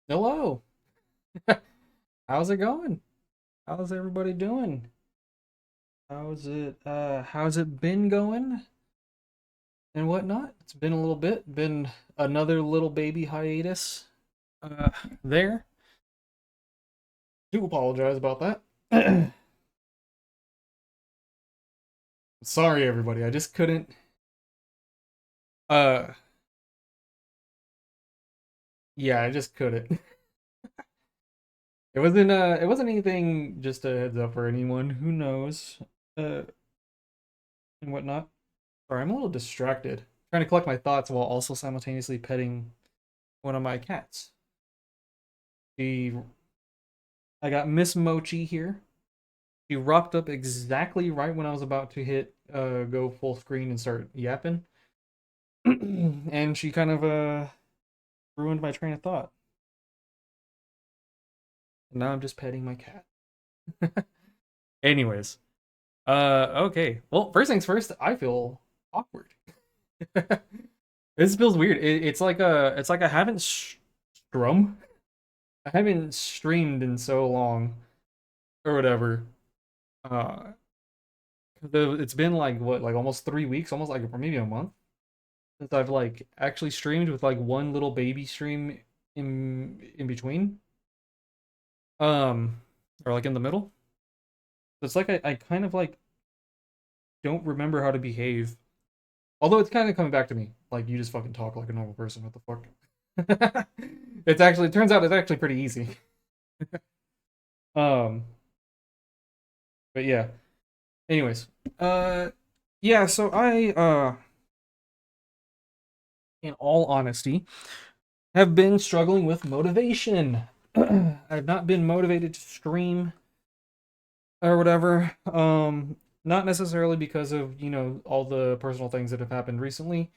Hello. How's it going? How's everybody doing? How's it been going and whatnot? It's been a little bit, been another little baby hiatus uh there. Do apologize about that. Sorry everybody. I just couldn't uh yeah, I just couldn't. It wasn't anything, just a heads up for anyone who knows uh and whatnot. Sorry, I'm a little distracted. Trying to collect my thoughts while also simultaneously petting one of my cats. She I got Miss Mochi here. She rocked up exactly right when I was about to hit go full screen and start yapping. And she kind of ruined my train of thought. And now I'm just petting my cat. Anyways, okay. Well, first things first, I feel awkward. This feels weird. It's like I haven't strum. I haven't streamed in so long or whatever. Uh it's been like what, like almost 3 weeks, almost like, or maybe a month since I've like actually streamed, with like one little baby stream in between. Um or like in the middle. So it's like I kind of like don't remember how to behave. Although it's kind of coming back to me. Like, you just fucking talk like a normal person. What the fuck? It turns out it's actually pretty easy. Um but yeah. Anyways. Uh yeah, so I in all honesty have been struggling with motivation. I've not been motivated to stream or whatever. Not necessarily because of, all the personal things that have happened recently.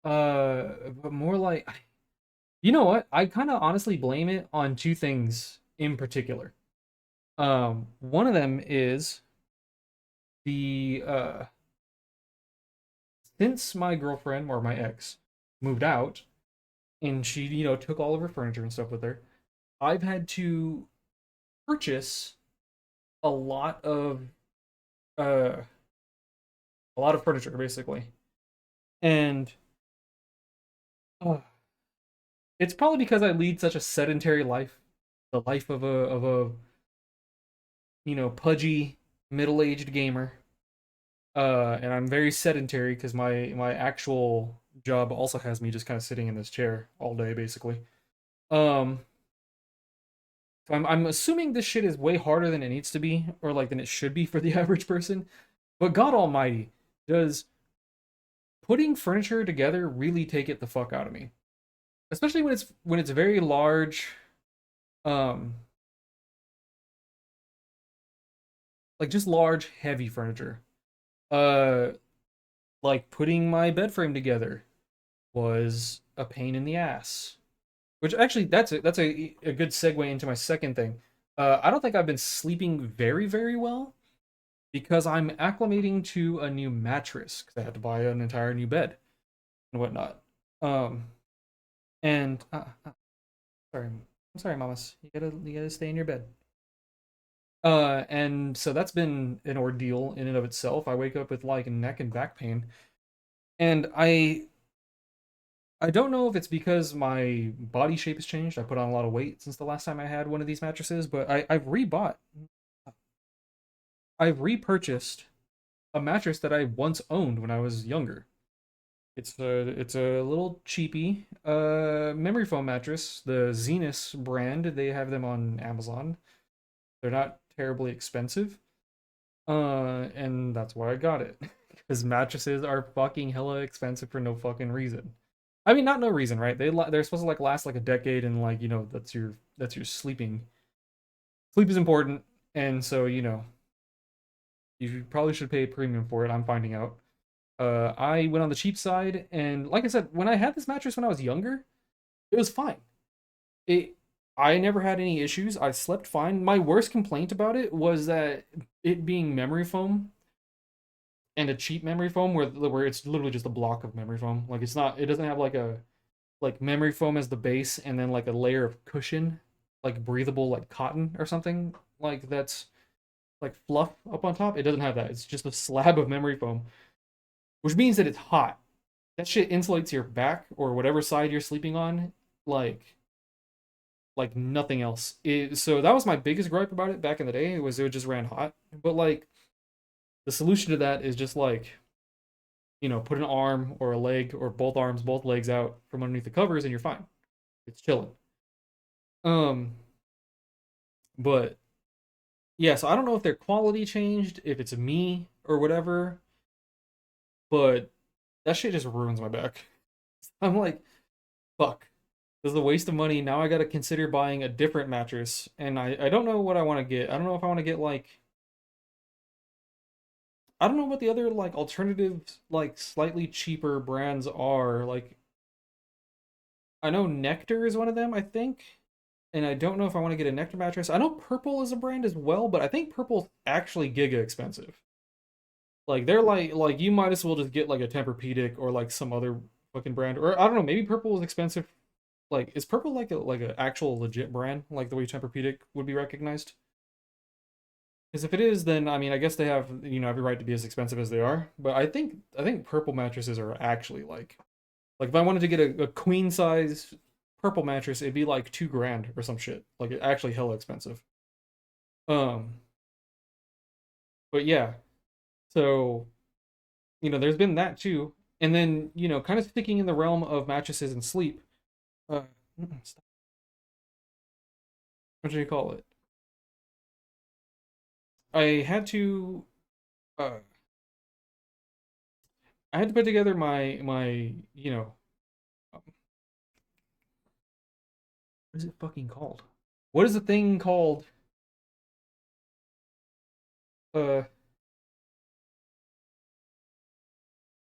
But more like, you know what? I kind of honestly blame it on two things in particular. One of them is the since my girlfriend, or my ex, moved out, and she, took all of her furniture and stuff with her, I've had to purchase a lot of uh a lot of furniture basically. And uh, it's probably because I lead such a sedentary life, the life of a pudgy middle-aged gamer. And I'm very sedentary because my actual job also has me just kind of sitting in this chair all day basically. Um so I'm assuming this shit is way harder than it needs to be, or like than it should be for the average person. But God Almighty, does putting furniture together really take it the fuck out of me, especially when it's very large, um like just large heavy furniture. uh like putting my bed frame together was a pain in the ass, which actually that's a good segue into my second thing. I don't think I've been sleeping very very well because I'm acclimating to a new mattress, because I had to buy an entire new bed and whatnot. um and sorry, I'm sorry, mamas, you gotta stay in your bed. And so that's been an ordeal in and of itself. I wake up with like neck and back pain, and I don't know if it's because my body shape has changed. I put on a lot of weight since the last time I had one of these mattresses, but I've rebought. I've repurchased a mattress that I once owned when I was younger. It's a little cheapy memory foam mattress, the Zenus brand. They have them on Amazon. They're not terribly expensive. And that's why I got it. Because mattresses are fucking hella expensive for no fucking reason. I mean, not no reason, right? They're supposed to like last like a decade, and like that's your sleeping. Sleep is important, and so you probably should pay a premium for it. I'm finding out. I went on the cheap side, and like I said, when I had this mattress when I was younger, it was fine. It I never had any issues. I slept fine. My worst complaint about it was that it being memory foam and a cheap memory foam where it's literally just a block of memory foam. Like it doesn't have like a like memory foam as the base and then like a layer of cushion, like breathable like cotton or something like that's like fluff up on top. It doesn't have that. It's just a slab of memory foam, which means that it's hot. That shit insulates your back or whatever side you're sleeping on like nothing else. So that was my biggest gripe about it back in the day was it just ran hot. But like the solution to that is just like put an arm or a leg or both arms, both legs out from underneath the covers and you're fine. It's chilling. Um, but yeah, so I don't know if their quality changed, if it's me or whatever, but that shit just ruins my back. I'm like, fuck. This is a waste of money. Now I gotta consider buying a different mattress, and I don't know what I want to get. I don't know if I want to get like I don't know what the other like alternatives like slightly cheaper brands are. Like I know Nectar is one of them, I think. And I don't know if I want to get a Nectar mattress. I know Purple is a brand as well, but I think Purple's actually giga expensive. Like they're like you might as well just get like a Tempur-Pedic or like some other fucking brand. Or I don't know, maybe Purple is expensive. Like is Purple like a actual legit brand, like the way Tempur-Pedic would be recognized? Because if it is, then I mean I guess they have every right to be as expensive as they are. But I think Purple mattresses are actually like if I wanted to get a queen size Purple mattress, it'd be like 2 grand or some shit. Like it actually hella expensive. Um, but yeah, so there's been that too, and then kind of sticking in the realm of mattresses and sleep. Uh, what do you call it? I had to uh, I had to put together my what is it fucking called? What is the thing called? Uh,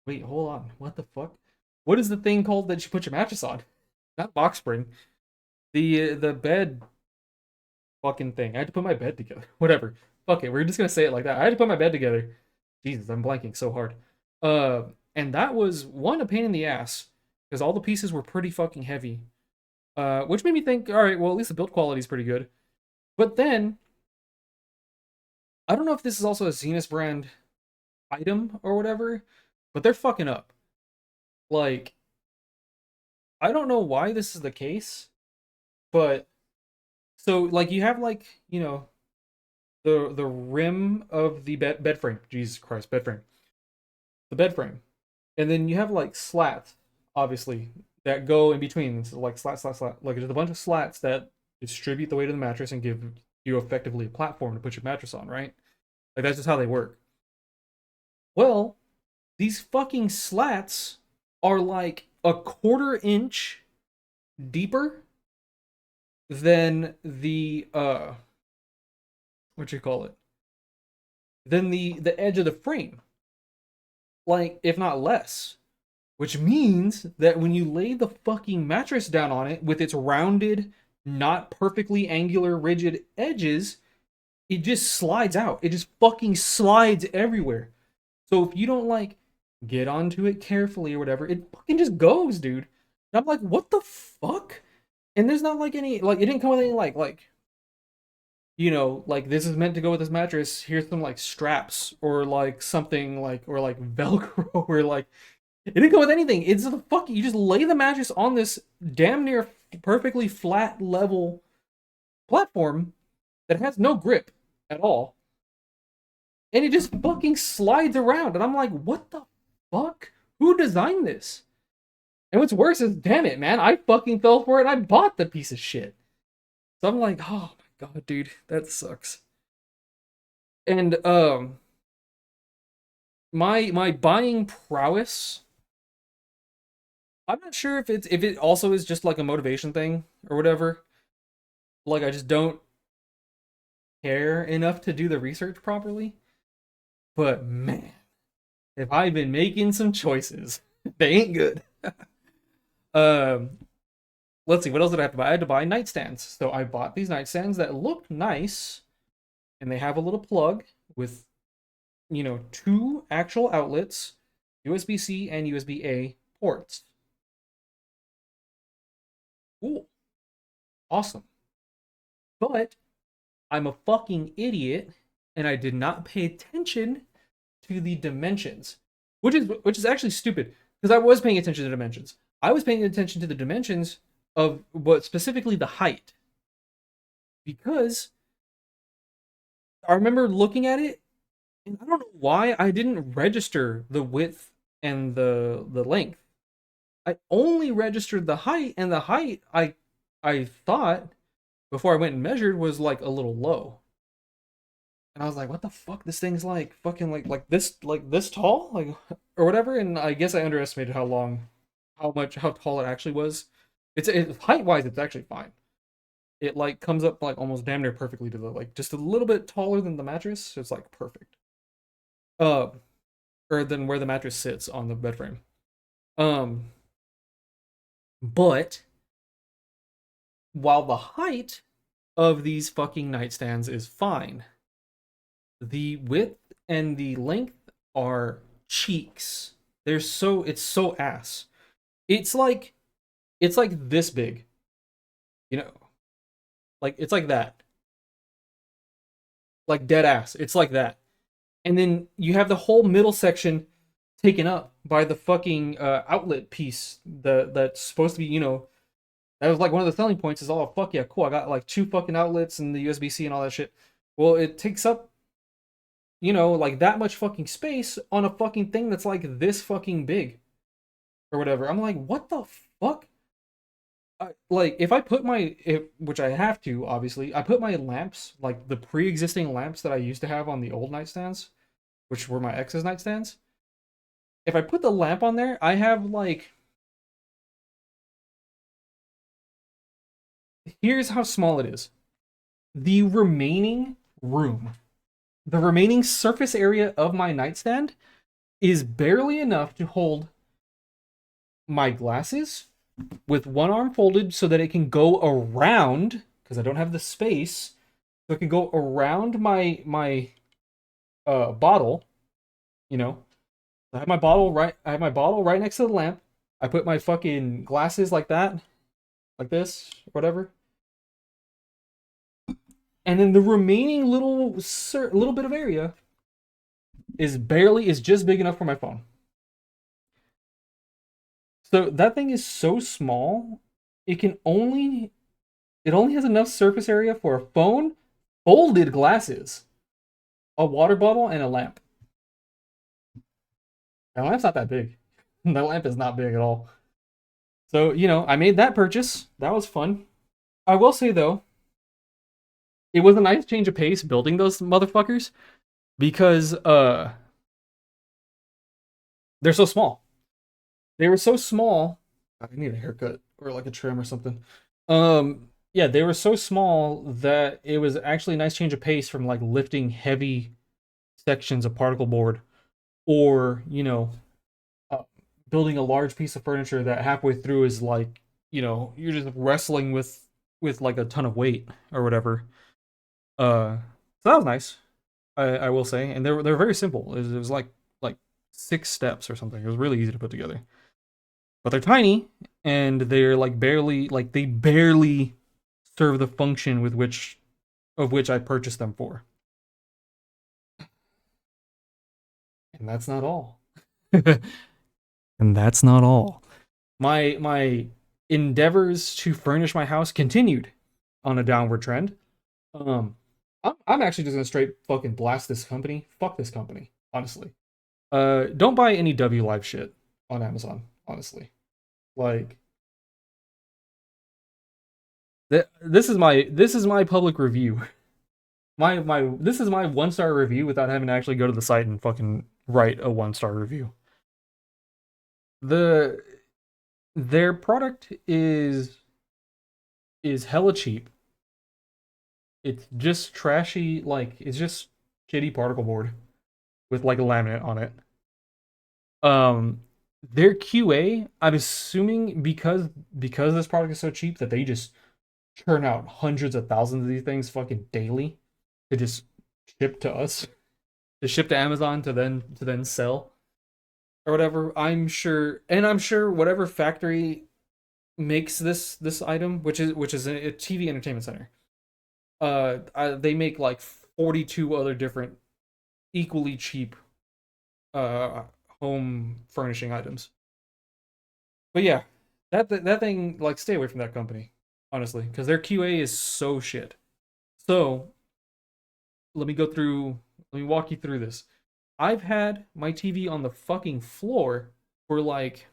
wait, hold on. What the fuck? What is the thing called that you put your mattress on? Not box spring. The bed fucking thing. I had to put my bed together. Whatever. Fuck it. We're just gonna say it like that. I had to put my bed together. Jesus, I'm blanking so hard. Uh, and that was one a pain in the ass because all the pieces were pretty fucking heavy. Which made me think, all right, well at least the build quality is pretty good. But then I don't know if this is also a Zenus brand item or whatever, but they're fucking up. Like I don't know why this is the case, but so like you have like the rim of the bed frame. Jesus Christ, bed frame. The bed frame, and then you have like slats, obviously that go in between. So like slat. Like there's a bunch of slats that distribute the weight of the mattress and give you effectively a platform to put your mattress on, right? Like that's just how they work. Well, these fucking slats are like a quarter inch deeper than the what you call it? Than the edge of the frame. Like if not less. Which means that when you lay the fucking mattress down on it with its rounded, not perfectly angular, rigid edges, it just slides out. It just fucking slides everywhere. So if you don't like get onto it carefully or whatever, it fucking just goes, dude. And I'm like, what the fuck? And there's not like any like it didn't come with any like like this is meant to go with this mattress. Here's some like straps or like something like or like Velcro or like It didn't come with anything. It's the fuck. You just lay the mattress on this damn near perfectly flat level platform that has no grip at all, and it just fucking slides around. And I'm like, what the fuck? Who designed this? And what's worse is, damn it, man, I fucking fell for it. And I bought the piece of shit. So I'm like, oh my god, dude, that sucks. And my buying prowess, I'm not sure if it also is just like a motivation thing or whatever. Like I just don't care enough to do the research properly. But man, if I've been making some choices, they ain't good. um, let's see, what else did I have to buy? I had to buy nightstands. So I bought these nightstands that look nice, and they have a little plug with, two actual outlets, USB-C and USB-A ports. Cool. Awesome. But I'm a fucking idiot and I did not pay attention to the dimensions, which is actually stupid because I was paying attention to dimensions. I was paying attention to the dimensions of what specifically the height, because I remember looking at it and I don't know why I didn't register the width and the length. I only registered the height, and the height I thought before I went and measured was like a little low. And I was like, what the fuck? This thing's like fucking like this tall? Like or whatever. And I guess I underestimated how tall it actually was. Height wise, it's actually fine. It like comes up like almost damn near perfectly to the like just a little bit taller than the mattress. So it's like perfect. Uh or than where the mattress sits on the bed frame. Um but while the height of these fucking nightstands is fine, the width and the length are cheeks. It's so ass. It's like it's like this big, you know, like it's like that, like dead ass. It's like that, and then you have the whole middle section taken up by the fucking outlet piece. That's supposed to be, that was like one of the selling points. Is, oh fuck yeah, cool. I got like two fucking outlets and the USB C and all that shit. Well, it takes up, like that much fucking space on a fucking thing that's like this fucking big or whatever. I'm like, what the fuck? Like if I put which I have to, obviously, I put my lamps, like the pre-existing lamps that I used to have on the old nightstands, which were my ex's nightstands. If I put the lamp on there, I have like, here's how small it is. The remaining room, the remaining surface area of my nightstand is barely enough to hold my glasses with one arm folded so that it can go around, because I don't have the space, so it can go around my bottle, you know. I have my bottle right next to the lamp. I put my fucking glasses like that, like this, whatever. And then the remaining little bit of area is just big enough for my phone. So that thing is so small, it only has enough surface area for a phone, folded glasses, a water bottle, and a lamp. And the lamp's not that big. The lamp is not big at all. So, I made that purchase. That was fun. I will say though, it was a nice change of pace building those motherfuckers because they're so small. They were so small. I need a haircut or like a trim or something. Yeah, they were so small that it was actually a nice change of pace from like lifting heavy sections of particle board, or uh, building a large piece of furniture that halfway through is like, you're just wrestling with like a ton of weight or whatever. So that was nice. I will say, and they're very simple. It was like 6 steps or something. It was really easy to put together. But they're tiny, and they're like they barely serve the function of which I purchased them for. And that's not all. And that's not all. My endeavors to furnish my house continued on a downward trend. Um, I'm actually just gonna straight fucking blast this company. Fuck this company, honestly. Don't buy any W Live shit on Amazon, honestly. Like this is my public review. My this is my 1 star review without having to actually go to the site and fucking write a 1 star review. The their product is hella cheap. It's just trashy, like it's just shitty particle board with like a laminate on it. Um, their QA, I'm assuming because this product is so cheap that they just churn out hundreds of thousands of these things fucking daily to just ship to us, to ship to Amazon to then sell or whatever. I'm sure whatever factory makes this item, which is a TV entertainment center. They make like 42 other different equally cheap uh home furnishing items. But yeah, that thing, like, stay away from that company, honestly, because their QA is so shit. So let me go through. Let me walk you through this. I've had my TV on the fucking floor for like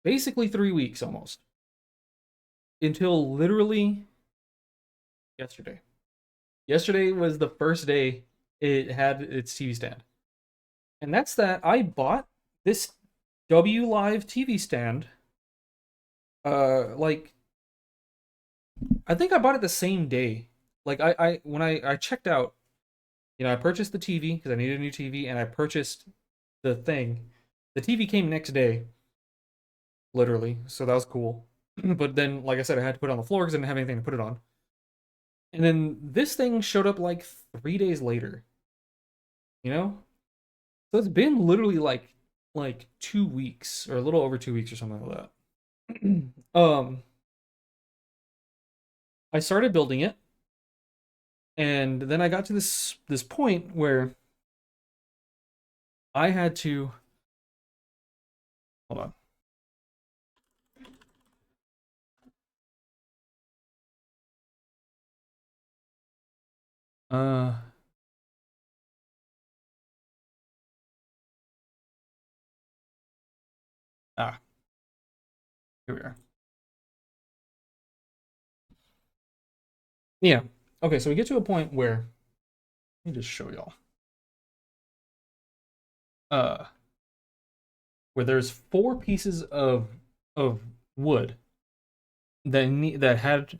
basically 3 weeks almost until literally yesterday. Yesterday was the first day it had its TV stand, and that's that. I bought this W Live TV stand. Like I think I bought it the same day. Like I when I checked out, I purchased the TV because I needed a new TV, and I purchased the thing. The TV came next day, literally, so that was cool. But then, like I said, I had to put it on the floor because I didn't have anything to put it on. And then this thing showed up like 3 days later, you know? So it's been literally like 2 weeks or a little over 2 weeks or something like that. I started building it, and then I got to this point where I had to hold on. Uh ah, here we are. Yeah. Okay, so we get to a point where let me just show y'all. Uh where there's 4 pieces of wood that had,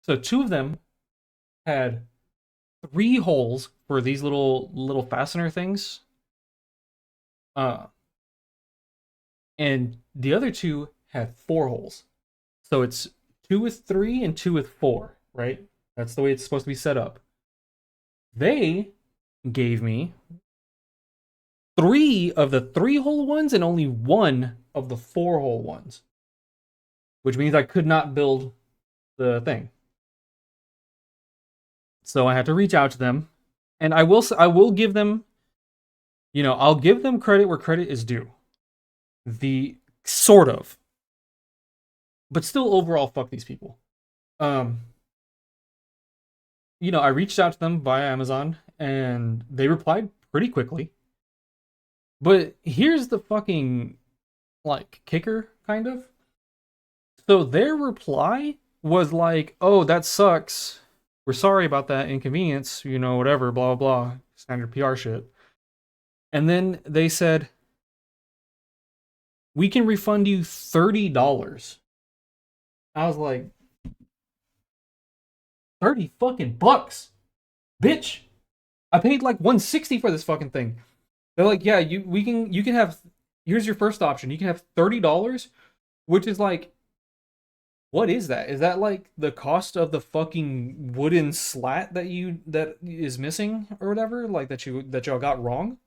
so two of them had 3 holes for these little fastener things. Uh and the other two had 4 holes. So it's two with 3 and two with 4, right? That's the way it's supposed to be set up. They gave me 3 of the 3 hole ones and only one of the 4 hole ones, which means I could not build the thing. So I had to reach out to them, and I will give them, I'll give them credit where credit is due. The sort of, but still overall fuck these people. Um, I reached out to them via Amazon and they replied pretty quickly. But here's the fucking like kicker kind of. So their reply was like, "Oh, that sucks. We're sorry about that inconvenience, whatever, blah blah blah, standard PR shit." And then they said, "We can refund you $30." I was like, 30 fucking bucks, bitch. I paid like 160 for this fucking thing. They're like, "Yeah, you can have, here's your first option. You can have $30, which is like, what is that? Is that like the cost of the fucking wooden slat that is missing or whatever? Like that y'all got wrong?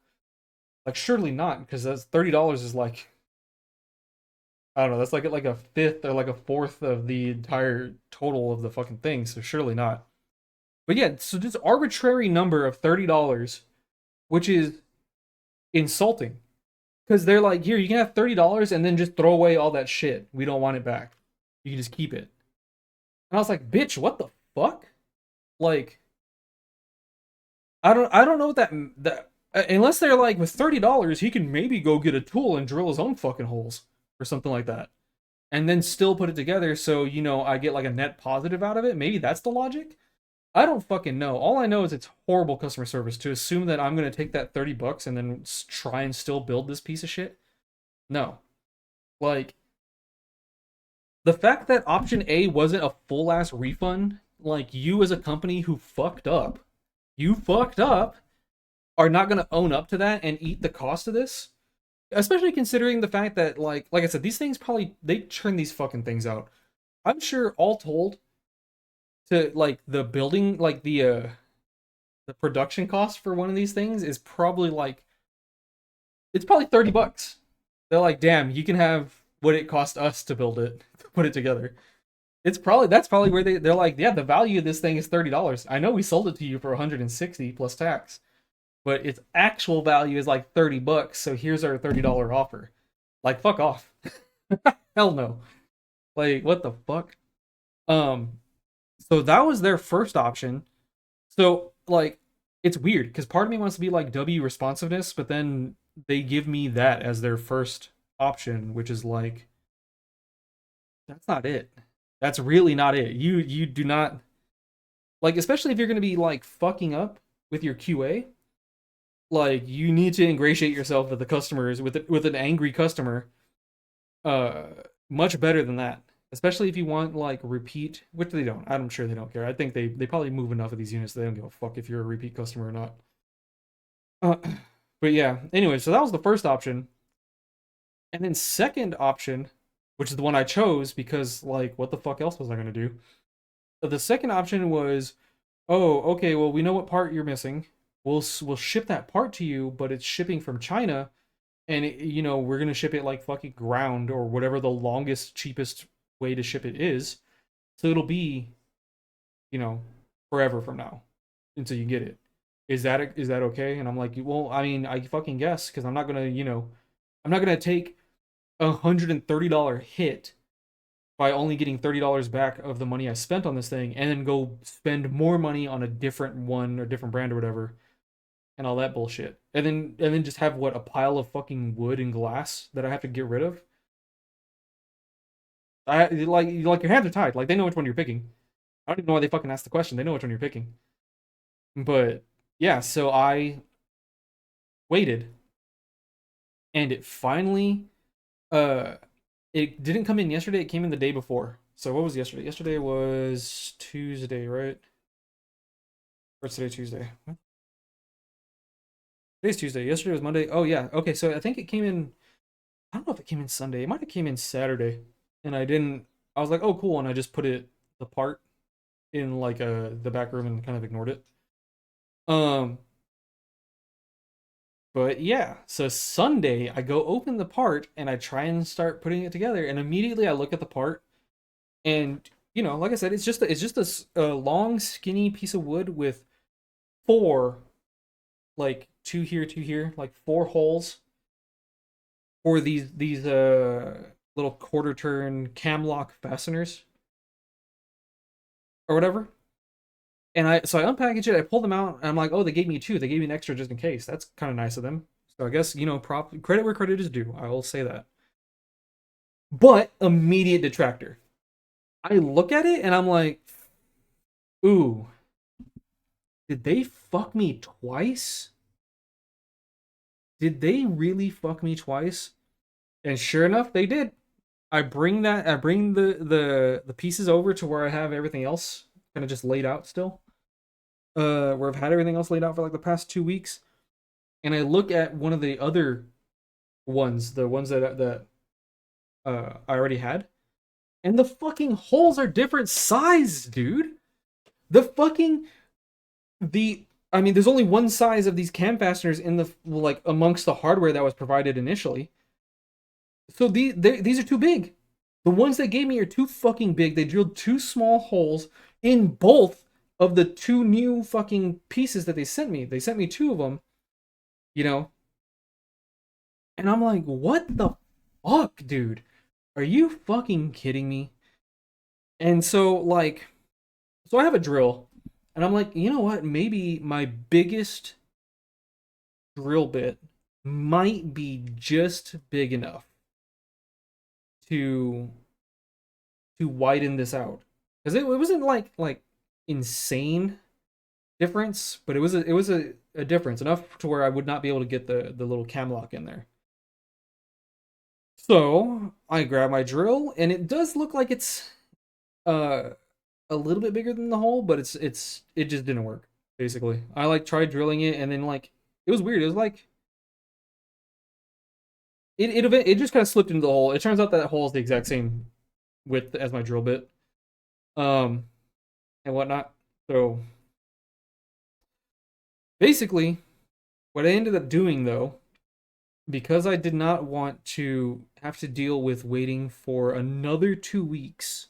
Like surely not, because that's $30 is like, I don't know, that's like a fifth or like a fourth of the entire total of the fucking thing, so surely not. But yeah, so this arbitrary number of $30, which is insulting. Because they're like, here, you can have $30 and then just throw away all that shit. We don't want it back. You can just keep it. And I was like, bitch, what the fuck? Like, I don't know what that unless they're like with $30, he can maybe go get a tool and drill his own fucking holes or something like that. And then still put it together so, I get like a net positive out of it. Maybe that's the logic. I don't fucking know. All I know is it's horrible customer service to assume that I'm gonna take that $30 and then try and still build this piece of shit. No, like the fact that option A wasn't a full ass refund, like you as a company who you fucked up, are not gonna own up to that and eat the cost of this. Especially considering the fact that like I said, these things probably they churn these fucking things out. I'm sure all told to like the building like the production cost for one of these things is probably like it's probably $30. They're like, damn, you can have what it cost us to build it, to put it together. That's probably where they're like, yeah, the value of this thing is $30. I know we sold it to you for 160 plus tax, but its actual value is like $30. So here's our $30 offer. Like, fuck off. Hell no. Like, what the fuck? Um, so that was their first option. So like, it's weird because part of me wants to be like W responsiveness, but then they give me that as their first option, which is like that's not it. That's really not it. You do not like, especially if you're gonna be like fucking up with your QA. Like you need to ingratiate yourself with the customers with an angry customer. Uh, much better than that. Especially if you want like repeat, which they don't. I'm sure they don't care. I think they probably move enough of these units they don't give a fuck if you're a repeat customer or not. Uh, but yeah. Anyway, so that was the first option, and then second option, which is the one I chose because like what the fuck else was I gonna do? The second option was, oh, okay, well we know what part you're missing. We'll ship that part to you, but it's shipping from China, and we're gonna ship it like fucking ground or whatever the longest, cheapest way to ship it is. So it'll be, you know, forever from now until you get it. Is that okay? And I'm like, well, I mean, I fucking guess because I'm not gonna take $130 hit by only getting $30 back of the money I spent on this thing, and then go spend more money on a different one or different brand or whatever, and all that bullshit, and then just have what a pile of fucking wood and glass that I have to get rid of. I like your hands are tied. Like they know which one you're picking. I don't even know why they fucking asked the question. They know which one you're picking. But yeah, so I waited, and it finally, uh, it didn't come in yesterday. It came in the day before. So what was yesterday? Yesterday was Tuesday, right? Or today Tuesday? What? Today's Tuesday. Yesterday was Monday. Oh yeah. Okay, so I think it came in. I don't know if it came in Sunday. It might have came in Saturday, and I didn't. I was like, oh cool, and I just put the part in like the back room and kind of ignored it. Um, but yeah, so Sunday I go open the part and I try and start putting it together, and immediately I look at the part, and like I said, it's just a long, skinny piece of wood with four, like two here, like four holes for these little quarter turn cam lock fasteners or whatever. And I unpackage it, I pull them out, and I'm like, oh, they gave me two. They gave me an extra just in case. That's kind of nice of them. So I guess prop credit where credit is due. I will say that. But immediate detractor. I look at it and I'm like, ooh, did they fuck me twice? Did they really fuck me twice? And sure enough, they did. I bring the pieces over to where I have everything else kind of just laid out still. Where I've had everything else laid out for like the past 2 weeks, and I look at one of the other ones, the ones that I already had, and the fucking holes are different size, dude. The fucking the I mean, there's only one size of these cam fasteners in the like amongst the hardware that was provided initially. So these are too big. The ones they gave me are too fucking big. They drilled two small holes in both of the two new fucking pieces that they sent me. They sent me two of them, you know. And I'm like, what the fuck, dude? Are you fucking kidding me? And so, like, so I have a drill, and I'm like, you know what? Maybe my biggest drill bit might be just big enough to widen this out, because it wasn't like insane difference, but it was a difference enough to where I would not be able to get the little cam lock in there. So I grab my drill, and it does look like it's uh a little bit bigger than the hole, but it just didn't work. Basically, I like tried drilling it, and then like it was weird. It was like it just kind of slipped into the hole. It turns out that hole is the exact same width as my drill bit, um, and whatnot. So basically, what I ended up doing though, because I did not want to have to deal with waiting for another 2 weeks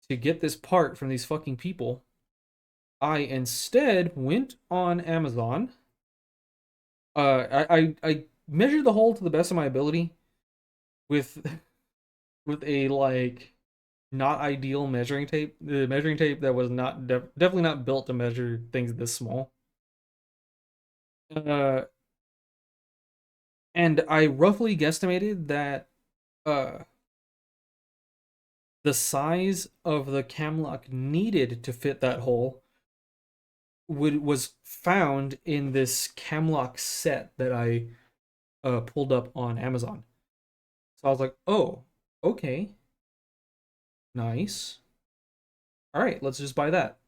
to get this part from these fucking people, I instead went on Amazon. I measured the hole to the best of my ability with with a like not ideal measuring tape, the measuring tape that was not definitely not built to measure things this small. Uh, and I roughly guesstimated that uh the size of the cam lock needed to fit that hole was found in this cam lock set that I pulled up on Amazon. So I was like, oh, okay, nice. All right, let's just buy that.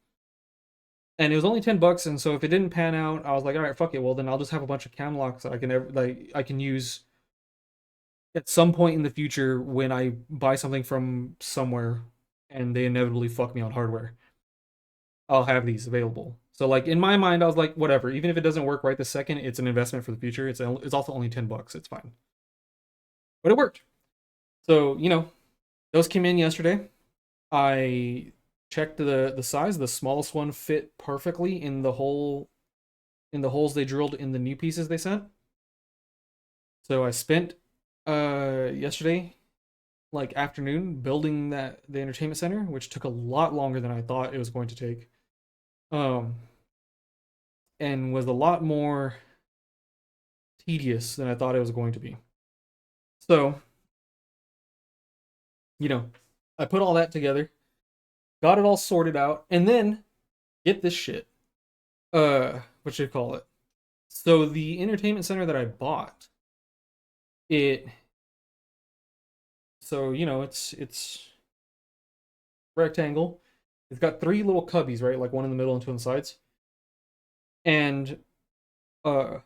And it was only $10, and so if it didn't pan out, I was like, all right, fuck it. Well, then I'll just have a bunch of cam locks that I can use at some point in the future when I buy something from somewhere and they inevitably fuck me on hardware. I'll have these available. So like in my mind, I was like, whatever. Even if it doesn't work right this second, it's an investment for the future. It's also only $10. It's fine, but it worked. So those came in yesterday. I checked the size. The smallest one fit perfectly in the holes they drilled in the new pieces they sent. So I spent yesterday like afternoon building the entertainment center, which took a lot longer than I thought it was going to take. Um and was a lot more tedious than I thought it was going to be. So, you know, I put all that together, got it all sorted out, and then get this shit. What should I call it? So the entertainment center that I bought, it so it's rectangle. It's got three little cubbies, right? Like one in the middle and two on the sides. And uh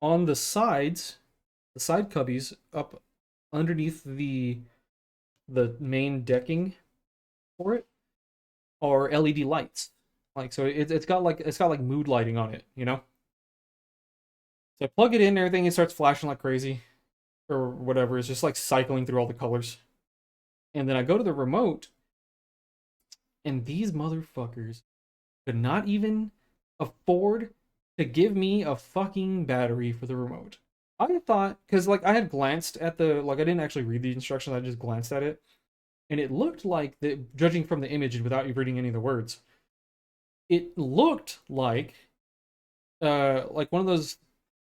on the side cubbies up underneath the main decking for it are LED lights. Like so it's got like mood lighting on it. So I plug it in, everything it starts flashing like crazy or whatever. It's just like cycling through all the colors. And then I go to the remote, and these motherfuckers could not even afford to give me a fucking battery for the remote. I thought, because like I had glanced at like I didn't actually read the instructions, I just glanced at it, and it looked like judging from the image without you reading any of the words, it looked like one of those,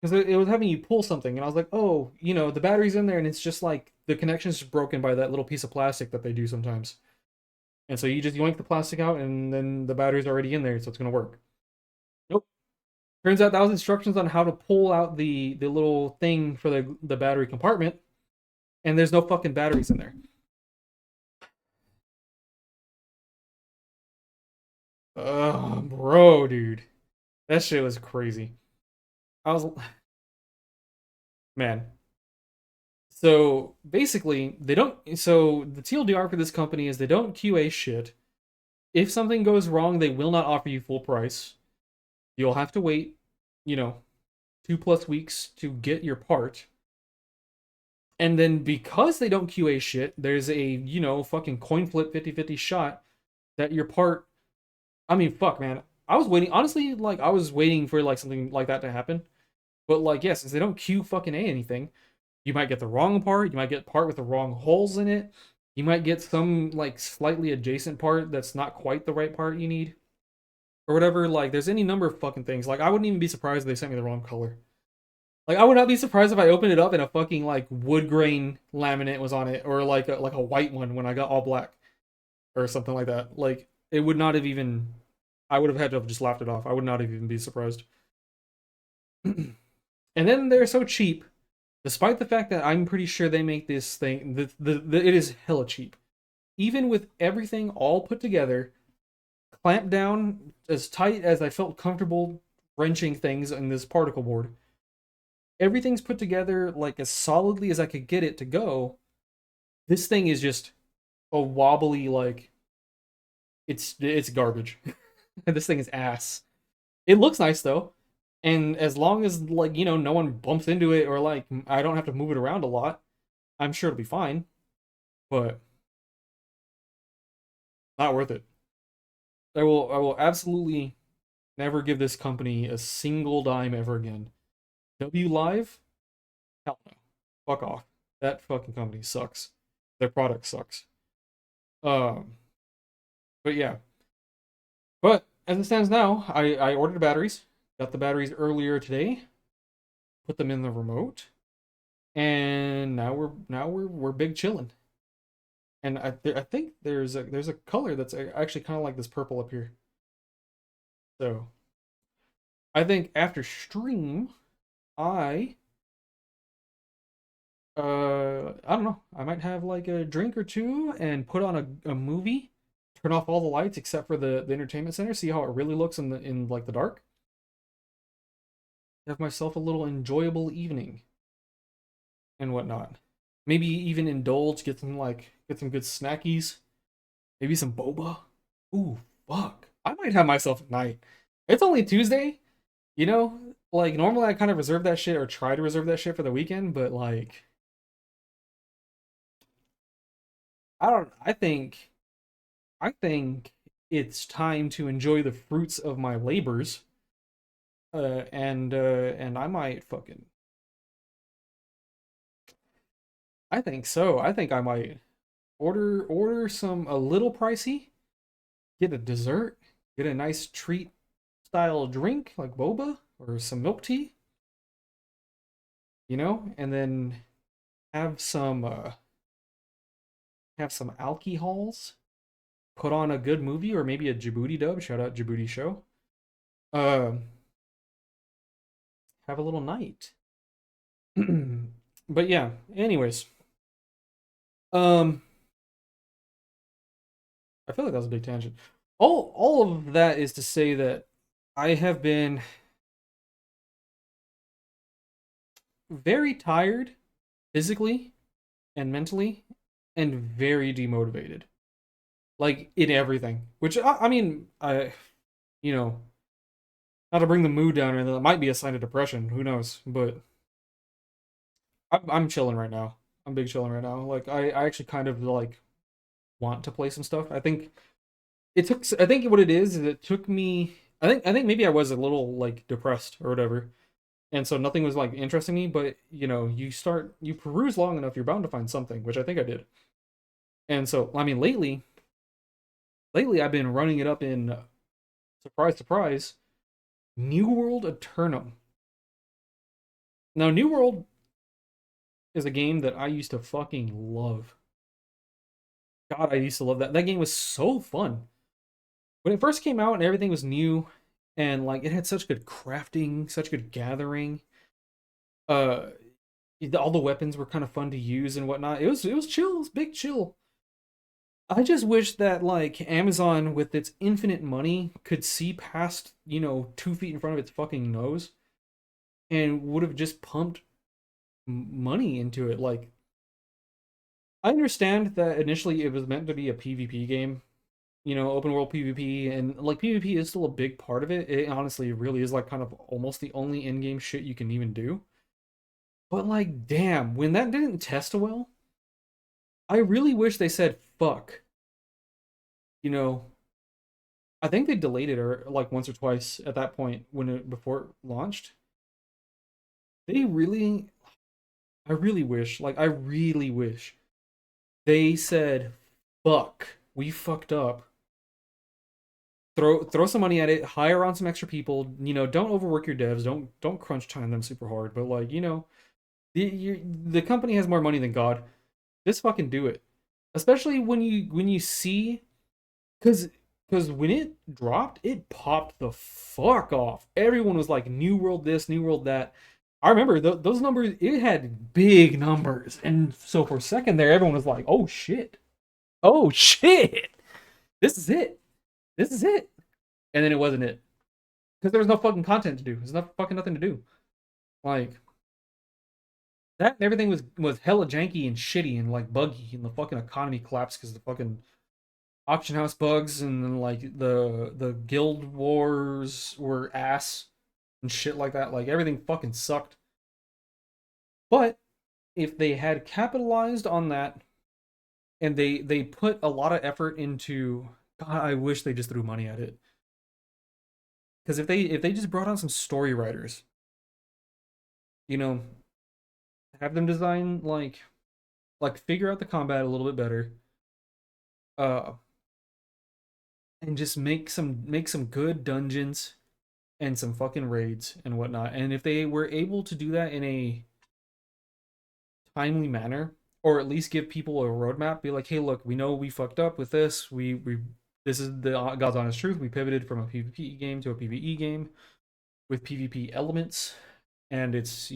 because it was having you pull something, and I was like, oh, the battery's in there, and it's just like the connection's just broken by that little piece of plastic that they do sometimes. And so you just yoink the plastic out, and then the battery's already in there, so it's gonna work. Nope. Turns out that was instructions on how to pull out the little thing for the battery compartment, and there's no fucking batteries in there. Oh, bro, dude, that shit was crazy. I was, man. So basically, they don't. So the TLDR for this company is they don't QA shit. If something goes wrong, they will not offer you full price. You'll have to wait, you know, 2+ weeks to get your part. And then because they don't QA shit, there's a, fucking coin flip 50-50 shot that your part. I mean, fuck, man. I was waiting, honestly, like, I was waiting for, like, something like that to happen. But like, yeah, since they don't Q fucking A anything, you might get the wrong part. You might get part with the wrong holes in it. You might get some like slightly adjacent part that's not quite the right part you need, or whatever. Like, there's any number of fucking things. Like, I wouldn't even be surprised if they sent me the wrong color. Like, I would not be surprised if I opened it up and a fucking like wood grain laminate was on it, or like a white one when I got all black, or something like that. Like, it would not have even. I would have had to have just laughed it off. I would not have even be surprised. And then they're so cheap, despite the fact that I'm pretty sure they make this thing. It is hella cheap, even with everything all put together, clamped down as tight as I felt comfortable wrenching things in this particle board. Everything's put together like as solidly as I could get it to go. This thing is just a wobbly like it's garbage. This thing is ass. It looks nice though. And as long as like, no one bumps into it or like I don't have to move it around a lot, I'm sure it'll be fine. But not worth it. I will absolutely never give this company a single dime ever again. W Live? Hell no. Fuck off. That fucking company sucks. Their product sucks. Um, but yeah. But as it stands now, I ordered batteries. Got the batteries earlier today. Put them in the remote, and now we're big chilling. And I think there's a color that's actually kind of like this purple up here. So I think after stream, I I don't know. I might have like a drink or two and put on a movie. Turn off all the lights except for the entertainment center. See how it really looks in like the dark. Have myself a little enjoyable evening and whatnot. Maybe even indulge, get some good snackies. Maybe some boba. Ooh, fuck. I might have myself a night. It's only Tuesday, you know? Like normally I kind of reserve that shit or try to reserve that shit for the weekend, but like I don't I think it's time to enjoy the fruits of my labors. And I might fucking I think so. I think I might order some a little pricey, get a dessert, get a nice treat style drink like boba or some milk tea, and then have some uh have some alcohols, put on a good movie or maybe a Djibouti dub, shout out Djibouti show. Um have a little night. But yeah, anyways, um I feel like that was a big tangent. All of that is to say that I have been very tired physically and mentally and very demotivated. Like in everything. Which I mean, you know, not to bring the mood down or anything, that might be a sign of depression, who knows, but I'm chilling right now. I'm big chilling right now. Like I actually kind of like want to play some stuff. I think what it is it took me I think maybe I was a little like depressed or whatever. And so nothing was like interesting me, but you peruse long enough, you're bound to find something, which I think I did. And so, I mean, lately I've been running it up in surprise, surprise, New World Eternum. Now, New World is a game that I used to fucking love. God, I used to love that. That game was so fun. When it first came out and everything was new, and like it had such good crafting, such good gathering. Uh, all the weapons were kind of fun to use and whatnot. It was chill. It was big chill. I just wish that like Amazon with its infinite money could see past 2 feet in front of its fucking nose and would have just pumped money into it. Like I understand that initially it was meant to be a PvP game, open world PvP, and like PvP is still a big part of it. It honestly really is like kind of almost the only in-game shit you can even do. But like, damn, when that didn't test well, I really wish they said fuck. You know, I think they delayed it or like once or twice at that point when it before it launched. they really, I really wish, like I really wish they said, "Fuck, we fucked up. Throw some money at it. Hire on some extra people. You know, don't overwork your devs. Don't crunch time them super hard. But like, you know, the company has more money than God. Just fucking do it. Especially when you see, because when it dropped, it popped the fuck off. Everyone was like, New World this, New World that. I remember those numbers. It had big numbers, and so for a second there, everyone was like, "Oh shit, oh shit, this is it, this is it." And then it wasn't it because there was no fucking content to do. There's no fucking nothing to do. Like that, and everything was hella janky and shitty and like buggy, and the fucking economy collapsed because the fucking auction house bugs and then like the guild wars were ass and shit like that. Like everything fucking sucked. But if they had capitalized on that and they put a lot of effort into, God, I wish they just threw money at it. Because if they just brought on some story writers, you know, have them design like figure out the combat a little bit better, uh, and just make some good dungeons and some fucking raids and whatnot. And if they were able to do that in a timely manner, or at least give people a roadmap, be like, hey, look, we know we fucked up with this. We this is the God's honest truth. We pivoted from a PvP game to a PvE game with PvP elements, and it's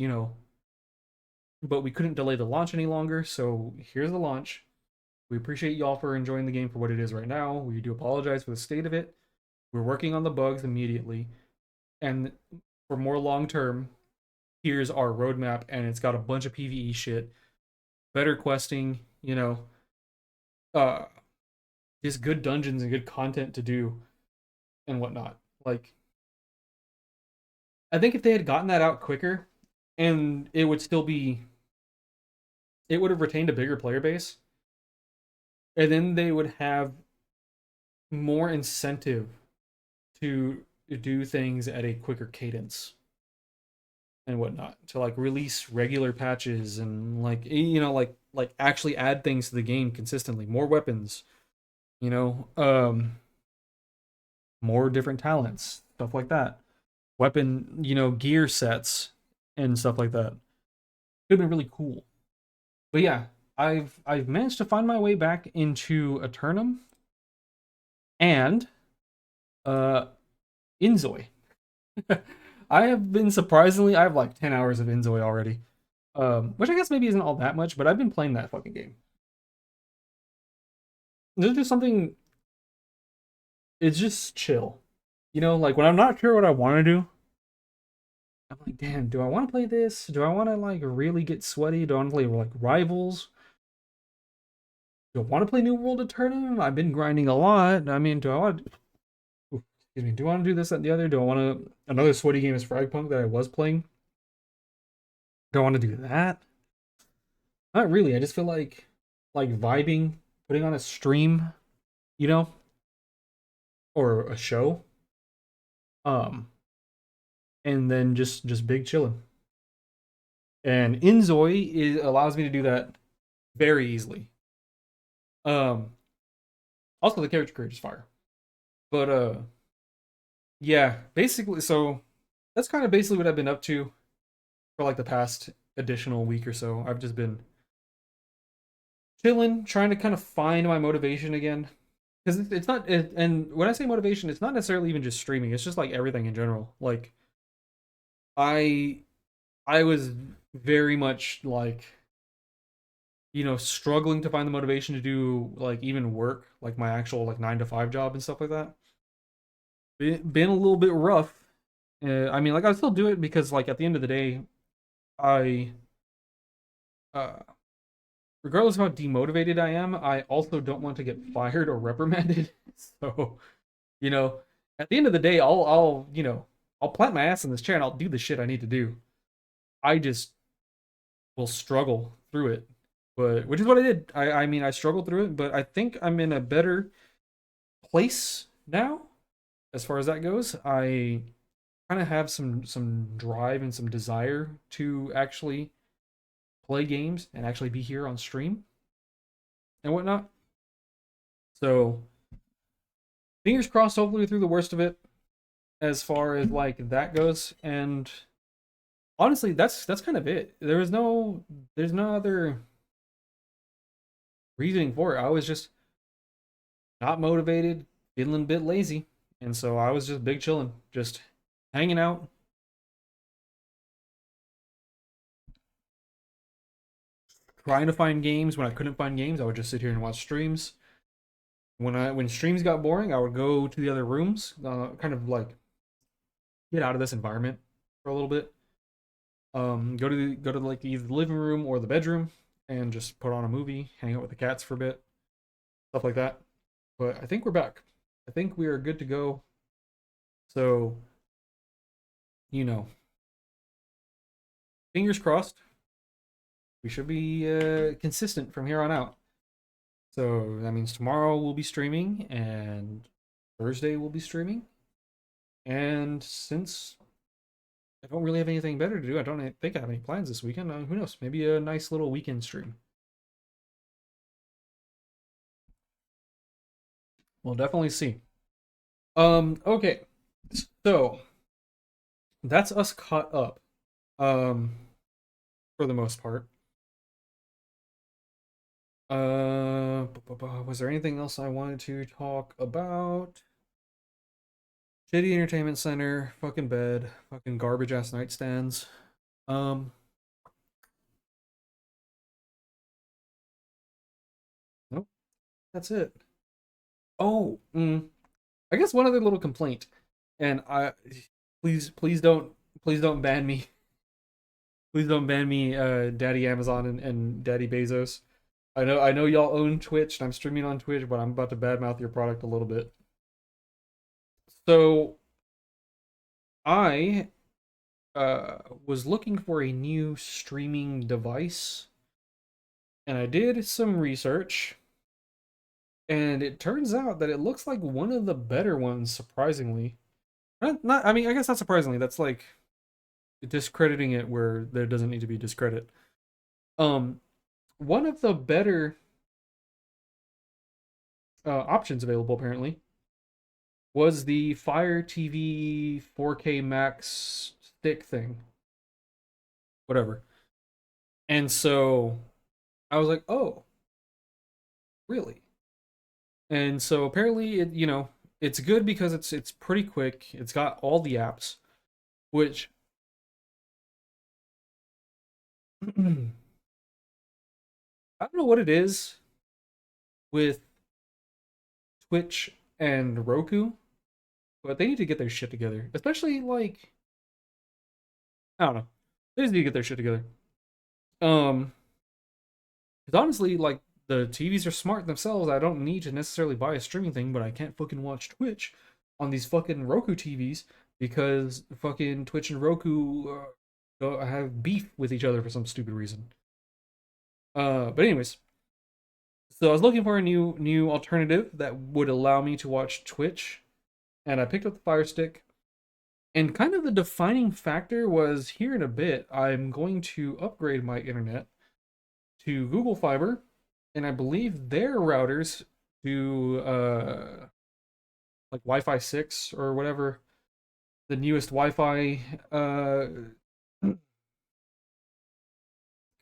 but we couldn't delay the launch any longer. So here's the launch. We appreciate y'all for enjoying the game for what it is right now. We do apologize for the state of it. We're working on the bugs immediately, and for more long term, here's our roadmap, and it's got a bunch of PVE shit, better questing, uh, just good dungeons and good content to do and whatnot. Like, I think if they had gotten that out quicker, and it would have retained a bigger player base, and then they would have more incentive to do things at a quicker cadence and whatnot, to like release regular patches and like actually add things to the game consistently, more weapons, you know um more different talents, stuff like that, weapon, gear sets and stuff like that. Could have been really cool. But yeah, I've managed to find my way back into Eternum and uh Inzoi. I have been surprisingly, I have like 10 hours of Inzoi already. Which I guess maybe isn't all that much, but I've been playing that fucking game. There's just something, it's just chill. Like when I'm not sure what I want to do, I'm like, damn, do I want to play this? Do I want to like really get sweaty? Do I want to play like Rivals? Do I want to play New World of Tournament? I've been grinding a lot. I mean, do I want to, excuse me, do I want to do this and the other? Do I want to, another sweaty game is Fragpunk that I was playing? Do I want to do that? Not really. I just feel like vibing, putting on a stream, you know, or a show. Um, and then just big chilling. And Inzoi allows me to do that very easily. Um, Also the character creator is fire. But yeah, basically, so that's kind of basically what I've been up to for like the past additional week or so. I've just been chilling, trying to kind of find my motivation again. Because it's not, and when I say motivation, it's not necessarily even just streaming. It's just like everything in general. Like I, I was very much like, struggling to find the motivation to do like even work, like my actual like 9 to 5 job and stuff like that. Been a little bit rough. I mean, like I still do it because like at the end of the day, I, uh, regardless of how demotivated I am, I also don't want to get fired or reprimanded. So, you know, at the end of the day, I'll plant my ass in this chair and I'll do the shit I need to do. I just will struggle through it, but which is what I did. I mean, I struggled through it, but I think I'm in a better place now as far as that goes. I kind of have some drive and some desire to actually play games and actually be here on stream and whatnot. So fingers crossed, hopefully through the worst of it as far as like that goes. And honestly, that's kind of it. There's no other reasoning for it. I was just not motivated, feeling a bit lazy, and so I was just big chilling, just hanging out, trying to find games. When I couldn't find games, I would just sit here and watch streams. When streams got boring, I would go to the other rooms, kind of like get out of this environment for a little bit. Go to like either the living room or the bedroom and just put on a movie, hang out with the cats for a bit, stuff like that. But I think we're back. I think we are good to go. So, you know, fingers crossed. We should be consistent from here on out. So that means tomorrow we'll be streaming and Thursday we'll be streaming. And since I don't really have anything better to do, I don't think I have any plans this weekend. Who knows? Maybe a nice little weekend stream. We'll definitely see. Okay. So that's us caught up. Um, for the most part. Was there anything else I wanted to talk about? Shitty entertainment center, fucking bed, fucking garbage ass nightstands. Um, nope, that's it. Oh, I guess one other little complaint, and I please don't ban me. Please don't ban me, Daddy Amazon and Daddy Bezos. I know y'all own Twitch and I'm streaming on Twitch, but I'm about to badmouth your product a little bit. So I was looking for a new streaming device, and I did some research, and it turns out that it looks like one of the better ones, surprisingly. Not I mean, I guess not surprisingly. That's like discrediting it where there doesn't need to be discredit. Um, one of the better options available apparently was the Fire TV 4K Max stick thing, whatever. And so I was like, oh, really? And so apparently, it's good because it's pretty quick. It's got all the apps, which I don't know what it is with Twitch and Roku, but they need to get their shit together. Especially like, I don't know, they just need to get their shit together. Um, because honestly, like the TVs are smart themselves. I don't need to necessarily buy a streaming thing, but I can't fucking watch Twitch on these fucking Roku TVs because fucking Twitch and Roku have beef with each other for some stupid reason. But anyways, so I was looking for a new alternative that would allow me to watch Twitch, and I picked up the Fire Stick. And kind of the defining factor was here in a bit, I'm going to upgrade my internet to Google Fiber, and I believe their routers to like Wi-Fi 6 or whatever the newest Wi-Fi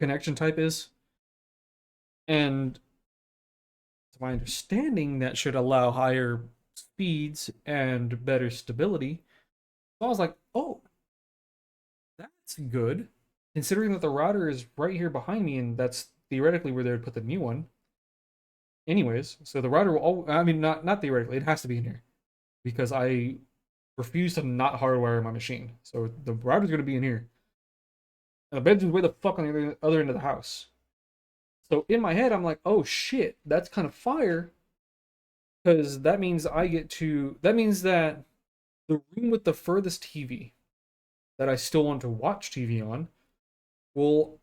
connection type is. And to my understanding, that should allow higher speeds and better stability. So I was like, oh, that's good. Considering that the router is right here behind me, and that's theoretically where they would put the new one. Anyways, so the router will, I mean, not theoretically, it has to be in here because I refuse to not hardwire my machine. So the router's going to be in here. And the bedroom's way the fuck on the other end of the house. So in my head, I'm like, oh shit, that's kind of fire. Because that means that means that the room with the furthest TV that I still want to watch TV on will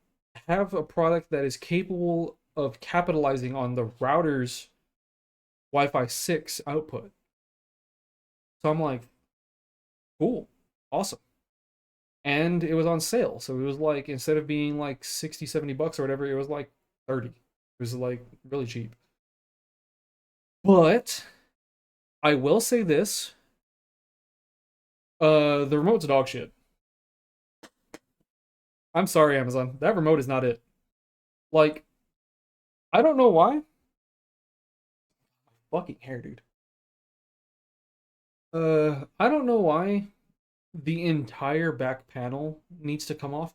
have a product that is capable of capitalizing on the router's Wi-Fi 6 output. So I'm like, cool. Awesome. And it was on sale. So it was like, instead of being like 60, $70 or whatever, it was like 30. It was like really cheap. But I will say this, the remote's dog shit. I'm sorry, Amazon. That remote is not it. Like, I don't know why. Fucking hair, dude. I don't know why the entire back panel needs to come off.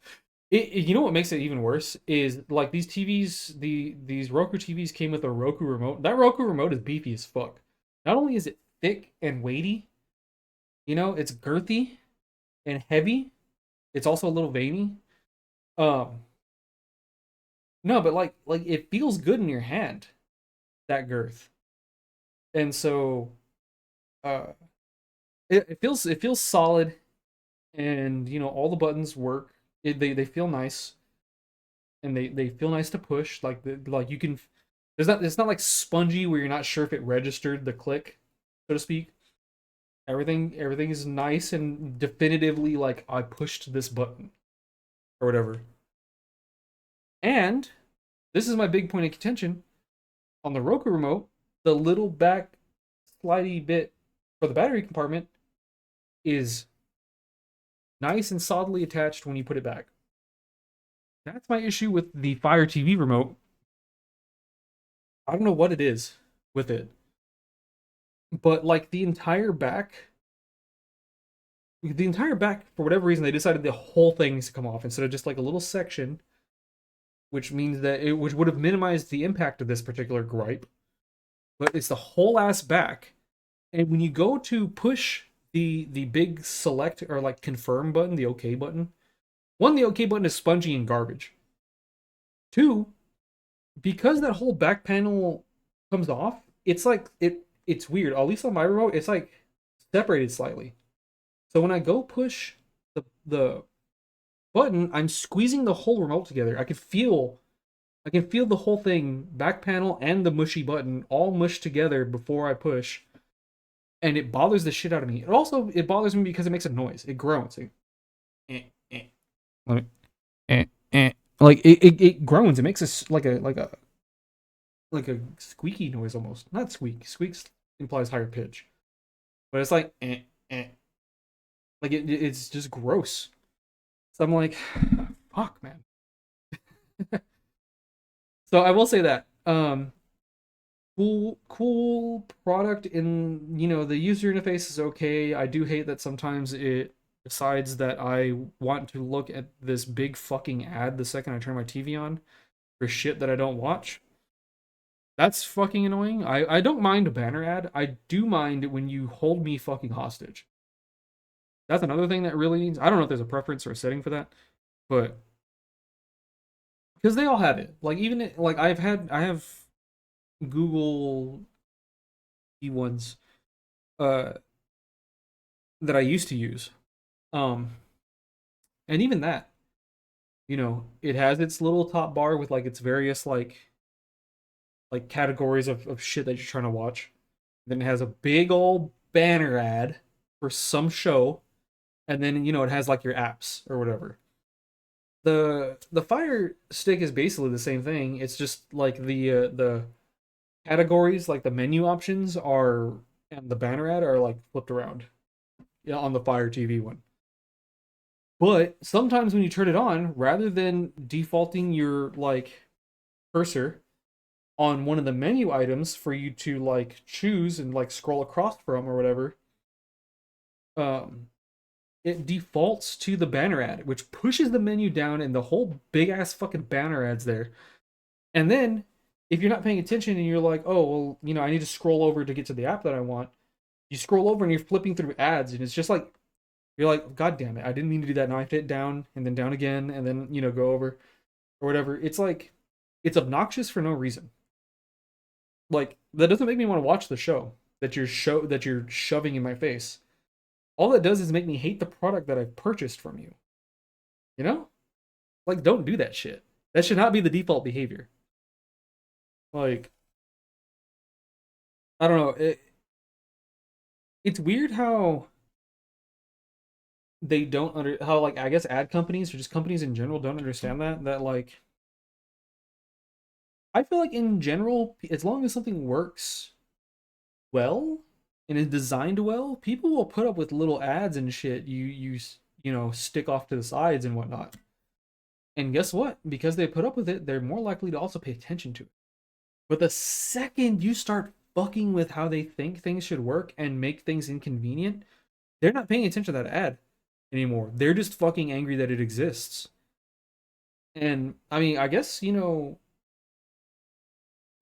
You know what makes it even worse is like these TVs, these Roku TVs came with a Roku remote. That Roku remote is beefy as fuck. Not only is it thick and weighty, it's girthy and heavy. It's also a little veiny. Um, no, but like it feels good in your hand, that girth. And so uh it feels solid, and all the buttons work. They feel nice, and they feel nice to push. Like you can, it's not like spongy where you're not sure if it registered the click, so to speak. Everything is nice and definitively like I pushed this button or whatever. And this is my big point of contention on the Roku remote. The little back slidey bit for the battery compartment is nice and solidly attached when you put it back. That's my issue with the Fire TV remote. I don't know what it is with it, but like the entire back, for whatever reason, they decided the whole thing needs to come off instead of just like a little section, which means that which would have minimized the impact of this particular gripe. But it's the whole ass back, and when you go to push the big select or like confirm button, the OK button, one, the OK button is spongy and garbage. Two, because that whole back panel comes off, it's like it's weird. At least on my remote, it's like separated slightly. So when I go push the button, I'm squeezing the whole remote together. I can feel the whole thing, back panel and the mushy button, all mushed together before I push, and it bothers the shit out of me. It bothers me because it makes a noise. It groans. Eh, eh. Let me, eh, eh. Like it groans. It makes like a squeaky noise almost. Not squeak. Squeaks implies higher pitch, but it's like like it's just gross. So I'm like, fuck, man. So I will say that cool product, in the user interface is okay. I do hate that sometimes it decides that I want to look at this big fucking ad the second I turn my TV on for shit that I don't watch. That's fucking annoying. I don't mind a banner ad. I do mind when you hold me fucking hostage. That's another thing that really needs. I don't know if there's a preference or a setting for that, but because they all have it. Like even like I have Google ones uh that I used to use. Um and even that, it has its little top bar with like its various like categories of shit that you're trying to watch. Then it has a big old banner ad for some show, and then it has like your apps or whatever. The Fire Stick is basically the same thing. It's just like the categories, like the menu options are, and the banner ad are like flipped around, on the Fire TV one. But sometimes when you turn it on, rather than defaulting your like cursor on one of the menu items for you to like choose and like scroll across from or whatever, um, it defaults to the banner ad, which pushes the menu down and the whole big ass fucking banner ads there. And then if you're not paying attention and you're like, oh well, I need to scroll over to get to the app that I want, you scroll over and you're flipping through ads, and it's just like you're like, God damn it, I didn't mean to do that. Now I have to hit down and then down again and then go over or whatever. It's like it's obnoxious for no reason. Like that doesn't make me want to watch the show that you're shoving in my face. All that does is make me hate the product that I've purchased from you. You know? Like don't do that shit. That should not be the default behavior. Like I don't know. It's weird how they don't under how like I guess ad companies or just companies in general don't understand that like I feel like in general, as long as something works well and is designed well, people will put up with little ads and shit. You stick off to the sides and whatnot. And guess what? Because they put up with it, they're more likely to also pay attention to it. But the second you start fucking with how they think things should work and make things inconvenient, they're not paying attention to that ad anymore. They're just fucking angry that it exists. And I mean, I guess,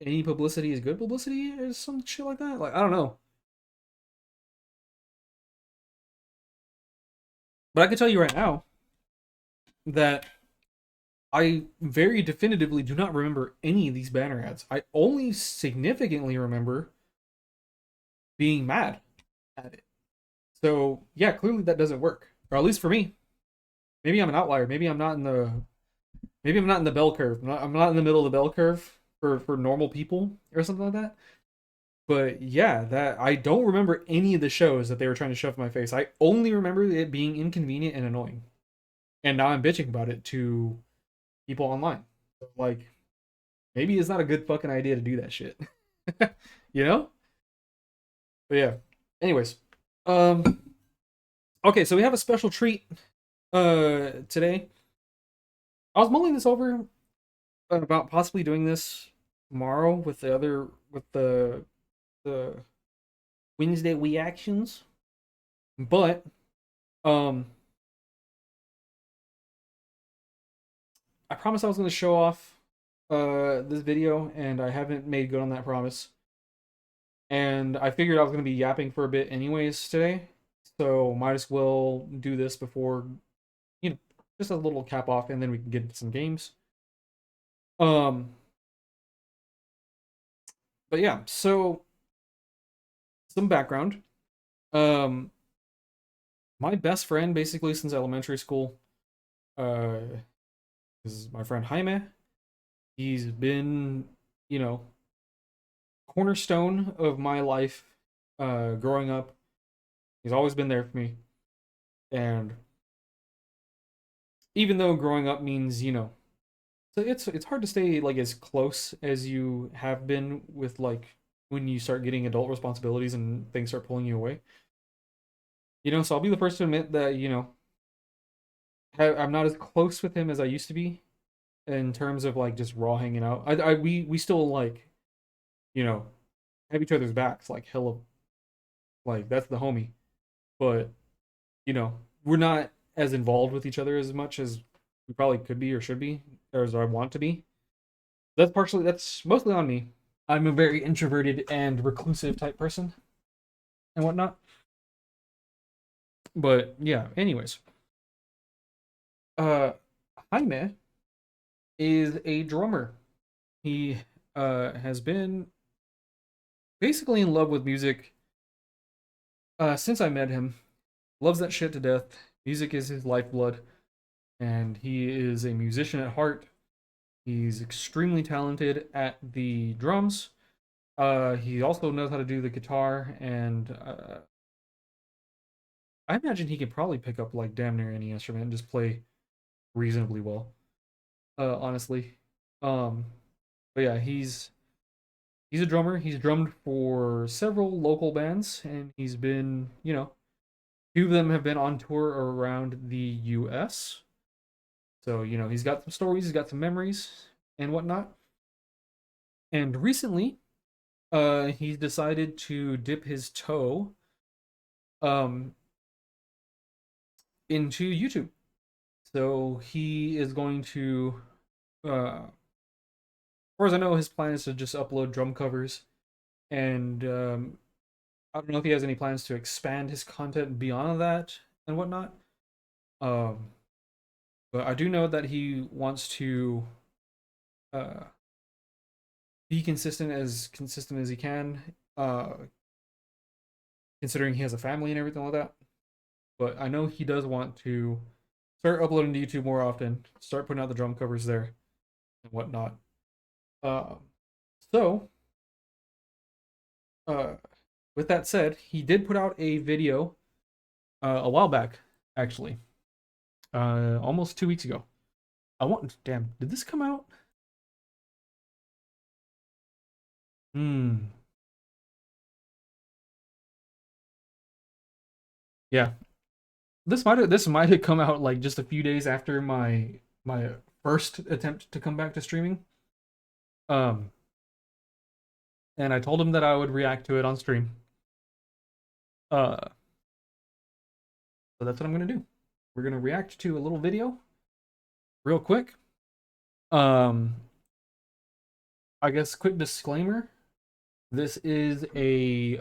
any publicity is good publicity or some shit like that. Like, I don't know. But I can tell you right now that I very definitively do not remember any of these banner ads. I only significantly remember being mad at it. So, yeah, clearly that doesn't work. Or at least for me. Maybe I'm an outlier. Maybe I'm not in the bell curve. I'm not in the middle of the bell curve for normal people or something like that. But yeah, that I don't remember any of the shows that they were trying to shove in my face. I only remember it being inconvenient and annoying. And now I'm bitching about it to people online. Like, maybe it's not a good fucking idea to do that shit. you know? But yeah. Anyways. Um okay, so we have a special treat today. I was mulling this over about possibly doing this tomorrow with the Wednesday reactions. But um I promised I was gonna show off this video and I haven't made good on that promise. And I figured I was gonna be yapping for a bit anyways today. So might as well do this before you know, just a little cap off and then we can get into some games. Um but yeah, so some background. Um my best friend basically since elementary school uh is my friend Jaime. He's been, you know, cornerstone of my life growing up. He's always been there for me. And even though growing up means, so it's hard to stay like as close as you have been with like when you start getting adult responsibilities and things start pulling you away. So I'll be the first to admit that, I'm not as close with him as I used to be in terms of like just raw hanging out. We still like, you know, have each other's backs like hella like that's the homie. But, you know, we're not as involved with each other as much as we probably could be or should be, or as I want to be. That's mostly on me. I'm a very introverted and reclusive type person and whatnot. But yeah, anyways. Uh Jaime is a drummer. He has been basically in love with music since I met him. Loves that shit to death. Music is his lifeblood, and he is a musician at heart. He's extremely talented at the drums. He also knows how to do the guitar, and I imagine he could probably pick up like damn near any instrument and just play reasonably well. Honestly, um, but yeah, he's a drummer. He's drummed for several local bands, and he's been, few of them have been on tour around the U.S. So he's got some stories, he's got some memories, and whatnot. And recently, he's decided to dip his toe um into YouTube. So he is going to, as far as I know, his plan is to just upload drum covers, and I don't know if he has any plans to expand his content beyond that and whatnot. Um, but I do know that he wants to uh, be consistent as he can, considering he has a family and everything like that. But I know he does want to start uploading to YouTube more often, start putting out the drum covers there and whatnot. Um, so, uh, with that said, he did put out a video a while back actually. Almost 2 weeks ago. Damn, did this come out? Hmm. Yeah. This might have come out like just a few days after my first attempt to come back to streaming. Um, and I told him that I would react to it on stream. Uh, so that's what I'm gonna do. We're gonna react to a little video real quick. Um, I guess quick disclaimer. This is a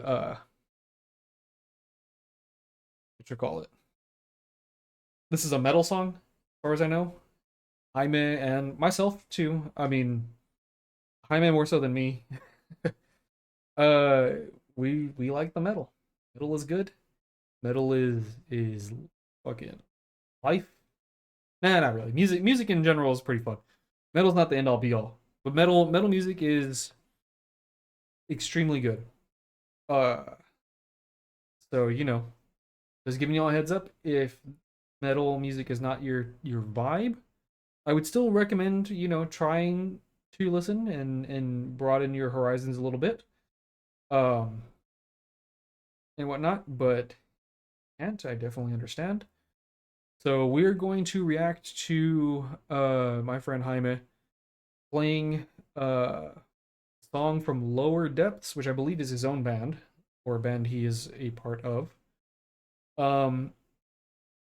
what you call it? This is a metal song, as far as I know. Jaime and myself too. I mean, Jaime more so than me. uh, we like the metal. Metal is good. Metal is fucking life. Nah, not really. Music in general is pretty fun. Metal's not the end all be all, but metal music is extremely good. Uh, so just giving you all a heads up. If metal music is not your vibe, I would still recommend trying to listen and broaden your horizons a little bit, um, and whatnot. But can't I definitely understand. So we're going to react to my friend Jaime playing a song from Lower Depths, which I believe is his own band or a band he is a part of. Um,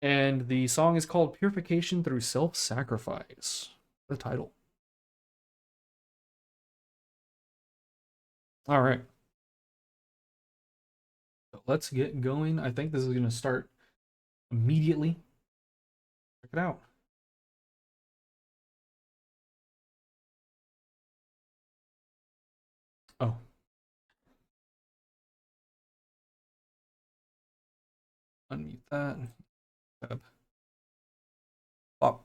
and the song is called Purification Through Self-Sacrifice. The title. All right. So let's get going. I think this is going to start immediately. Check it out. Oh. Unmute that. Tab. Pop.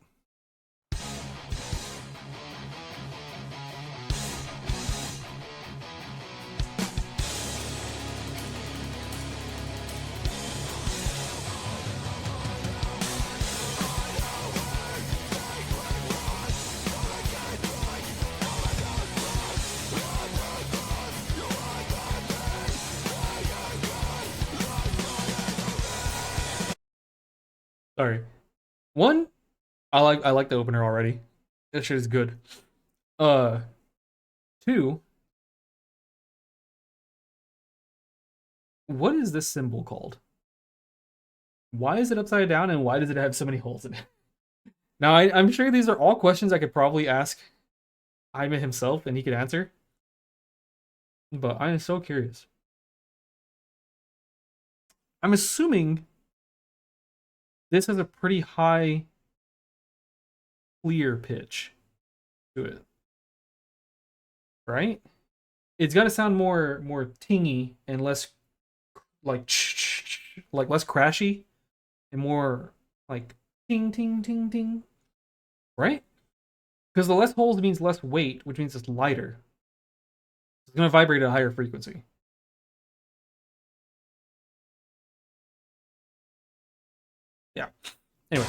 Sorry. One, I like the opener already. That shit is good. Uh, two, what is this symbol called? Why is it upside down and why does it have so many holes in it? Now, I'm sure these are all questions I could probably ask Jaime himself and he could answer, but I am so curious. I'm assuming this has a pretty high clear pitch to it, right? It's got to sound more tingy and less like like less crashy and more like ting ting ting ting, right? Because the less holes means less weight, which means it's lighter. It's going to vibrate at a higher frequency. Yeah. Anyway.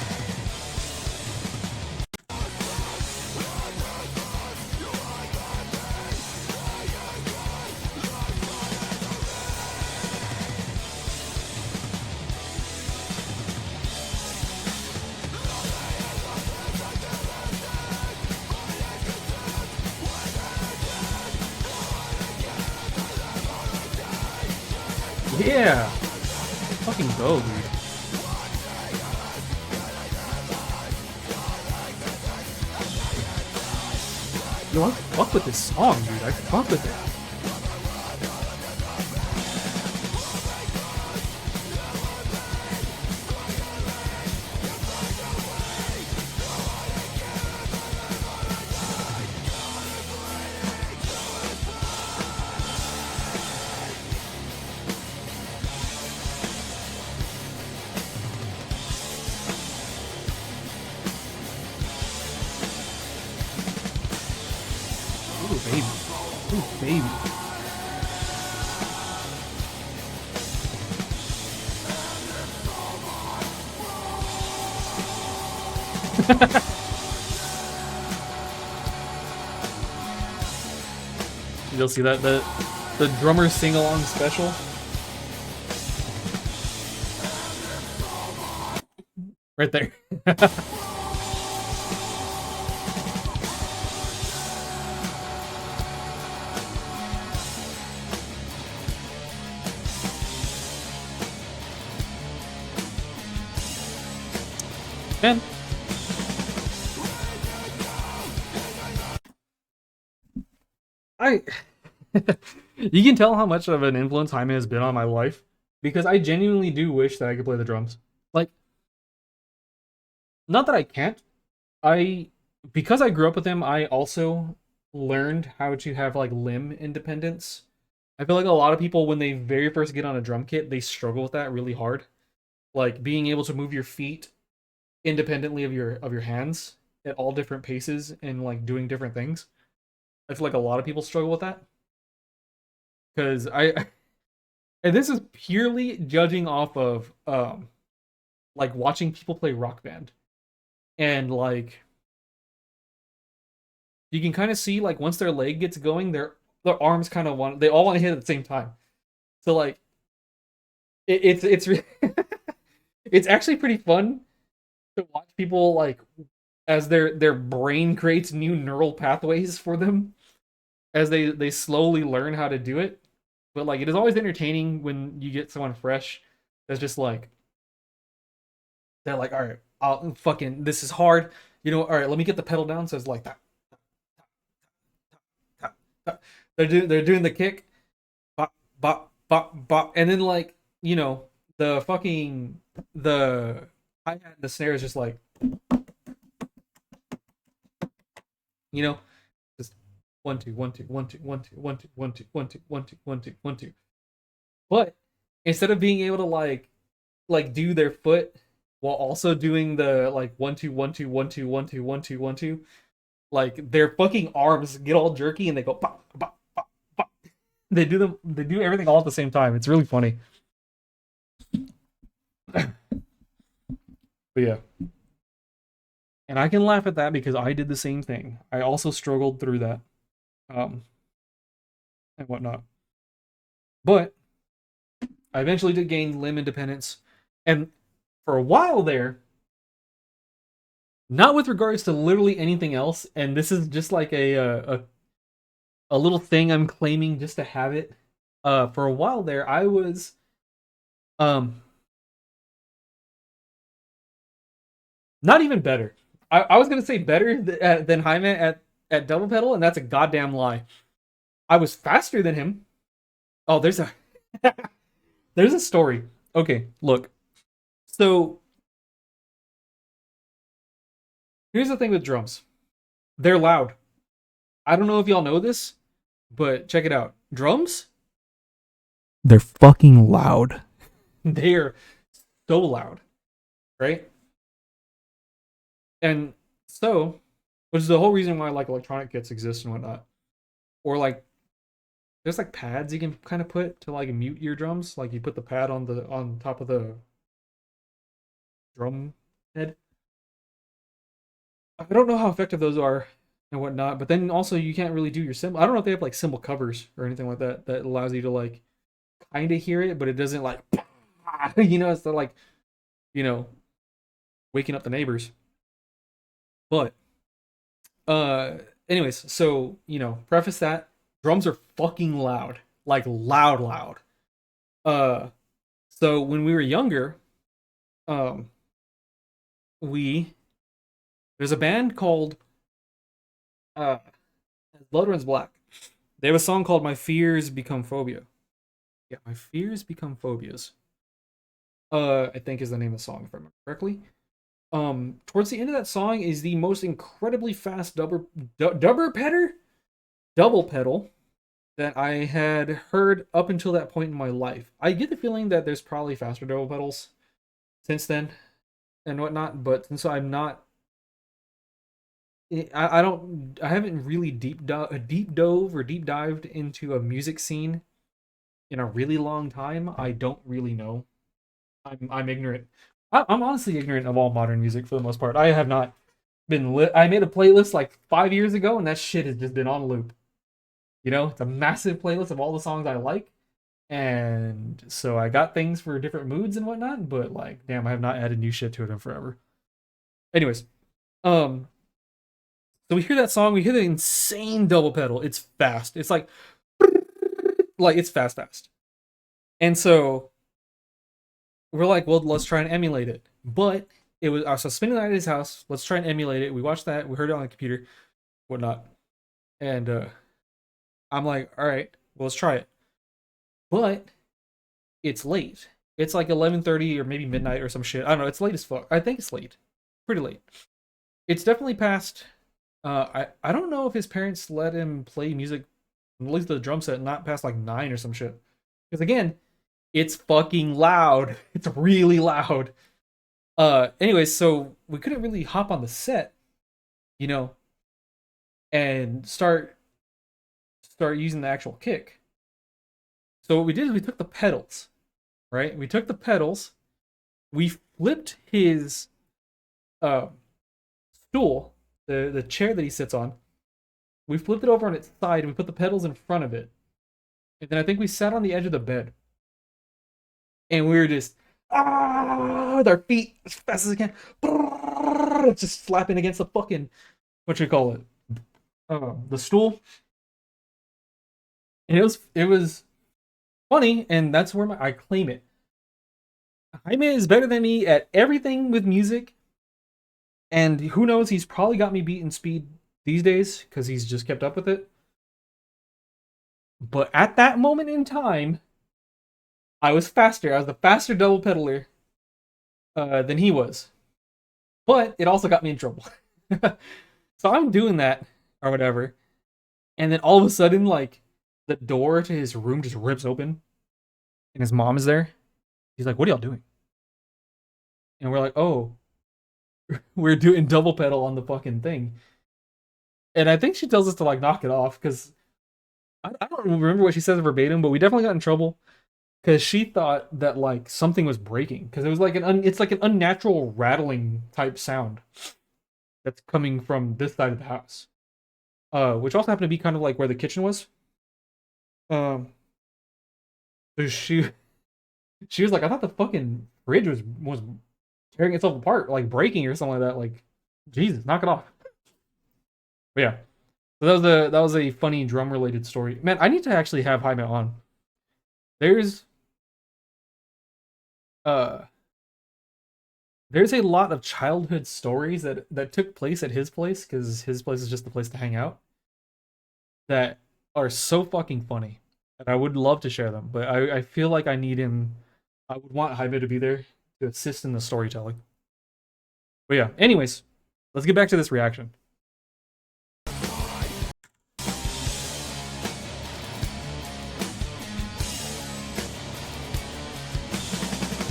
Yeah. Fucking go, dude. Yo, I fuck with this song, dude. I fuck with it. Ooh, baby. Ooh, baby. You'll see that the drummer sing along special. Right there. Man, I you can tell how much of an influence Jaime has been on my life because I genuinely do wish that I could play the drums. Like, not that I can't. I because I grew up with him, I also learned how to have like limb independence. I feel like a lot of people when they very first get on a drum kit, they struggle with that really hard. Like being able to move your feet independently of your hands at all different paces and like doing different things. I feel like a lot of people struggle with that because I and this is purely judging off of like watching people play Rock Band and like you can kind of see like once their leg gets going, their arms kind of want they all want to hit at the same time. So like it's it's actually pretty fun to watch people like as their brain creates new neural pathways for them as they slowly learn how to do it. But like it is always entertaining when you get someone fresh that's just like they're like, all right, I'll fucking this is hard. You know, all right, let me get the pedal down. So it's like that. They're doing the kick, bop bop bop bop, and then like the fucking the hi hat and the snare is just like you know just 1 2 1 2 1 2 1 2 1 2 1 2 1 2 1 2 1 2 1 2. But instead of being able to like do their foot while also doing the like 1 2 1 2 1 2 1 2 1 2 1 2, like their fucking arms get all jerky and they go pop pop pop pop. They do everything all at the same time. It's really funny. But yeah. And I can laugh at that because I did the same thing. I also struggled through that. Um and whatnot. But I eventually did gain limb independence. And for a while there, not with regards to literally anything else, and this is just like a little thing I'm claiming just to have it. For a while there, I was um not even better. I was gonna say better than Jaime at double pedal, and that's a goddamn lie. I was faster than him. Oh, there's a story. Okay, look. So here's the thing with drums. They're loud. I don't know if y'all know this, but check it out. Drums, they're fucking loud. They're so loud, right? And so, which is the whole reason why like electronic kits exist and whatnot. Or like there's like pads you can kind of put to like mute your drums. Like you put the pad on top of the drum head. I don't know how effective those are and whatnot, but then also you can't really do your cymbal. I don't know if they have like cymbal covers or anything like that that allows you to like kind of hear it, but it doesn't like it's not like you know waking up the neighbors. But anyways, so preface that drums are fucking loud, like loud, loud. Uh, so when we were younger, um, we there's a band called uh Blood Runs Black. They have a song called "My Fears Become Phobia." Yeah, "My Fears Become Phobias." I think is the name of the song if I remember correctly. Towards the end of that song is the most incredibly fast double pedal that I had heard up until that point in my life. I get the feeling that there's probably faster double pedals since then and whatnot, but since I'm not, I don't, I haven't really deep dove or deep dived into a music scene in a really long time. I don't really know. I'm ignorant. I'm honestly ignorant of all modern music for the most part. I have not. I made a playlist like 5 years ago, and that shit has just been on loop. You know, it's a massive playlist of all the songs I like, and so I got things for different moods and whatnot. But like, damn, I have not added new shit to it in forever. Anyways, um, so we hear that song, we hear the insane double pedal. It's fast. It's like it's fast, fast. And so we're like, well, let's try and emulate it. But it was I was spending the night at his house. Let's try and emulate it. We watched that. We heard it on the computer, whatnot. And I'm like, all right, well, let's try it. But it's late. It's like 11:30 or maybe midnight or some shit. I don't know. It's late as fuck. I think it's late. Pretty late. It's definitely past. I don't know if his parents let him play music, at least the drum set, not past like 9 or some shit. Because again, it's fucking loud. It's really loud. Anyways, so we couldn't really hop on the set, you know, and start using the actual kick. So what we did is we took the pedals, right? We took the pedals, we flipped his uh, stool, the chair that he sits on. We flipped it over on its side and we put the pedals in front of it. And then I think we sat on the edge of the bed. And we were just with our feet as fast as we can, just slapping against the fucking what you call it, the stool. And it was funny, and that's where I claim it. Jaime is better than me at everything with music, and who knows, he's probably got me beat in speed these days because he's just kept up with it. But at that moment in time, I was faster. I was the faster double pedaler than he was. But it also got me in trouble. So I'm doing that or whatever, and then all of a sudden, like the door to his room just rips open, and his mom is there. He's like, "What are y'all doing?" And we're like, "Oh, we're doing double pedal on the fucking thing." And I think she tells us to like knock it off because I don't remember what she says verbatim, but we definitely got in trouble because she thought that like something was breaking because it was like it's like an unnatural rattling type sound that's coming from this side of the house, which also happened to be kind of like where the kitchen was. Um, so she was like, I thought the fucking fridge was tearing itself apart, like breaking or something like that. Like, Jesus, knock it off. But yeah, so that was a funny drum related story. Man, I need to actually have Jaime on. There's uh there's a lot of childhood stories that took place at his place because his place is just the place to hang out that are so fucking funny. And I would love to share them, but I feel like I need him. I would want Jaime to be there to assist in the storytelling. But yeah, anyways, let's get back to this reaction.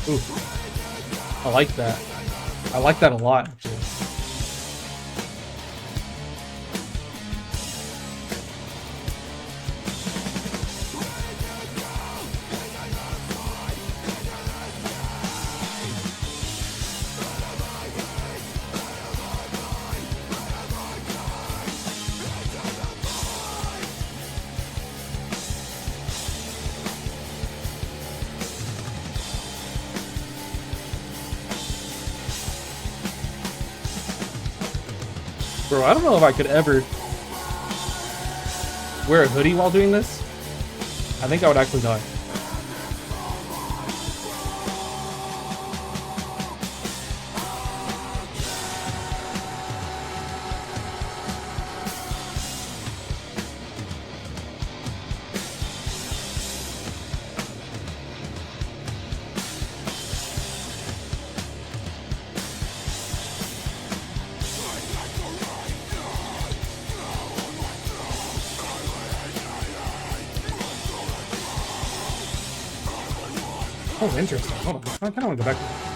Ooh, I like that. I like that a lot, actually. Bro, I don't know if I could ever wear a hoodie while doing this. I think I would actually die. Oh, interesting. Hold on. I kind of want to go back to that.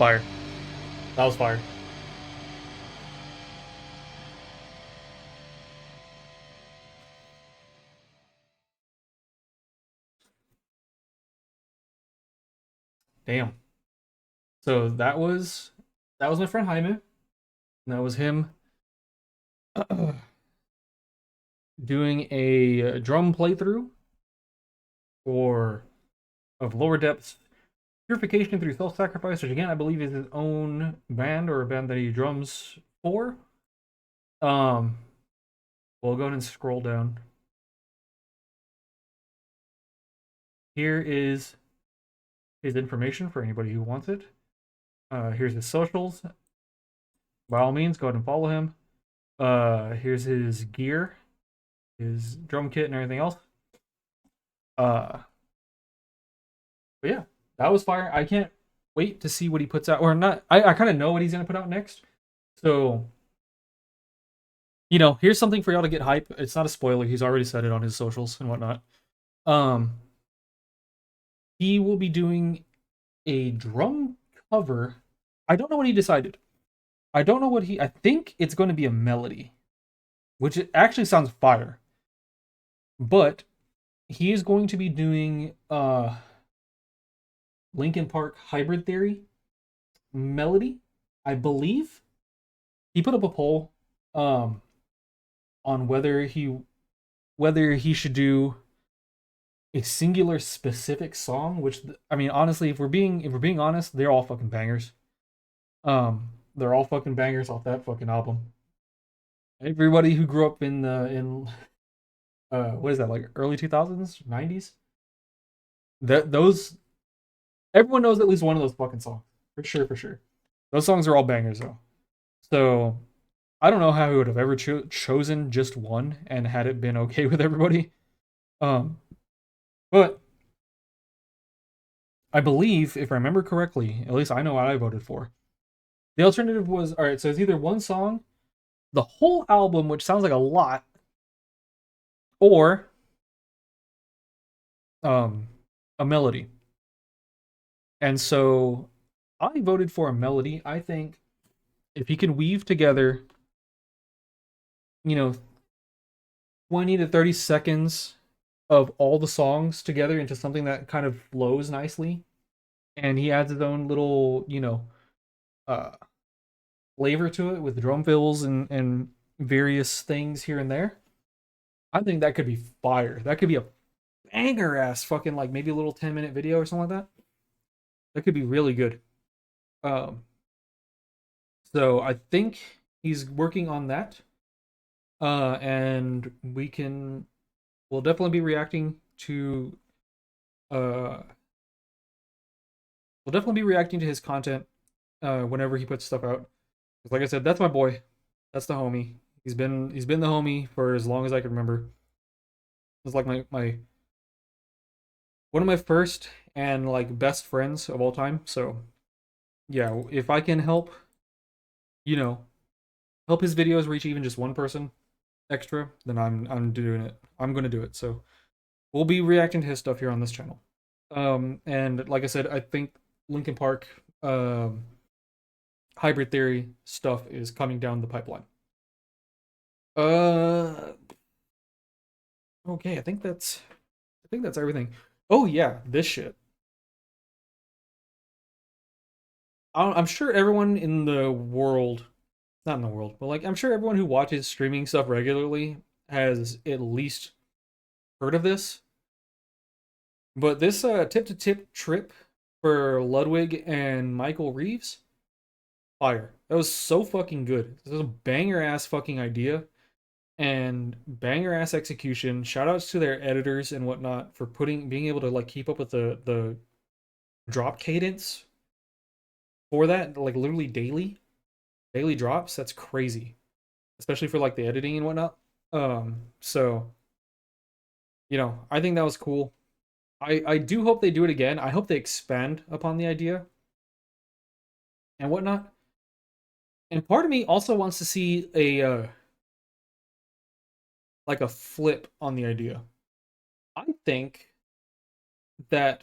fire. That was fire. Damn. So that was my friend Jaime. And that was him doing a drum playthrough for of lower depths purification through self-sacrifice, which again I believe is his own band or a band that he drums for. Um, we'll go ahead and scroll down. Here is his information for anybody who wants it. Here's his socials. By all means, go ahead and follow him. Here's his gear, his drum kit, and everything else. Uh, but yeah, that was fire. I can't wait to see what he puts out, or not. I kind of know what he's gonna put out next. So, here's something for y'all to get hype. It's not a spoiler. He's already said it on his socials and whatnot. Um, he will be doing a drum cover. I don't know what he decided. I don't know what I think it's going to be a melody, which it actually sounds fire. But he is going to be doing Linkin Park Hybrid Theory melody, I believe. He put up a poll on whether he should do a singular specific song, which I mean honestly, if we're being honest, they're all fucking bangers. They're all fucking bangers off that fucking album. Everybody who grew up in what is that, like early 2000s, 90s? That those Everyone knows at least one of those fucking songs. For sure, for sure. Those songs are all bangers though. So I don't know how he would have ever chosen just one and had it been okay with everybody. Um, but I believe, if I remember correctly, at least I know what I voted for. The alternative was all right. So it's either one song, the whole album, which sounds like a lot, or um, a melody. And so I voted for a melody. I think if he can weave together, you know, 20 to 30 seconds of all the songs together into something that kind of flows nicely, and he adds his own little, uh, flavor to it with drum fills and various things here and there. I think that could be fire. That could be a banger ass fucking like maybe a little 10-minute video or something like that. That could be really good. Um, so I think he's working on that. And we'll definitely be reacting to uh his content whenever he puts stuff out. Like I said, that's my boy. That's the homie. He's been the homie for as long as I can remember. It's like my one of my first and like best friends of all time. So yeah, if I can you know, help his videos reach even just one person extra, then I'm doing it. I'm gonna do it. So we'll be reacting to his stuff here on this channel. And like I said, I think Linkin Park hybrid theory stuff is coming down the pipeline. Uh okay, I think that's everything. Oh yeah, this shit. I'm sure everyone in the world, not in the world, but like I'm sure everyone who watches streaming stuff regularly has at least heard of this. But this tip to tip trip for Ludwig and Michael Reeves, fire. That was so fucking good. This was a banger ass fucking idea and banger ass execution. Shout outs to their editors and whatnot for being able to like keep up with the drop cadence for that, like literally daily drops. That's crazy, especially for like the editing and whatnot. So I think that was cool. I do hope they do it again. I hope they expand upon the idea and whatnot. And part of me also wants to see a like a flip on the idea. I think that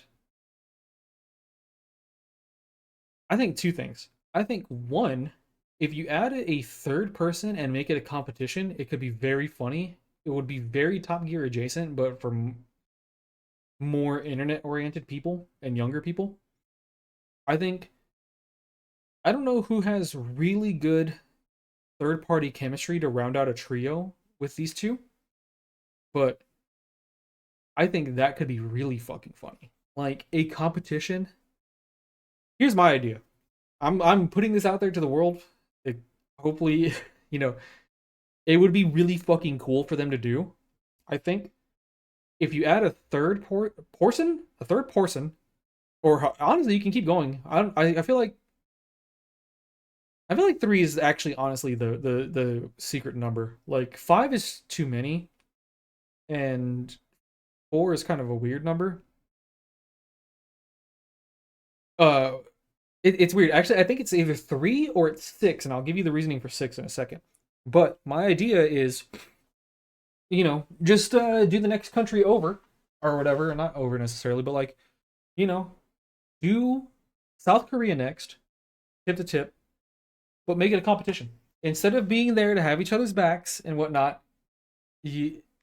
I think two things. I think one, if you add a third person and make it a competition, it could be very funny. It would be very Top Gear adjacent, but for more internet oriented people and younger people. I think I don't know who has really good third party chemistry to round out a trio with these two, but I think that could be really fucking funny. Like a competition. Here's my idea. I'm putting this out there to the world. It, hopefully, you know, it would be really fucking cool for them to do. I think if you add a a third person, or honestly, you can keep going. I feel like three is actually honestly the secret number. Like five is too many, and four is kind of a weird number. Uh, it's weird. Actually, I think it's either three or it's six, and I'll give you the reasoning for six in a second. But my idea is, just do the next country over or whatever, not over necessarily, but like, you know, do South Korea next, tip to tip, but make it a competition instead of being there to have each other's backs and whatnot.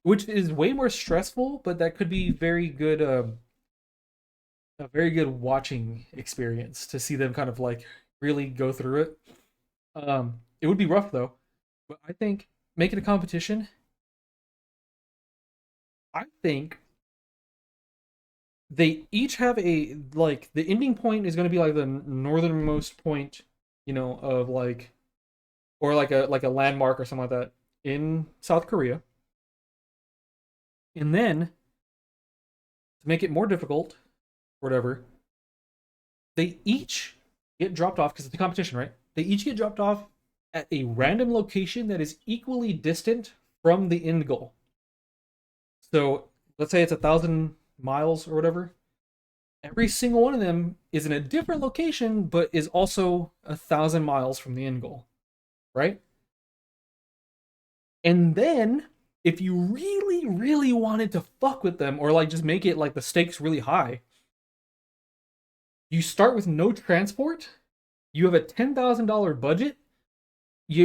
Which is way more stressful, but that could be very good. A very good watching experience to see them kind of like really go through it. It would be rough though, but I think making a competition. I think they each have a like the ending point is going to be like the northernmost point, of like or like a landmark or something like that in South Korea. And then to make it more difficult, whatever, they each get dropped off because it's a competition, right? They each get dropped off at a random location that is equally distant from the end goal. So let's say it's 1,000 miles or whatever. Every single one of them is in a different location, but is also 1,000 miles from the end goal, right? And then if you really, really wanted to fuck with them or like just make it like the stakes really high, you start with no transport. You have a $10,000 budget.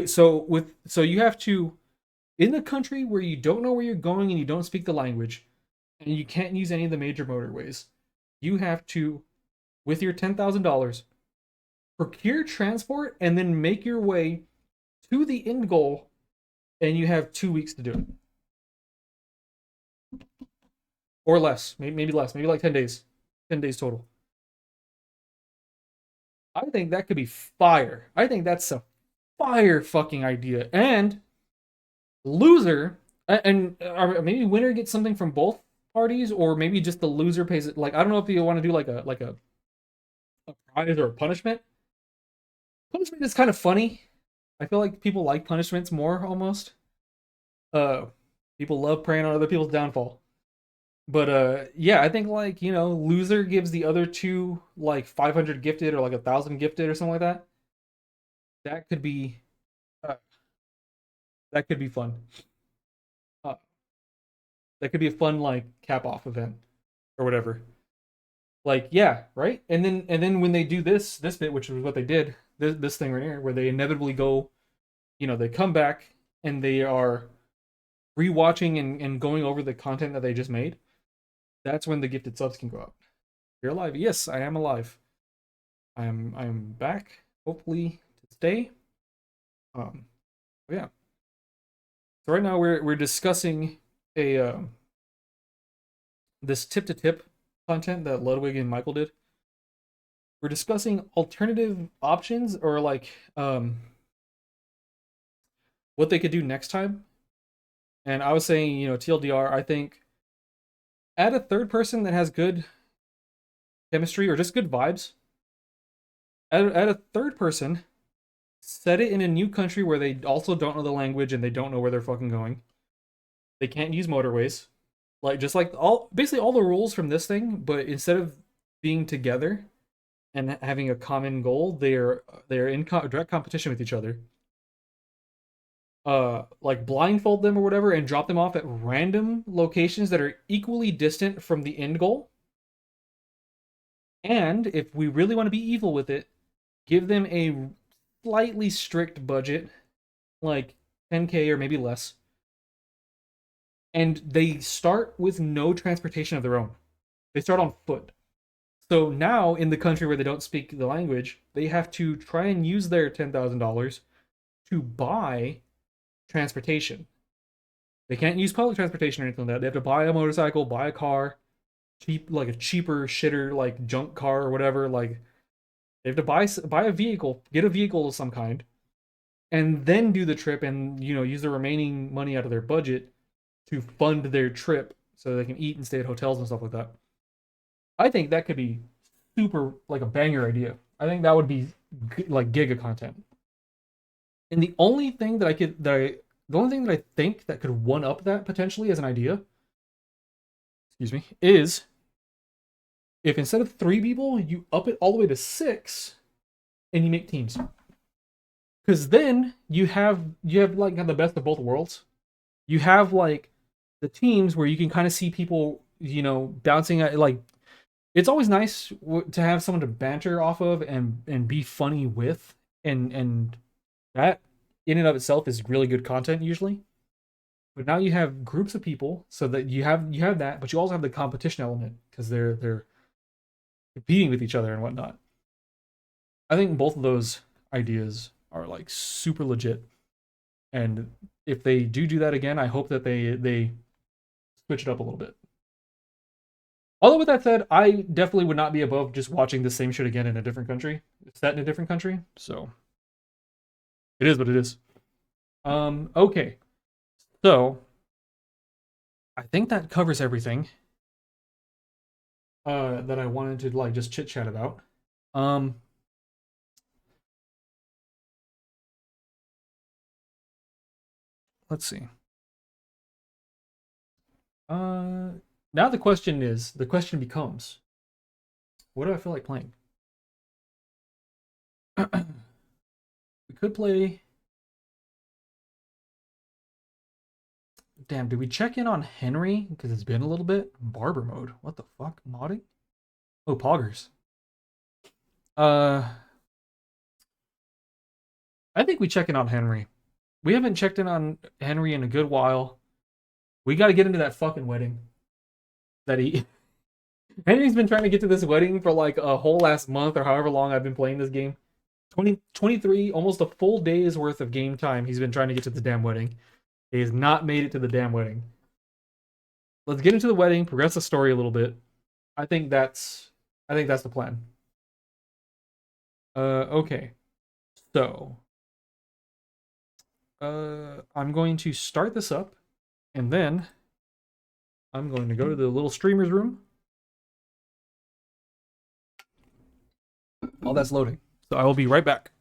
So you have to in the country where you don't know where you're going and you don't speak the language and you can't use any of the major motorways. You have to, with your $10,000, procure transport and then make your way to the end goal, and you have 2 weeks to do it, or less, maybe less, maybe like 10 days, 10 days total. I think that could be fire. I think that's a fire fucking idea. And loser, and maybe winner gets something from both parties, or maybe just the loser pays it. Like I don't know if you want to do like a prize or a punishment. Punishment is kind of funny. I feel like people like punishments more almost. Uh, People love preying on other people's downfall. But yeah, I think like loser gives the other two like 500 gifted or like 1,000 gifted or something like that. That could be uh, that could be fun. Uh, that could be a fun like cap off event or whatever. Like yeah, right. And then when they do this bit, which is what they did, this thing right here, where they inevitably go, they come back and they are rewatching and going over the content that they just made. That's when the gifted subs can go out. You're alive. Yes, I am alive. I am back. Hopefully to stay. Yeah. So right now we're discussing a this tip to tip content that Ludwig and Michael did. We're discussing alternative options or like what they could do next time. And I was saying, TLDR, I think add a third person that has good chemistry or just good vibes. Add a third person, set it in a new country where they also don't know the language and they don't know where they're fucking going. They can't use motorways. Like just like basically all the rules from this thing, but instead of being together and having a common goal, they're in direct competition with each other. Like blindfold them or whatever and drop them off at random locations that are equally distant from the end goal. And if we really want to be evil with it, give them a slightly strict budget, like 10K or maybe less, and they start with no transportation of their own. They start on foot. So now in the country where they don't speak the language, they have to try and use their $10,000 to buy transportation. They can't use public transportation or anything like that. They have to buy a motorcycle, buy a car, cheap like a cheaper shitter like junk car or whatever. Like they have to buy a vehicle, get a vehicle of some kind, and then do the trip and use the remaining money out of their budget to fund their trip so they can eat and stay at hotels and stuff like that. I think that could be super like a banger idea. I think that would be like giga content. And the only thing that I think that could one up that potentially as an idea, excuse me, is if instead of 3 people, you up it all the way to 6 and you make teams. Because then you have like the best of both worlds. You have like the teams where you can kind of see people, bouncing at like it's always nice to have someone to banter off of and be funny with, and that in and of itself is really good content usually. But now you have groups of people, so that you have that, but you also have the competition element because they're competing with each other and whatnot. I think both of those ideas are like super legit, and if they do that again, I hope that they switch it up a little bit. Although with that said, I definitely would not be above just watching the same shit again in a different country. It's set in a different country, so it is what it is. Okay. So I think that covers everything that I wanted to like just chit chat about. Um let's see. Uh Now the question becomes, what do I feel like playing? We could play. Damn, did we check in on Henry? Because it's been a little bit. Barber mode. What the fuck? Modding? Oh, poggers. Uh, I think we check in on Henry. We haven't checked in on Henry in a good while. We got to get into that fucking wedding. That he. Henry's been trying to get to this wedding for like a whole last month or however long I've been playing this game. 23, almost a full day's worth of game time. He's been trying to get to the damn wedding. He has not made it to the damn wedding. Let's get into the wedding, progress the story a little bit. I think that's I think that's the plan. Okay. So, I'm going to start this up, and then I'm going to go to the little streamer's room while that's loading. So I will be right back.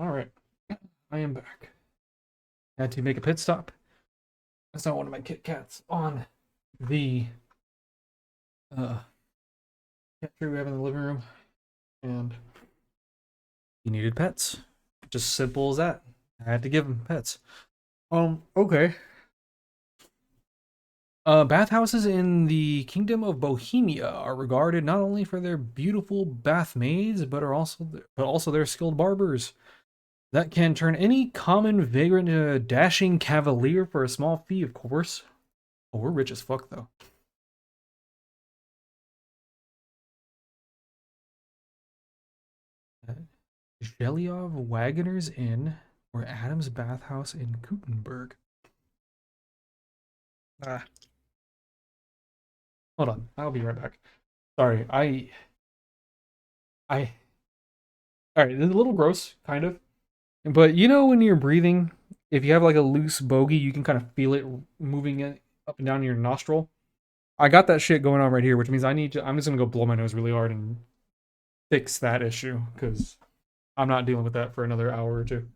All right, I am back. Had to make a pit stop. I saw one of my Kit Kats on the uh, cat tree we have in the living room, and he needed pets. Just simple as that. I had to give him pets. Okay. Bathhouses in the Kingdom of Bohemia are regarded not only for their beautiful bath maids, but also their skilled barbers that can turn any common vagrant into a dashing cavalier for a small fee, of course. Oh, we're rich as fuck though. Zhelyov Waggoner's Inn or Adam's Bathhouse in Gutenberg. Ah, hold on, I'll be right back. Sorry, I. All right, it's a little gross, kind of. But you know when you're breathing, if you have like a loose bogey, you can kind of feel it moving it up and down your nostril. I got that shit going on right here, which means I'm just gonna go blow my nose really hard and fix that issue because I'm not dealing with that for another hour or two.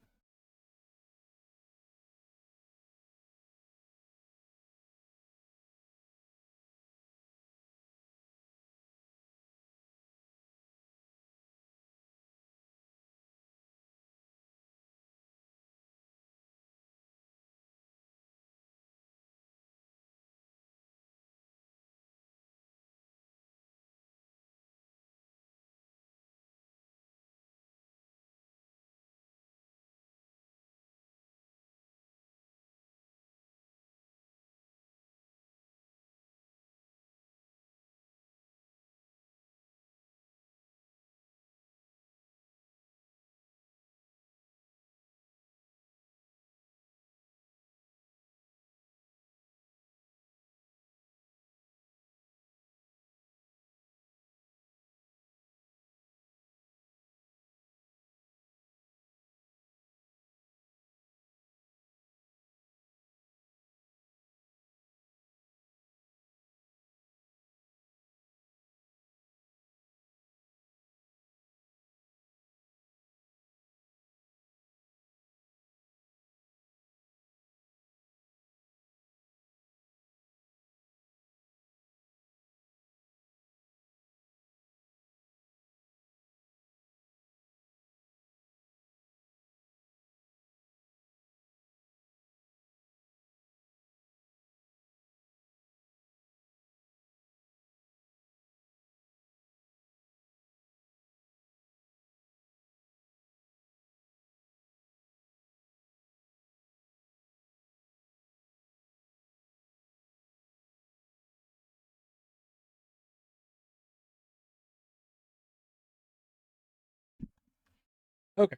Okay,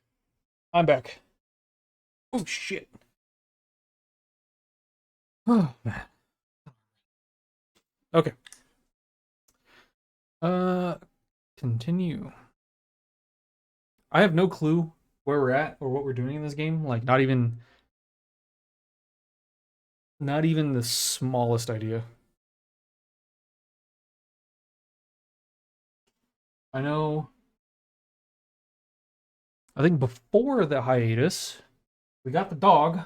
I'm back. Oh shit. Oh man. Okay. Uh, continue. I have no clue where we're at or what we're doing in this game. Like, not even the smallest idea. I know. I think before the hiatus, we got the dog.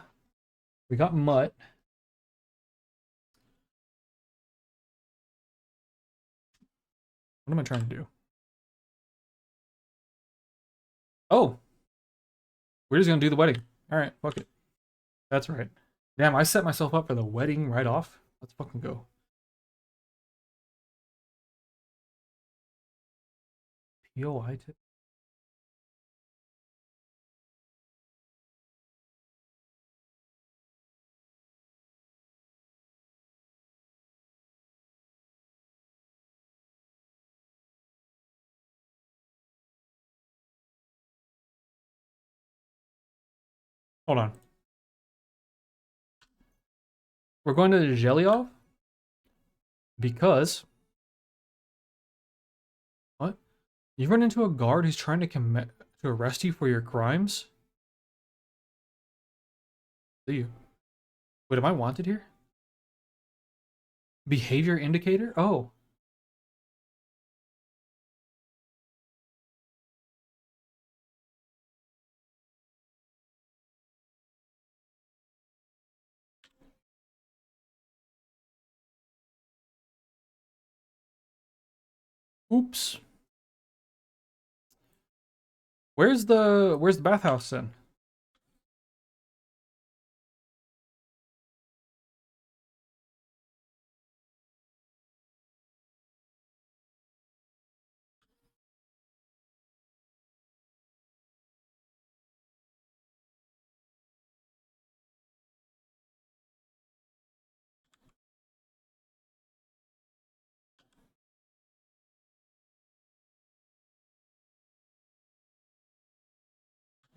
We got Mutt. What am I trying to do? Oh, we're just gonna do the wedding. All right, fuck it. That's right. Damn, I set myself up for the wedding right off. Let's fucking go. POI tip. Hold on. We're going to Zhelyov because what? You run into a guard who's trying to arrest you for your crimes. Do you? Wait, am I wanted here? Behavior indicator? Oh, Oops. Where's the bathhouse then?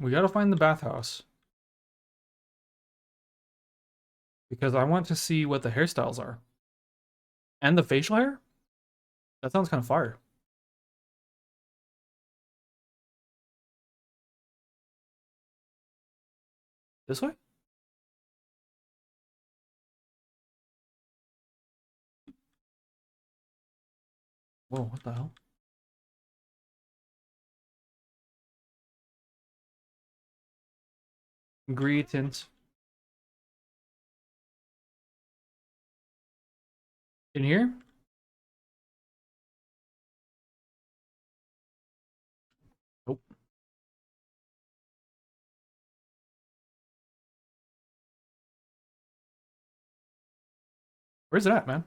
We gotta find the bathhouse because I want to see what the hairstyles are and the facial hair. That sounds kind of fire. This way? Whoa, what the hell? Greetings. In here? Nope. Where's it at, man?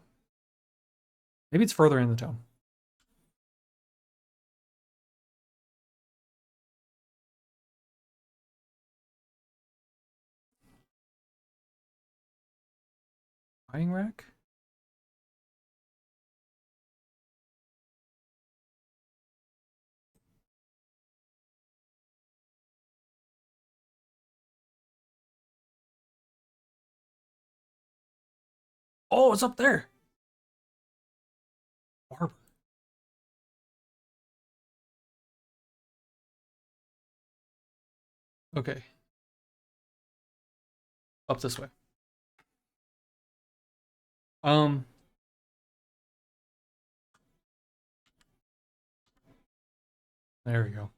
Maybe it's further in the town. Buying rack? Oh, it's up there. Barber. Okay. Up this way. Um, there we go.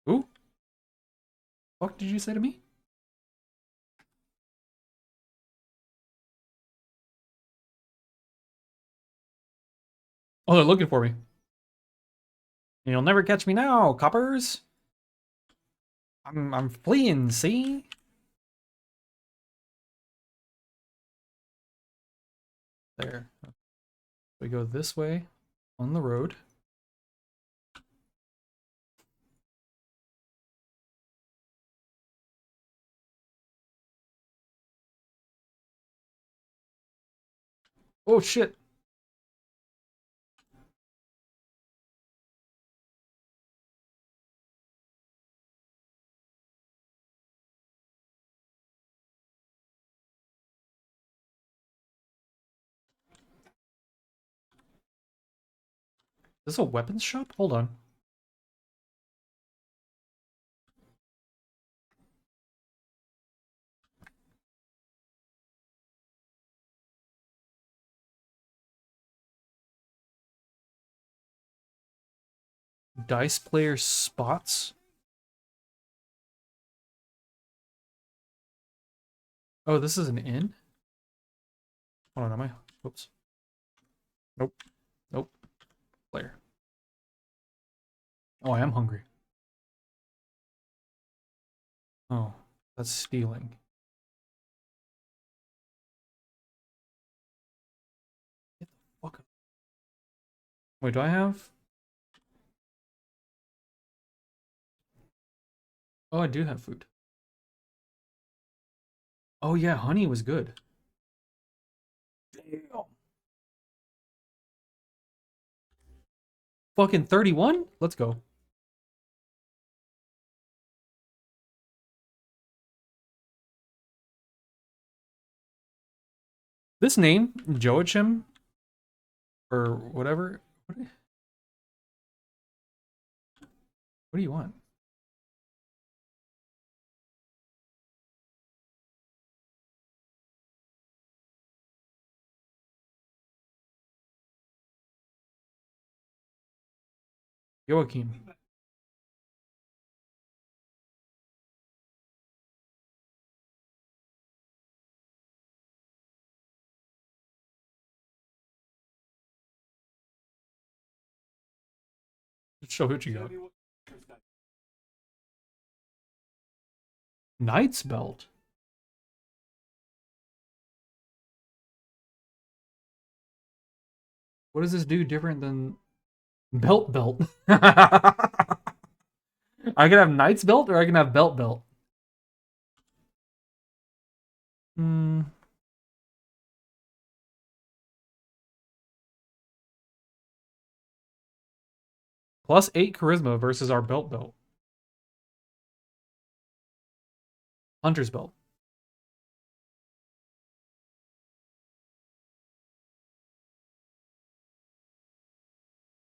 Ooh, fuck did you say to me? Oh, they're looking for me. You'll never catch me now, coppers. I'm fleeing, see? There. We go this way on the road. Oh shit. Is this a weapons shop? Hold on. Dice player spots. Oh, this is an inn? Hold on, am I? Whoops. Nope. Nope. Player. Oh, I am hungry. Oh, that's stealing. Get the fuck up. Wait, do I have? Oh, I do have food. Oh yeah, honey was good. Damn. Fucking 31? Let's go. This name, Joachim, or whatever. What do you want? Joachim. Show what you got. Knight's belt. What does this do different than belt? I can have knight's belt or I can have belt. Hmm. +8 charisma versus our belt. Hunter's belt.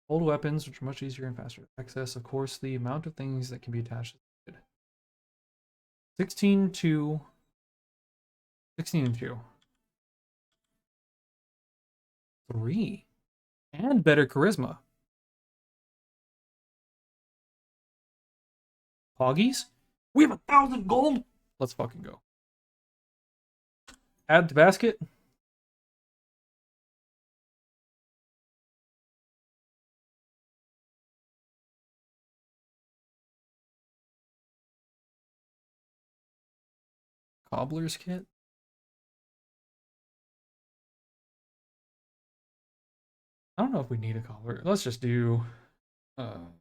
Old weapons, which are much easier and faster to access. Of course, the amount of things that can be attached. 16 to 16 and 2. 3. And better charisma. Hoggies? We have 1,000 gold? Let's fucking go. Add to basket. Cobbler's kit. I don't know if we need a cobbler. Let's just do all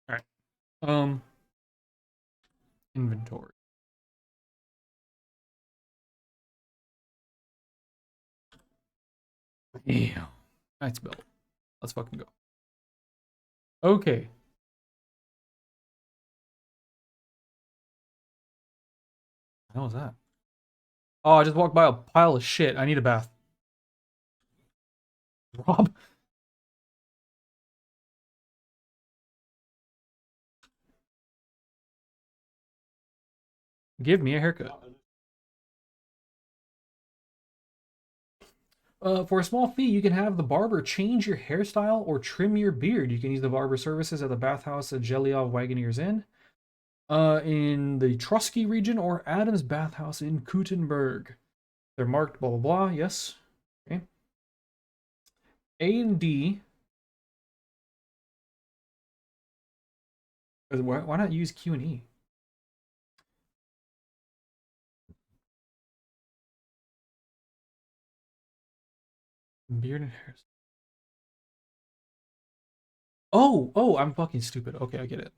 right. Inventory. Damn. Knight's belt. Let's fucking go. Okay. What was that? Oh, I just walked by a pile of shit. I need a bath. Rob. Give me a haircut. For a small fee, you can have the barber change your hairstyle or trim your beard. You can use the barber services at the bathhouse at Geliov Wagoneer's Inn, in the Trusky region, or Adams Bathhouse in Kutenberg. They're marked blah blah blah. Yes. Okay. A and D. Why not use Q and E? Beard and hair. Oh, I'm fucking stupid. Okay, I get it.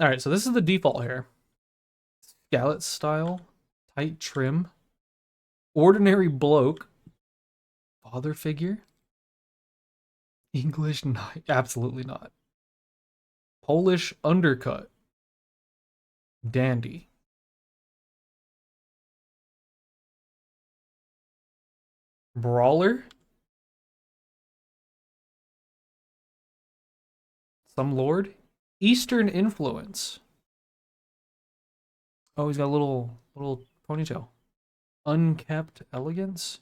All right, so this is the default hair. Scallop style, tight trim, ordinary bloke, father figure, English not, absolutely not. Polish undercut, dandy. Brawler, some lord, Eastern influence. Oh, he's got a little ponytail. Unkept elegance,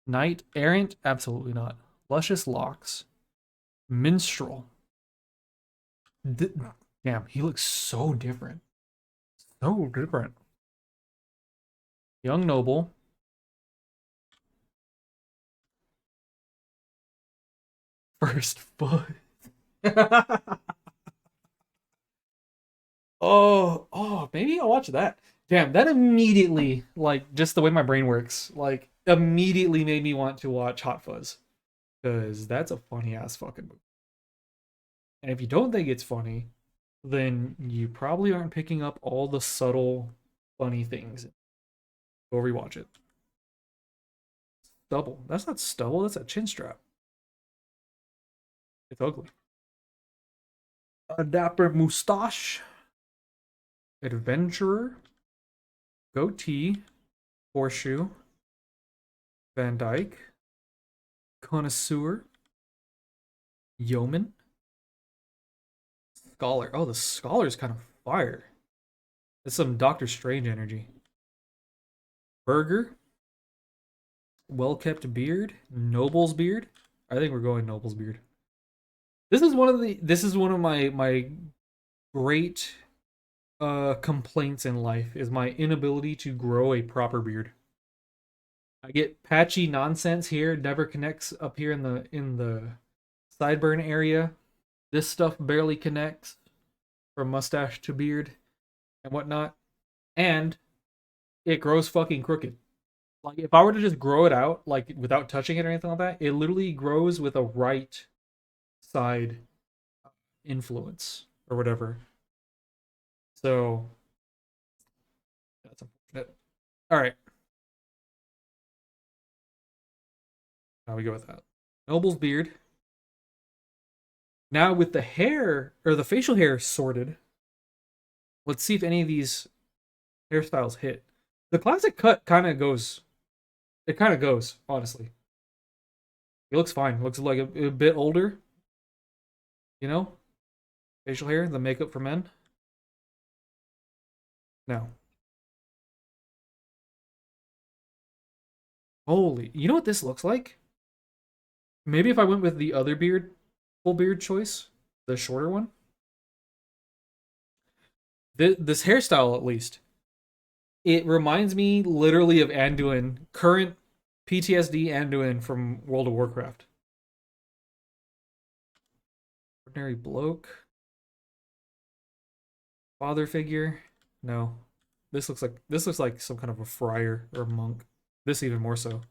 knight errant, absolutely not. Luscious locks, minstrel. Damn, he looks so different. So different. Young noble. First foot. Oh, maybe I'll watch that. Damn, that immediately, like, just the way my brain works, like, immediately made me want to watch Hot Fuzz. Because that's a funny ass fucking movie. And if you don't think it's funny, then you probably aren't picking up all the subtle, funny things. Go rewatch it. Stubble. That's not stubble, that's a chin strap. It's ugly. A dapper moustache. Adventurer. Goatee. Horseshoe. Van Dyke. Connoisseur. Yeoman. Scholar. Oh, the scholar's kind of fire. That's some Doctor Strange energy. Burger. Well kept beard. Noble's beard. I think we're going Noble's beard. This is one of my great complaints in life is my inability to grow a proper beard. I get patchy nonsense here, never connects up here in the sideburn area. This stuff barely connects from mustache to beard and whatnot. And it grows fucking crooked. Like if I were to just grow it out, like without touching it or anything like that, it literally grows with a right side influence or whatever. So that's unfortunate. All right, now we go with that. Noble's beard. Now with the hair or the facial hair sorted, let's see if any of these hairstyles hit. The classic cut kind of goes. It kind of goes, honestly. It looks fine. It looks like a bit older, you know? Facial hair, the makeup for men. No. Holy, you know what this looks like? Maybe if I went with the other beard, full beard choice, the shorter one. This hairstyle, at least, it reminds me literally of Anduin, current PTSD Anduin from World of Warcraft. Ordinary bloke, father figure. No, this looks like some kind of a friar or a monk. This even more so.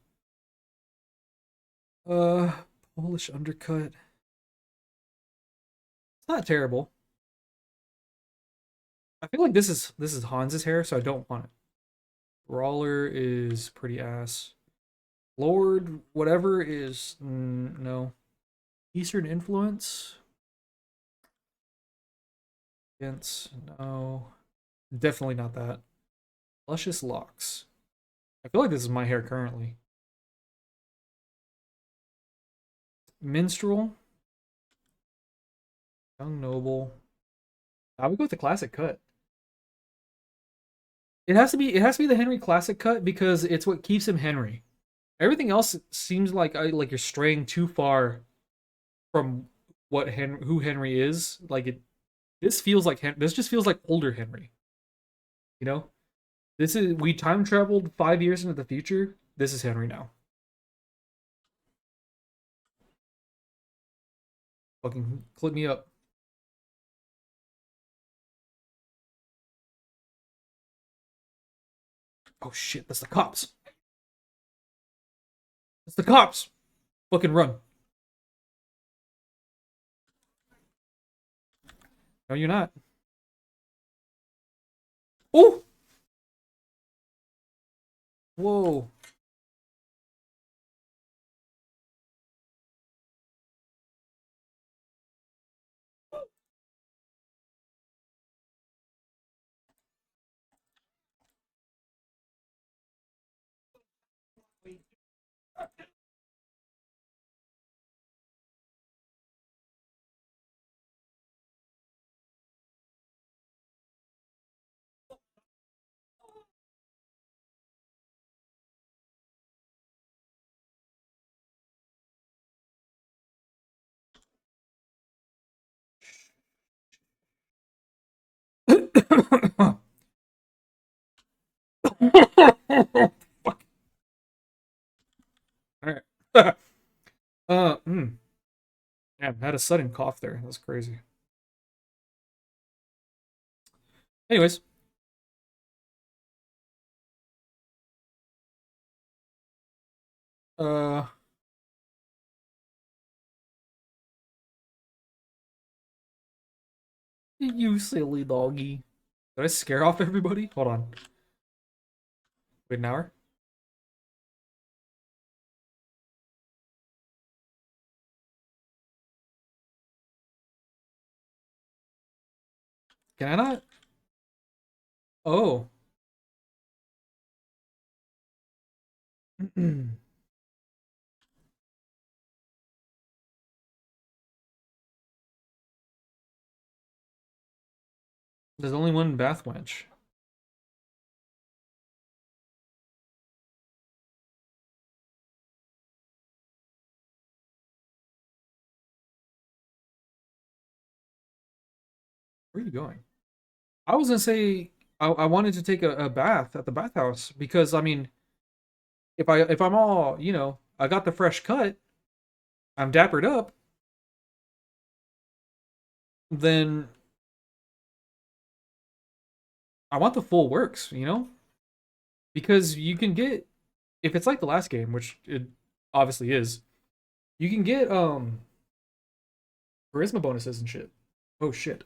Uh, Polish undercut. It's not terrible. I feel like this is Hans's hair, so I don't want it. Brawler is pretty ass. Lord, whatever is no. Eastern influence. Against no. Definitely not that. Luscious locks. I feel like this is my hair currently. Minstrel. Young noble. I would go with the classic cut. It has to be the Henry classic cut because it's what keeps him Henry. Everything else seems like you're straying too far from who Henry is. Like this feels like this just feels like older Henry. You know, this is we time traveled 5 years into the future. This is Henry now. Fucking clip me up. Oh shit, that's the cops. That's the cops. Fucking run. No, you're not. Oh, whoa. Fuck. All right. uh, mm. Damn, had a sudden cough there. That's crazy. Anyways, uh, you silly doggy. Did I scare off everybody? Hold on. Wait an hour. Can I not? Oh. There's only one bath wench. Where are you going? I was gonna say I wanted to take a bath at the bathhouse because I mean, if I'm all I got the fresh cut, I'm dappered up, then I want the full works, because you can get if it's like the last game, which it obviously is, you can get charisma bonuses and shit. Oh shit.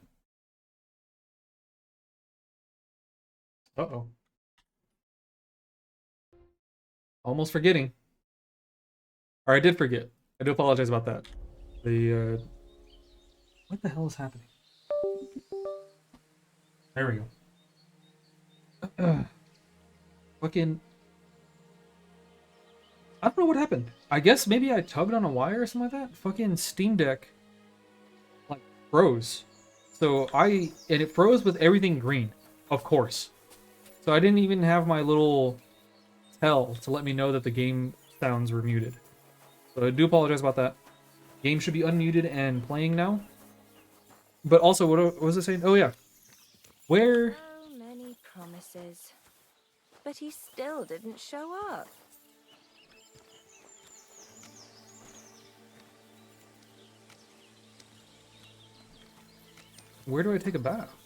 Uh-oh. Almost forgetting. Or I did forget. I do apologize about that. The what the hell is happening? There we go. Fucking I don't know what happened. I guess maybe I tugged on a wire or something like that. Fucking Steam Deck like froze. And it froze with everything green, of course. So I didn't even have my little tell to let me know that the game sounds were muted. So I do apologize about that. Game should be unmuted and playing now. But also, what was it saying? Oh yeah, where? So many promises, but he still didn't show up. Where do I take a bath?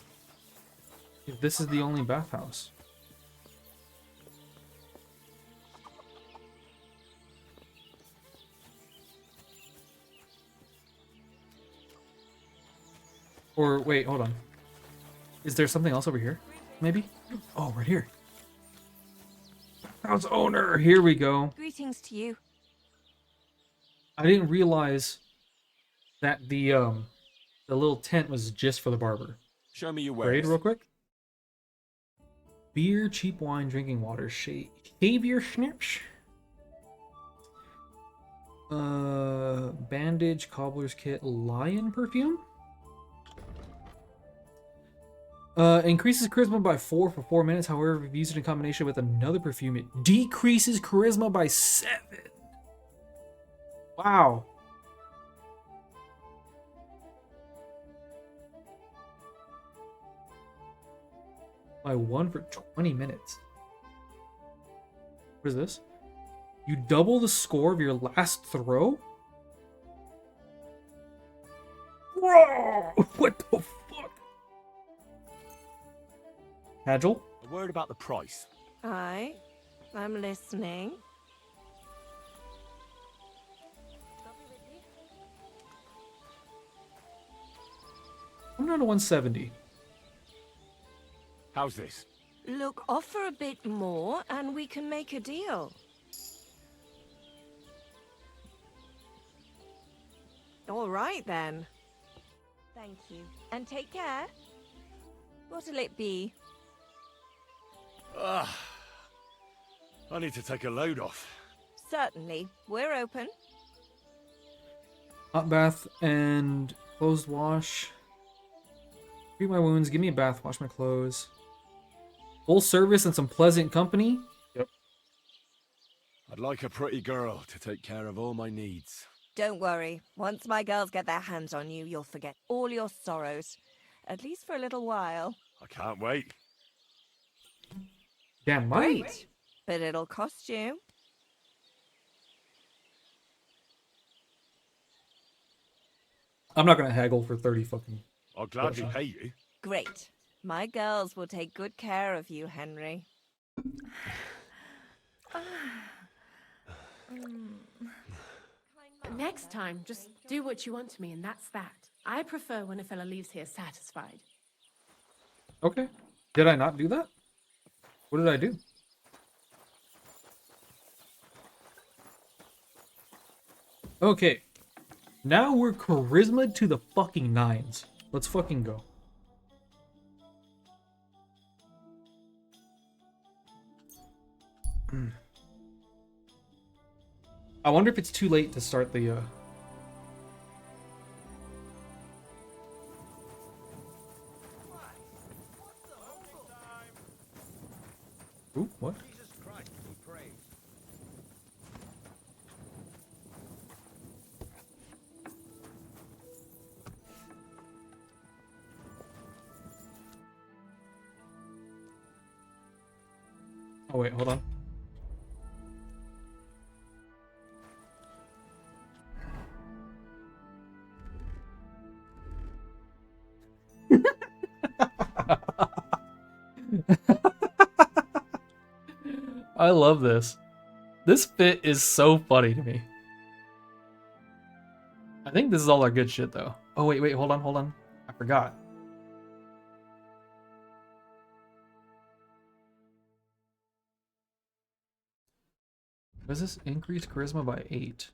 If this is the only bathhouse. Or wait, hold on. Is there something else over here? Maybe? Oh, right here. House owner, here we go. Greetings to you. I didn't realize that the little tent was just for the barber. Show me your Trade wares. real quick. Beer, cheap wine, drinking water, Xavier Schnips. Bandage, cobbler's kit, lion perfume. Increases charisma by 4 for 4 minutes. However, if used in combination with another perfume, it decreases charisma by 7. Wow. By 1 for 20 minutes. What is this? You double the score of your last throw? What the fuck? Agile? A word about the price. Aye, I'm listening. I'm down to 170. How's this? Look, offer a bit more and we can make a deal. All right then. Thank you. And take care. What'll it be? I need to take a load off. Certainly. We're open. Hot bath and clothes wash. Treat my wounds, give me a bath, wash my clothes. Full service and some pleasant company. Yep. I'd like a pretty girl to take care of all my needs. Don't worry. Once my girls get their hands on you, you'll forget all your sorrows. At least for a little while. I can't wait. Damn right. Great. But it'll cost you. I'm not gonna haggle for 30 fucking. I'll gladly pay you. Great. My girls will take good care of you, Henry. Next time, just do what you want to me, and that's that. I prefer when a fella leaves here satisfied. Okay. Did I not do that? What did I do? Okay. Now we're charisma to the fucking nines. Let's fucking go. I wonder if it's too late to start the Ooh, what? Oh wait, hold on. I love this. This fit is so funny to me. I think this is all our good shit though. Oh wait, hold on. I forgot. Does this increase charisma by 8?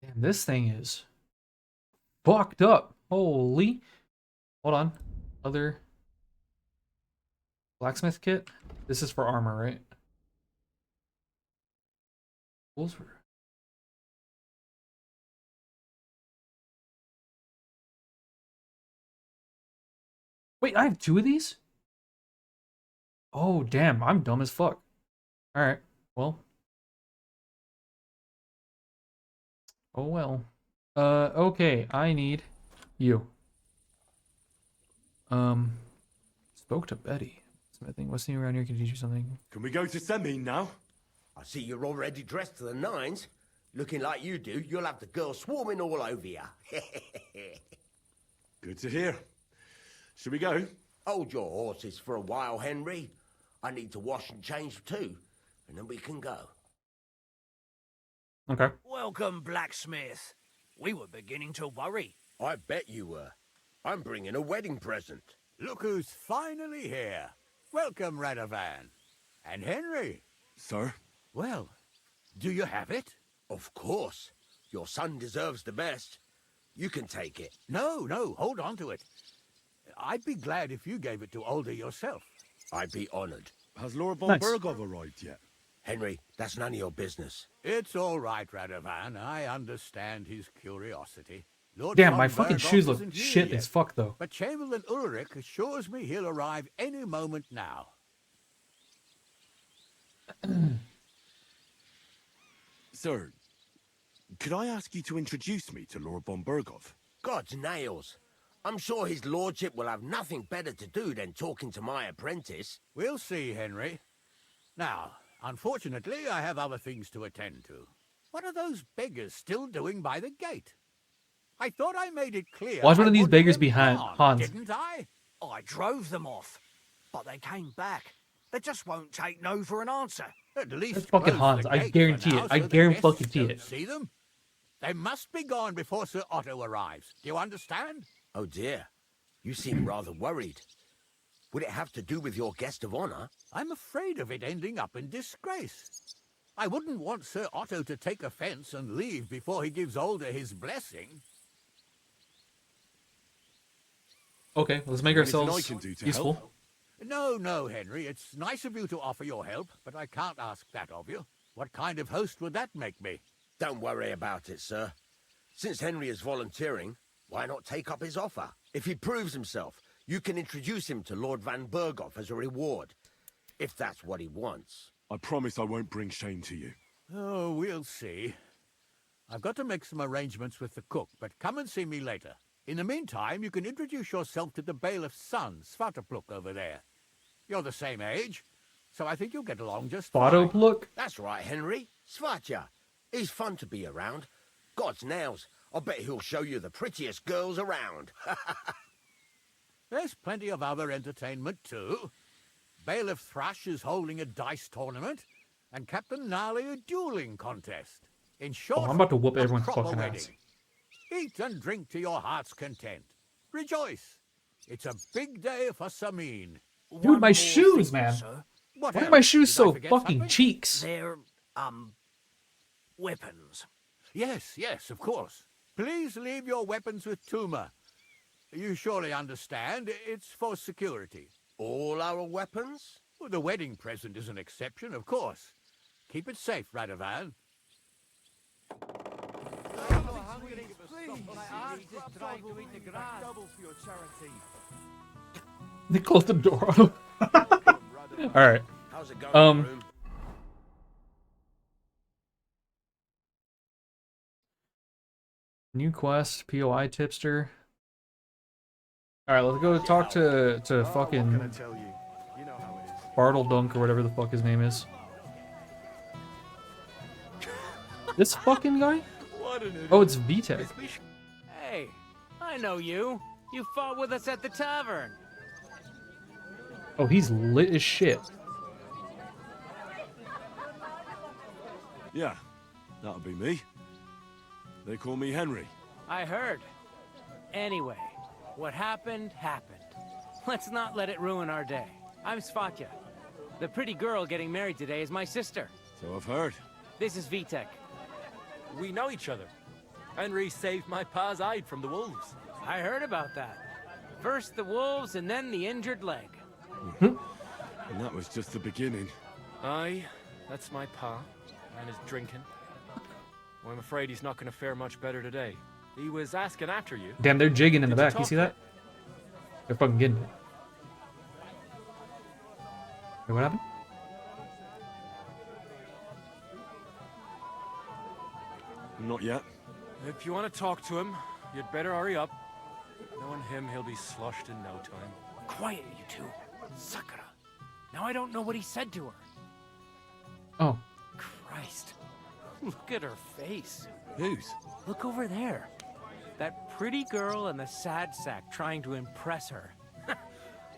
Damn, this thing is fucked up. Holy. Hold on. Other blacksmith kit. This is for armor, right? Tools for... Wait, I have 2 of these? Oh, damn. I'm dumb as fuck. Alright. Well. Oh, well. Okay. I need you. Spoke to Betty. Smithing. What's new around here? Can teach you something? Can we go to Semin now? I see you're already dressed to the nines. Looking like you do, you'll have the girls swarming all over you. Good to hear. Should we go? Hold your horses for a while, Henry. I need to wash and change too, and then we can go. Okay. Welcome, blacksmith. We were beginning to worry. I bet you were. I'm bringing a wedding present. Look who's finally here. Welcome, Radovan. And Henry. Sir? Well, do you have it? Of course. Your son deserves the best. You can take it. No, hold on to it. I'd be glad if you gave it to Older yourself. I'd be honored. Has Lord von Nice. Bergov arrived yet? Henry, that's none of your business. It's all right, Radovan. I understand his curiosity. Lord Damn, von my fucking Berghoff shoes look isn't here shit yet, as fuck though. But Chamberlain Ulrich assures me he'll arrive any moment now. Sir, could I ask you to introduce me to Lord von Bergov? God's nails. I'm sure his lordship will have nothing better to do than talking to my apprentice. We'll see, Henry. Now, unfortunately, I have other things to attend to. What are those beggars still doing by the gate? I thought I made it clear. Watch one I of these wanted beggars them behind gone, Hans. didn't I? I drove them off, but they came back. They just won't take no for an answer. At least That's fucking close Hans. the I gate for guarantee now it. I so the guarantee guests fucking don't it. see them. They must be gone before Sir Otto arrives. Do you understand? Oh dear. You seem rather worried. Would it have to do with your guest of honor? I'm afraid of it ending up in disgrace. I wouldn't want Sir Otto to take offense and leave before he gives Older his blessing. Okay, let's make Anything ourselves I can do to useful. help? No, Henry. It's nice of you to offer your help, but I can't ask that of you. What kind of host would that make me? Don't worry about it, sir. Since Henry is volunteering, why not take up his offer? If he proves himself, you can introduce him to Lord Van Berghoff as a reward. If that's what he wants. I promise I won't bring shame to you. Oh, we'll see. I've got to make some arrangements with the cook, but come and see me later. In the meantime, you can introduce yourself to the bailiff's son, Svatopluk, over there. You're the same age, so I think you'll get along just fine. Photopluk? That's right, Henry. Svatja. He's fun to be around. God's nails. I bet he'll show you the prettiest girls around. There's plenty of other entertainment, too. Bailiff Thrush is holding a dice tournament, and Captain Gnarly a dueling contest. In short, I'm about to whoop a everyone's proper fucking wedding. ass. Eat and drink to your heart's content. Rejoice. It's a big day for Samin. Dude, One my more shoes, thing, man. Sir. What Why are else? my shoes Did I so forget fucking something? cheeks? They're, weapons. Yes, of course. Please leave your weapons with Tuma. You surely understand, it's for security. All our weapons? Well, the wedding present is an exception, of course. Keep it safe, Radovan. They closed the door. Alright. How's it going, groom? New quest, POI tipster. All right, let's go talk to What can I fucking tell you? You know how it is. Bartle Dunk or whatever the fuck his name is. This fucking guy? What an idiot. Oh, it's VTech. Hey, I know you. You fought with us at the tavern. Oh, he's lit as shit. Yeah, that'll be me. They call me Henry. I heard. Anyway, what happened, happened. Let's not let it ruin our day. I'm Svatya. The pretty girl getting married today is my sister. So I've heard. This is Vitek. We know each other. Henry saved my pa's hide from the wolves. I heard about that. First the wolves and then the injured leg. And that was just the beginning. Aye, that's my pa, and his drinking. Well, I'm afraid he's not going to fare much better today. He was asking after you. Damn, they're jigging in the Did you back. You talk see to that? They're fucking getting it. Wait, what happened? Not yet. If you want to talk to him, you'd better hurry up. Knowing him, he'll be sloshed in no time. Quiet, you two. Sakura. Now I don't know what he said to her. Oh. Christ. Look at her face. Whose? Look over there. That pretty girl and the sad sack trying to impress her.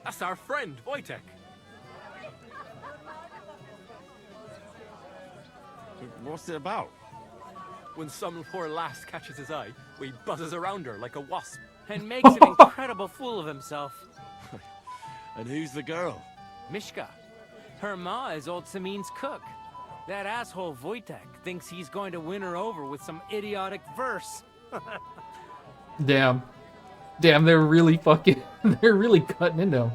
That's our friend, Wojtek. What's it about? When some poor lass catches his eye, we buzzes around her like a wasp. And makes an incredible fool of himself. And who's the girl? Mishka. Her ma is old Samin's cook. That asshole Wojtek thinks he's going to win her over with some idiotic verse. Damn. Damn, they're really fucking... They're really cutting into him.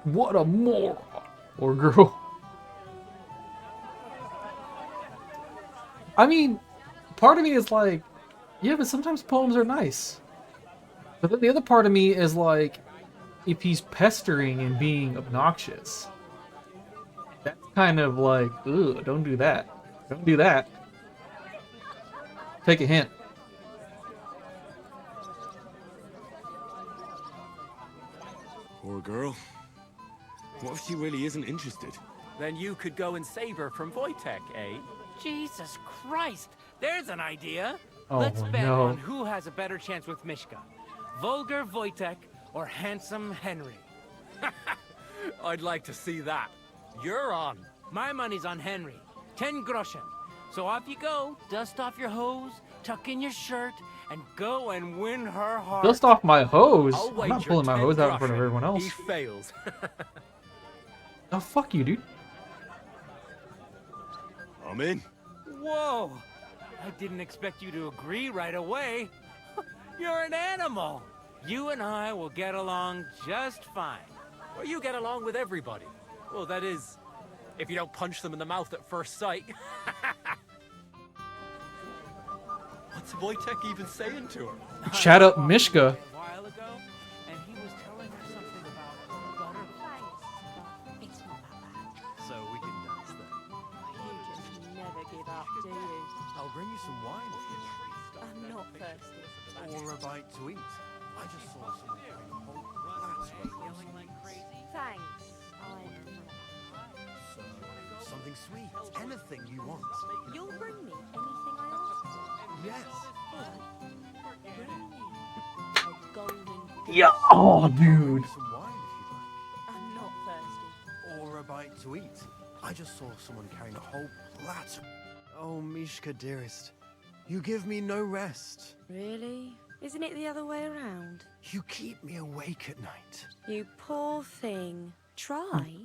What a moron. Or girl. I mean, part of me is like, yeah, but sometimes poems are nice. But then the other part of me is like, if he's pestering and being obnoxious, that's kind of like, ugh, don't do that. Don't do that. Take a hint. Poor girl. What if she really isn't interested? Then you could go and save her from Wojtek, eh? Jesus Christ! There's an idea! Oh, Let's bet no. on who has a better chance with Mishka. Vulgar Wojtek or handsome Henry. I'd like to see that. You're on. My money's on Henry. 10 groschen. So off you go, dust off your hose, tuck in your shirt, and go and win her heart. Dust off my hose. I'll I'm wager not pulling my 10 hose out in front of groschen everyone else. He fails. Oh, fuck you, dude. I'm in. Whoa! I didn't expect you to agree right away. You're an animal. You and I will get along just fine. Well, you get along with everybody. Well, that is, if you don't punch them in the mouth at first sight. What's Wojtek even saying to her? Chat up Mishka. A while ago, and he was telling her something about butter. It's not that bad. So we can dance then. You just never give up, do you? I'll bring you some wine if you I'm not thirsty. Or a bite to eat. I just saw some whole glass Thanks. So, something sweet. Anything you want. You'll bring me anything I ask for. Yes. Bring me a golden. Yeah. Oh, dude. Some wine if you I'm not thirsty. like. Or a bite to eat. I just saw someone carrying a whole platter. Oh, Mishka, dearest. You give me no rest. Really? Isn't it the other way around? You keep me awake at night. You poor thing. Try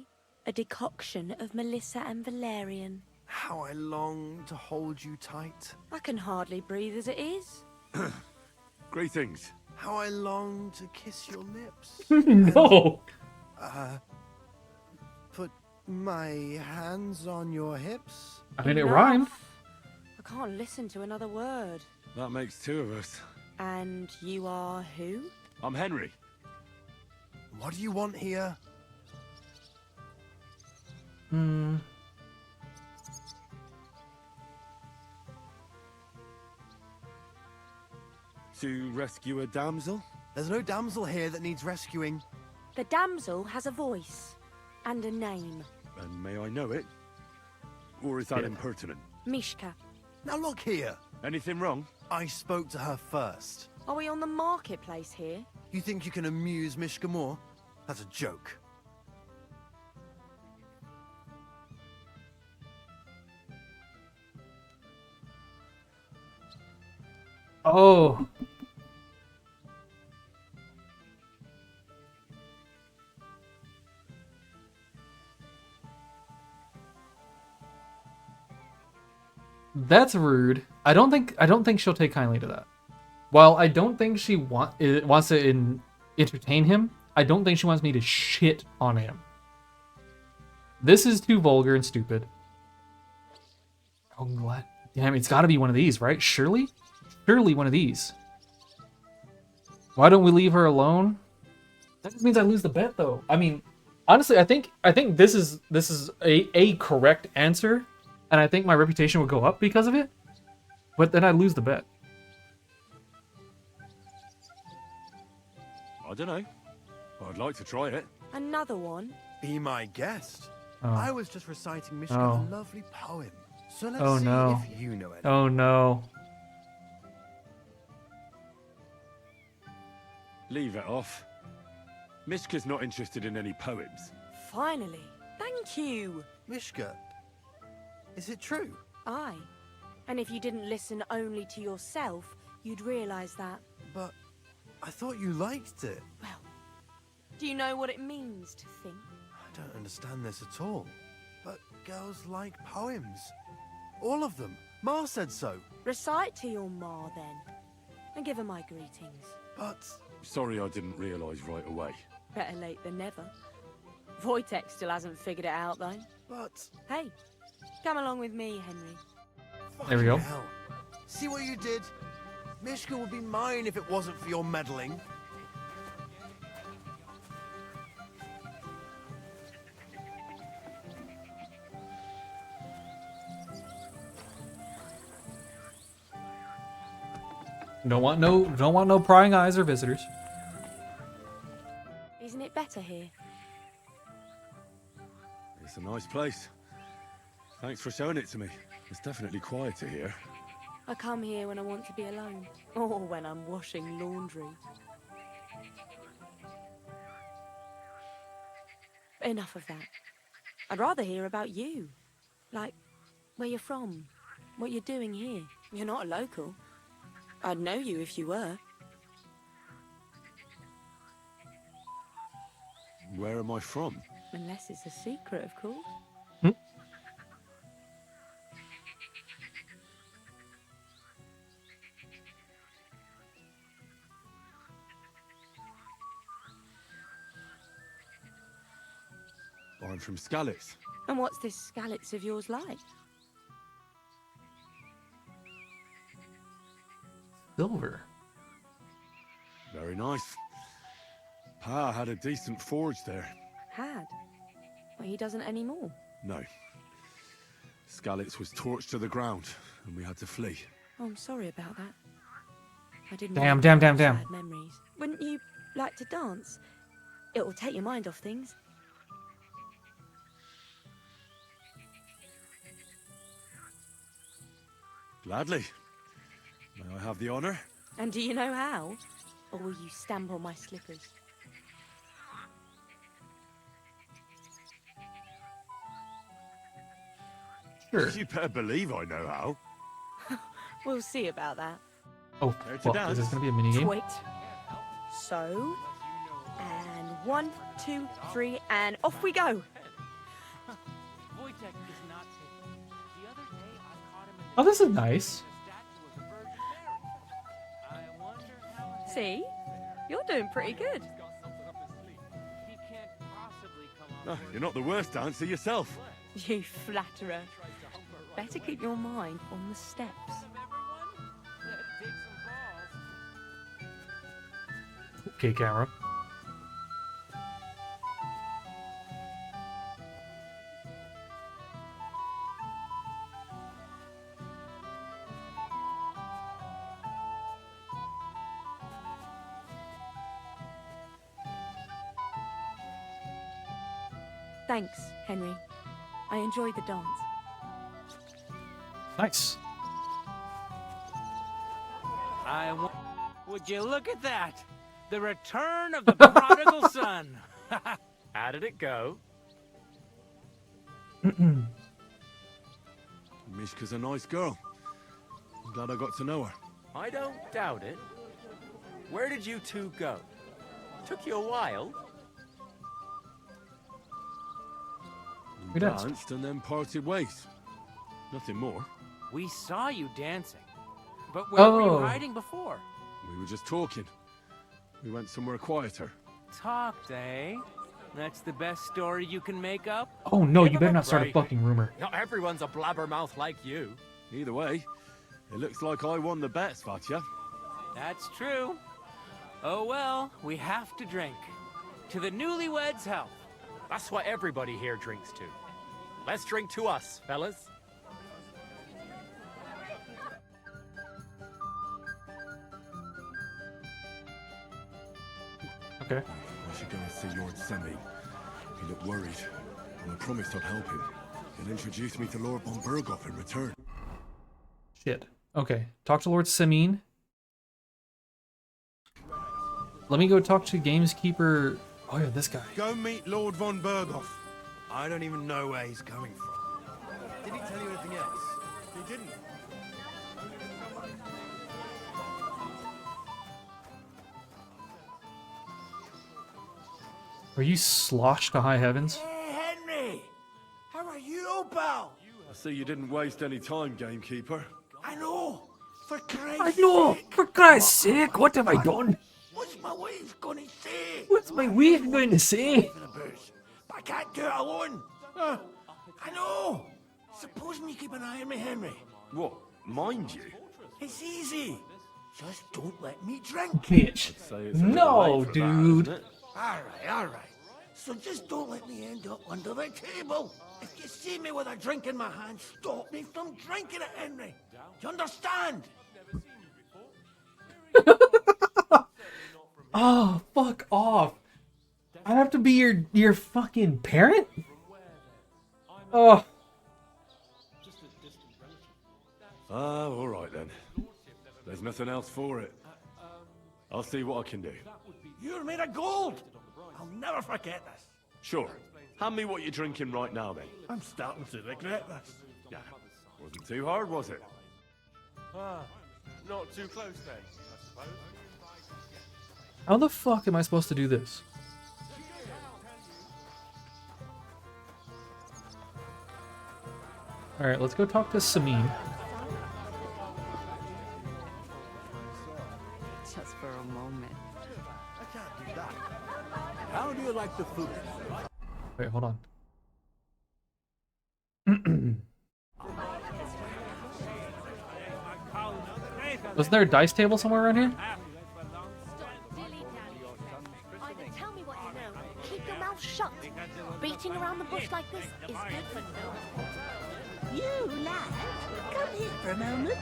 a decoction of Melissa and Valerian. How I long to hold you tight. I can hardly breathe as it is. Greetings. How I long to kiss your lips. No. Put my hands on your hips. I mean, it Enough. rhymed. I can't listen to another word. That makes two of us. And you are who? I'm Henry. What do you want here? Hmm. to rescue a damsel? There's no damsel here that needs rescuing. The damsel has a voice and a name. And may I know it? Or is that Yeah. impertinent? Mishka. Now look here. Anything wrong? I spoke to her first. Are we on the marketplace here? You think you can amuse Mishka more? That's a joke. Oh. That's rude. I don't think she'll take kindly to that. While I don't think she wants to entertain him, I don't think she wants me to shit on him. This is too vulgar and stupid. Oh, what? Damn, it's got to be one of these, right? Surely one of these. Why don't we leave her alone? That just means I lose the bet, though. I mean, honestly, I think this is a correct answer, and I think my reputation would go up because of it. But then I lose the bet. I don't know. I'd like to try it. Another one? Be my guest. Oh. I was just reciting Mishka Oh. a lovely poem. So let's Oh, see no. if you know it. Oh no. Leave it off. Mishka's not interested in any poems. Finally. Thank you. Mishka, is it true? Aye. And if you didn't listen only to yourself, you'd realise that. But I thought you liked it. Well, do you know what it means to think? I don't understand this at all. But girls like poems. All of them. Ma said so. Recite to your ma, then. And give her my greetings. But Sorry I didn't realise right away. Better late than never. Wojtek still hasn't figured it out, though. But Hey, come along with me, Henry. There we go. fucking hell. See what you did? Mishka would be mine if it wasn't for your meddling. Don't want no prying eyes or visitors. Isn't it better here? It's a nice place. Thanks for showing it to me. It's definitely quieter here. I come here when I want to be alone. Or when I'm washing laundry. Enough of that. I'd rather hear about you. Like, where you're from. What you're doing here. You're not a local. I'd know you if you were. Where am I from? Unless it's a secret, of course. I'm from Skalitz. And what's this Skalitz of yours like? Silver. Very nice. Pa had a decent forge there. Had. Well, he doesn't anymore. No. Skalitz was torched to the ground, and we had to flee. Oh, I'm sorry about that. I didn't. Damn, want damn, to damn, have damn. sad memories. Wouldn't you like to dance? It will take your mind off things. Gladly. May I have the honor? And do you know how? Or will you stamp on my slippers? Sure. You better believe I know how. We'll see about that. Oh, There to well, is this dance. gonna be a minigame? Wait. So, and 1, 2, 3, and off we go. Wojtek is not safe. The other day I caught him in Oh, this is nice. the statue of the Virgin Mary. I wonder how See? You're doing pretty good. he can't possibly come No, on. you're not the worst dancer yourself. You flatterer. Better keep your mind on the steps. Everyone, let's dig some balls. Okay, camera. Thanks, Henry. I enjoyed the dance. Nice. Would you look at that? The return of the prodigal son. How did it go? Mishka's a nice girl. I'm glad I got to know her. I don't doubt it. Where did you two go? Took you a while. We We danced. danced and then parted ways. Nothing more. We saw you dancing. But where were you Oh. hiding before? We were just talking. We went somewhere quieter. Talked, eh? That's the best story you can make up? Oh no, Give you him better a not start a break. fucking rumor. Not everyone's a blabbermouth like you. Either way, it looks like I won the bet, Svatya. That's true. Oh well, we have to drink. To the newlyweds' health. That's what everybody here drinks to. Let's drink to us, fellas. Okay. I should go and see Lord Semi. He looked worried, and I promised I'd help him. He'll introduce me to Lord von Berghoff in return. Shit. Okay. Talk to Lord Semin. Let me go talk to Gameskeeper. Oh yeah, this guy. Go meet Lord von Berghoff. I don't even know where he's coming from. Did he tell you anything else? He didn't. Are you sloshed to high heavens? Hey, Henry! How are you, pal? I see you didn't waste any time, gamekeeper. I know! For Christ's I know! sake! For Christ's sake, what have I done? What's my wife gonna say? What's my wife going to say? For the booze. But I can't do it alone. I know! Supposing you keep an eye on me, Henry. What? Mind you? It's easy. Just don't let me drink. Bitch. Say it's a little No, late for that, dude. isn't it? All right. So just don't let me end up under the table. If you see me with a drink in my hand, stop me from drinking it, Henry. Do you understand? Oh, fuck off. I have to be your fucking parent? Oh. Ah, all right then. There's nothing else for it. I'll see what I can do. You're made of gold. I'll never forget this. Sure. Hand me what you're drinking right now, then. I'm starting to regret this. Yeah. Wasn't too hard, was it? Not too close then, I suppose. How the fuck am I supposed to do this? Alright, let's go talk to Samin. Just for a moment. I can't do that. How do you like the food? Wait, hold on. Wasn't there a dice table somewhere around here? Either tell me what you know, keep your mouth shut. Beating around the bush like this is good for no. You, lad, come here for a moment.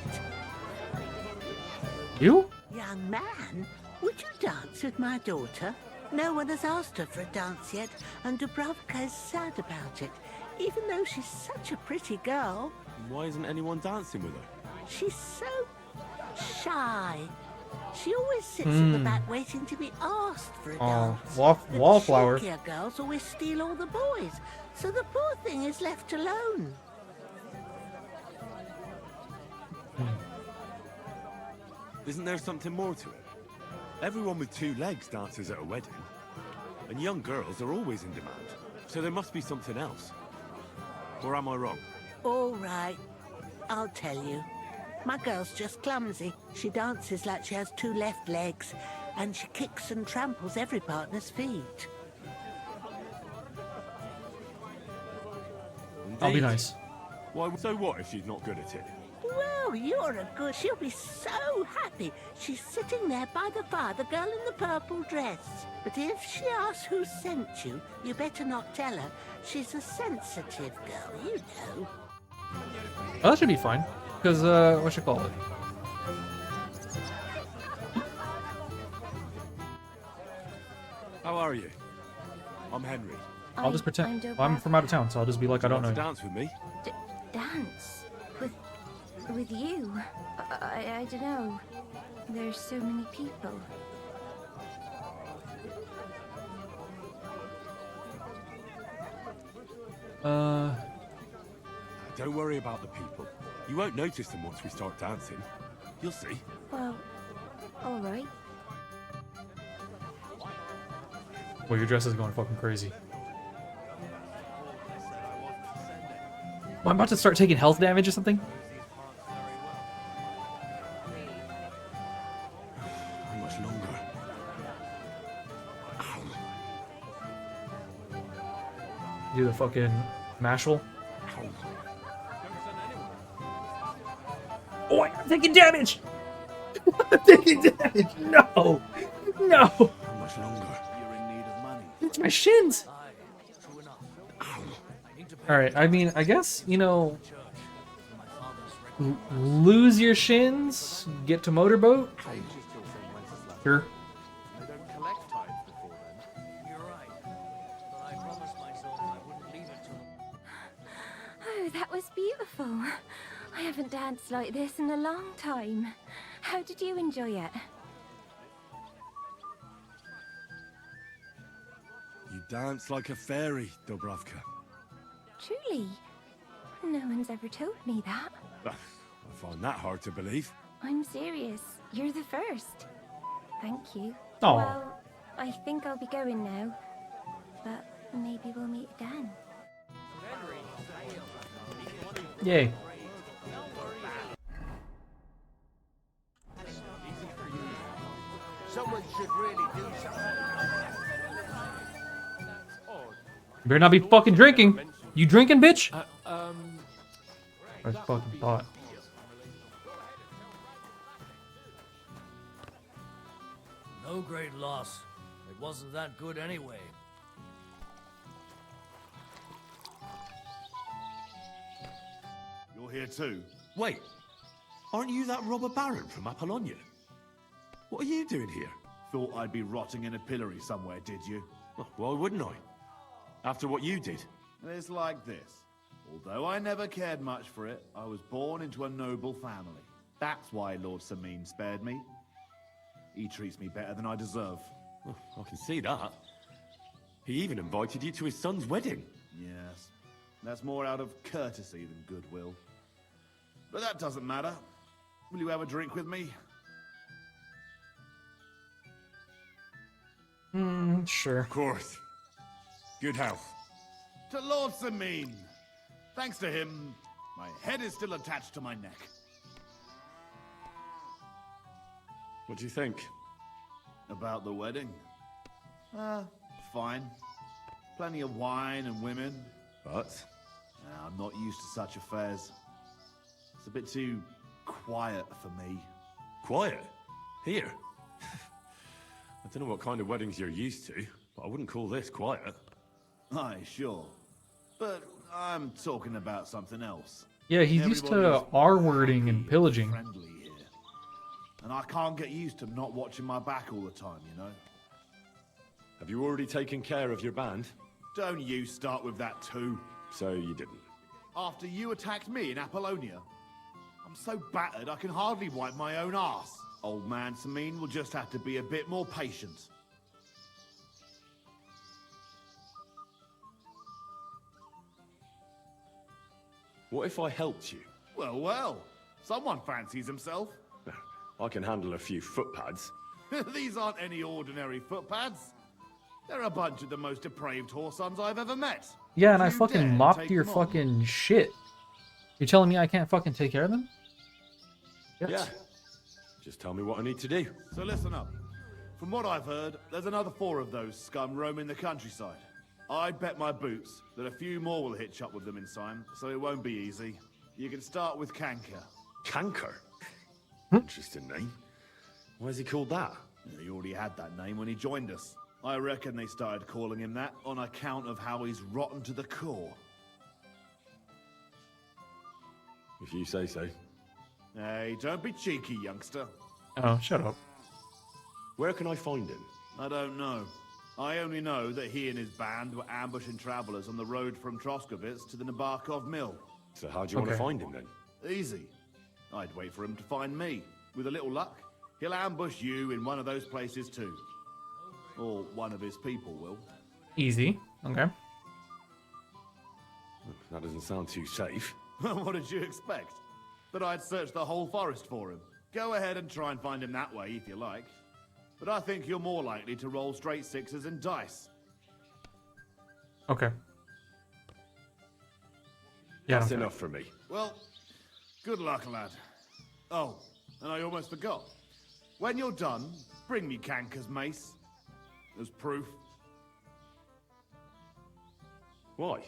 You? Young man, would you dance with my daughter? No one has asked her for a dance yet, and Dubravka is sad about it, even though she's such a pretty girl. Why isn't anyone dancing with her? She's so shy. She always sits at the back waiting to be asked for a dance. The Wallflower. cheekier girls always steal all the boys, so the poor thing is left alone. Isn't there something more to it? Everyone with two legs dances at a wedding. And young girls are always in demand. So there must be something else. Or am I wrong? All right, I'll tell you. My girl's just clumsy. She dances like she has two left legs, and she kicks and tramples every partner's feet. I'll be Indeed. nice. Why, so what if she's not good at it? Well, you're a good... She'll be so happy. She's sitting there by the fire, the girl in the purple dress. But if she asks who sent you, you better not tell her. She's a sensitive girl, you know. Oh, that should be fine. Because, what you call it? How are you? I'm Henry. I'll just pretend. I'm Well, I'm from out of town, so I'll just be like I don't know. Want to dance with me? Dance? With you? I don't know. There's so many people. Don't worry about the people. You won't notice them once we start dancing. You'll see. Well, all right. Well, your dress is going fucking crazy. Well, I'm about to start taking health damage or something. How much longer? Do the fucking mashal. Oh, I'm taking damage! I'm taking damage! No! No! How much longer? You're in need of money. It's my shins! Alright, I mean, I guess, you know, lose your shins, get to motorboat? Sure. They don't collect tithes before then. You're right. But I promised myself I wouldn't leave it till... Oh, that was beautiful. I haven't danced like this in a long time. How did you enjoy it? You dance like a fairy, Dubravka. Truly? No one's ever told me that. I find that hard to believe. I'm serious. You're the first. Thank you. Aw. Well, I think I'll be going now. But maybe we'll meet again. Yay. Someone should really do something. You better not be fucking drinking. You drinking, bitch? I fucking thought. No great loss. It wasn't that good anyway. You're here too? Wait, aren't you that robber baron from Apollonia? What are you doing here? Thought I'd be rotting in a pillory somewhere, did you? Well, why wouldn't I? After what you did. It's like this. Although I never cared much for it, I was born into a noble family. That's why Lord Sameen spared me. He treats me better than I deserve. Oh, I can see that. He even invited you to his son's wedding. Yes, that's more out of courtesy than goodwill. But that doesn't matter. Will you have a drink with me? Sure. Of course. Good health. To Lord Sameen! Thanks to him, my head is still attached to my neck. What do you think? About the wedding? Fine. Plenty of wine and women. But? I'm not used to such affairs. It's a bit too quiet for me. Quiet? Here? I don't know what kind of weddings you're used to, but I wouldn't call this quiet. Aye, sure. But I'm talking about something else. Yeah, he's used to R-wording and pillaging. Friendly here. And I can't get used to not watching my back all the time, you know? Have you already taken care of your band? Don't you start with that too. So you didn't. After you attacked me in Apollonia, I'm so battered I can hardly wipe my own arse. Old man Sameen will just have to be a bit more patient. What if I helped you? Well, well. Someone fancies himself. I can handle a few footpads. These aren't any ordinary footpads. They're a bunch of the most depraved whoresons I've ever met. Yeah, and I You dare fucking mopped take your them on? fucking shit. You're telling me I can't fucking take care of them? Yeah. Just tell me what I need to do. So listen up. From what I've heard, there's another 4 of those scum roaming the countryside. I'd bet my boots that a few more will hitch up with them in time, so it won't be easy. You can start with Kanker. Kanker? Interesting name. Why is he called that? He already had that name when he joined us. I reckon they started calling him that on account of how he's rotten to the core. If you say so. Hey, don't be cheeky, youngster. Oh, shut up. Where can I find him? I don't know. I only know that he and his band were ambushing travelers on the road from Troskovitz to the Nabokov mill. So how do you want to Okay. find him then? Easy. I'd wait for him to find me. With a little luck, he'll ambush you in one of those places too. Or one of his people will. Easy. Okay. That doesn't sound too safe. What did you expect? That I'd search the whole forest for him? Go ahead and try and find him that way if you like. But I think you're more likely to roll straight sixes and dice. Okay. Yeah. That's okay. enough for me. Well, good luck, lad. Oh, and I almost forgot. When you're done, bring me Kanka's mace. As proof. Why?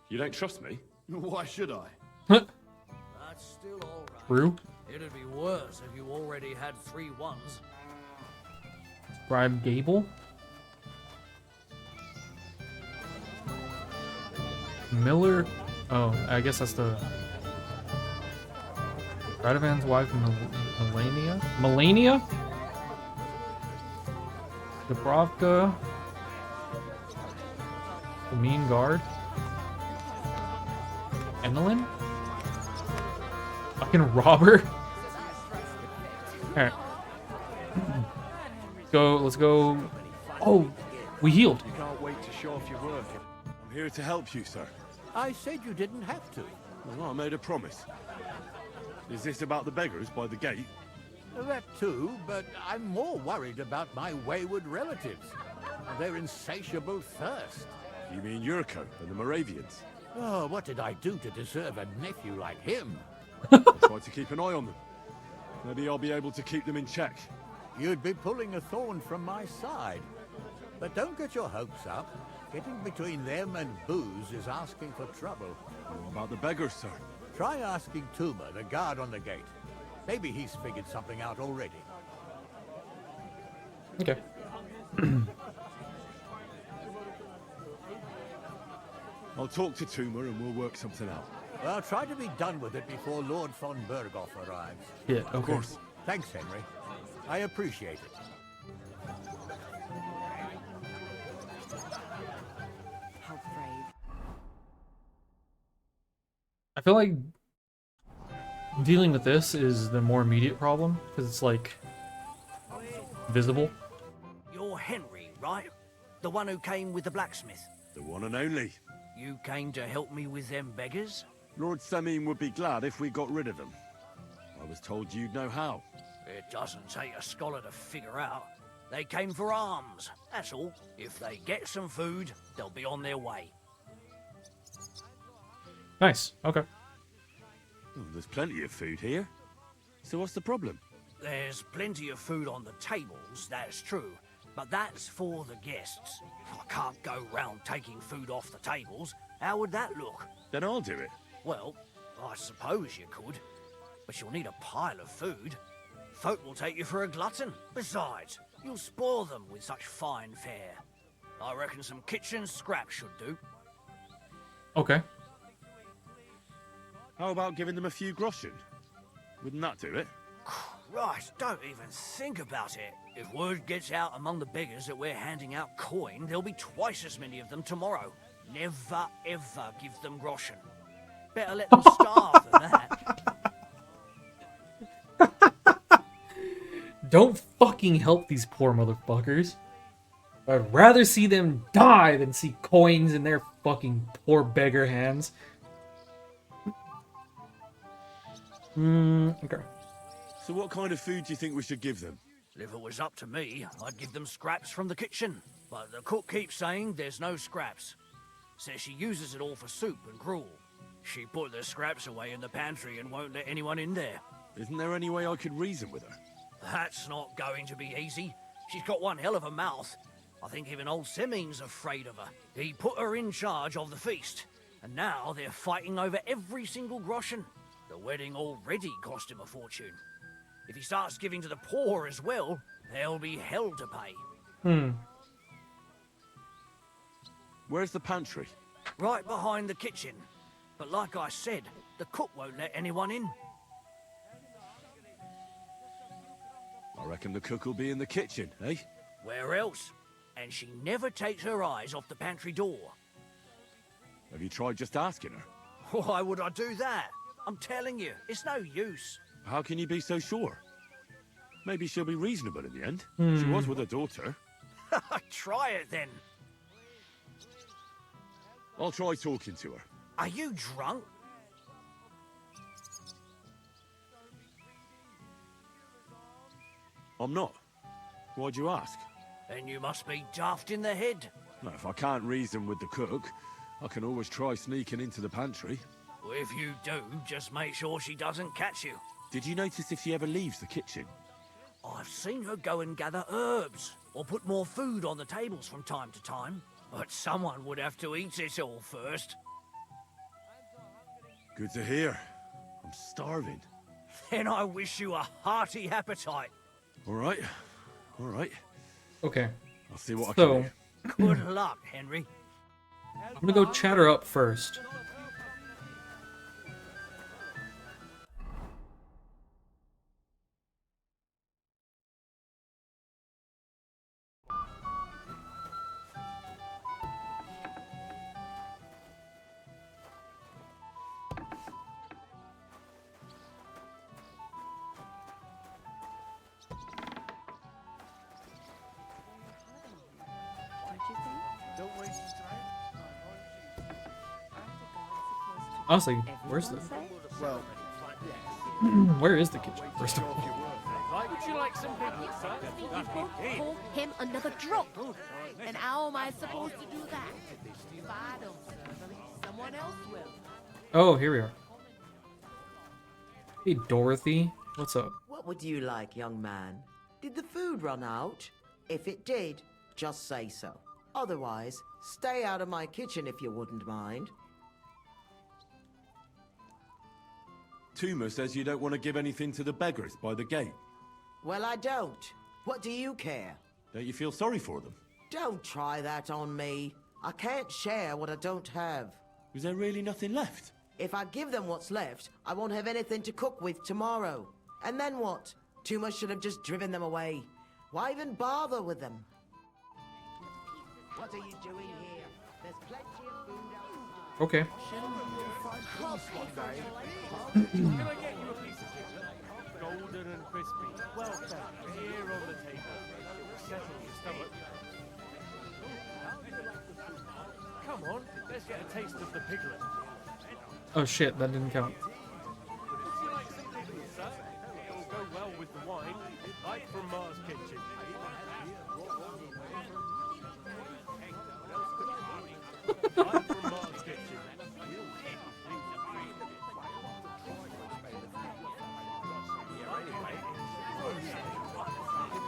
You don't trust me? Why should I? That's still all right. True. It'd be worse if you already had 3 ones. Bribe Gable. Miller. Oh, I guess that's the Radovan's wife, Melania. Melania. Dubrovka. The Mean Guard. Emmeline. Fucking robber. Alright. Let's go. Oh, we healed. You can't wait to show off your work. I'm here to help you, sir. I said you didn't have to. Well, I made a promise. Is this about the beggars by the gate? That too, but I'm more worried about my wayward relatives. Their insatiable thirst. You mean Yurko and the Moravians? Oh, what did I do to deserve a nephew like him? I try to keep an eye on them. Maybe I'll be able to keep them in check. You'd be pulling a thorn from my side. But don't get your hopes up. Getting between them and booze is asking for trouble. What about the beggars, sir? Try asking Tuma, the guard on the gate. Maybe he's figured something out already. Okay. I'll talk to Tuma and we'll work something out. Well, try to be done with it before Lord von Berghoff arrives. Yeah, Of okay. course. Thanks, Henry. I appreciate it. How brave. I feel like dealing with this is the more immediate problem because it's like visible. You're Henry, right? The one who came with the blacksmith. The one and only. You came to help me with them beggars? Lord Semin would be glad if we got rid of them. I was told you'd know how. It doesn't take a scholar to figure out. They came for alms, that's all. If they get some food, they'll be on their way. Nice. Okay. Oh, there's plenty of food here. So what's the problem? There's plenty of food on the tables, that's true. But that's for the guests. I can't go round taking food off the tables. How would that look? Then I'll do it. Well, I suppose you could. But you'll need a pile of food. Folk will take you for a glutton. Besides, you'll spoil them with such fine fare. I reckon some kitchen scraps should do. Okay. How about giving them a few groschen? Wouldn't that do it? Christ, don't even think about it. If word gets out among the beggars that we're handing out coin, there'll be twice as many of them tomorrow. Never, ever give them groschen. Better let them starve than that. Don't fucking help these poor motherfuckers. I'd rather see them die than see coins in their fucking poor beggar hands. Okay. So what kind of food do you think we should give them? If it was up to me, I'd give them scraps from the kitchen. But the cook keeps saying there's no scraps. Says she uses it all for soup and gruel. She put the scraps away in the pantry and won't let anyone in there. Isn't there any way I could reason with her? That's not going to be easy. She's got one hell of a mouth. I think even old Semin's afraid of her. He put her in charge of the feast, and now they're fighting over every single groschen. The wedding already cost him a fortune. If he starts giving to the poor as well, there'll be hell to pay. Where's the pantry? Right behind the kitchen. But like I said, the cook won't let anyone in. I reckon the cook will be in the kitchen, eh? Where else? and she never takes her eyes off the pantry door. Have you tried just asking her? Why would I do that? I'm telling you, it's no use. How can you be so sure? Maybe she'll be reasonable in the end. She was with her daughter. Try it then. I'll try talking to her. Are you drunk? I'm not. Why'd you ask? Then you must be daft in the head. No, if I can't reason with the cook, I can always try sneaking into the pantry. Well, if you do, just make sure she doesn't catch you. Did you notice if she ever leaves the kitchen? I've seen her go and gather herbs, or put more food on the tables from time to time. But someone would have to eat it all first. Good to hear. I'm starving. Then I wish you a hearty appetite. All right. All right. Okay. I'll see what I So, can do. Good luck, Henry. I'm gonna go chat her up first. Honestly, where's the... Well, Where is the kitchen, first of all? Would you like some piglet, sir? Pour him another drop. And how am I supposed to do that? If I don't serve him, someone else will. Oh, here we are. Hey, Dorothy. What's up? What would you like, young man? Did the food run out? If it did, just say so. Otherwise, stay out of my kitchen if you wouldn't mind. Tuma says you don't want to give anything to the beggars by the gate. Well, I don't. What do you care? Don't you feel sorry for them? Don't try that on me. I can't share what I don't have. Is there really nothing left? If I give them what's left, I won't have anything to cook with tomorrow. And then what? Tuma should have just driven them away. Why even bother with them? What are you doing here? There's plenty of food outside. Okay. Can I get you a piece of chicken? Golden and crispy. Well done. Here on the table. Settle your stomach. Come on, let's get a taste of the piglet. Oh shit, that didn't count. Would you like some piglet, sir? It'll go well with the wine. Like from Mars Kitchen. Like from Mars Kitchen.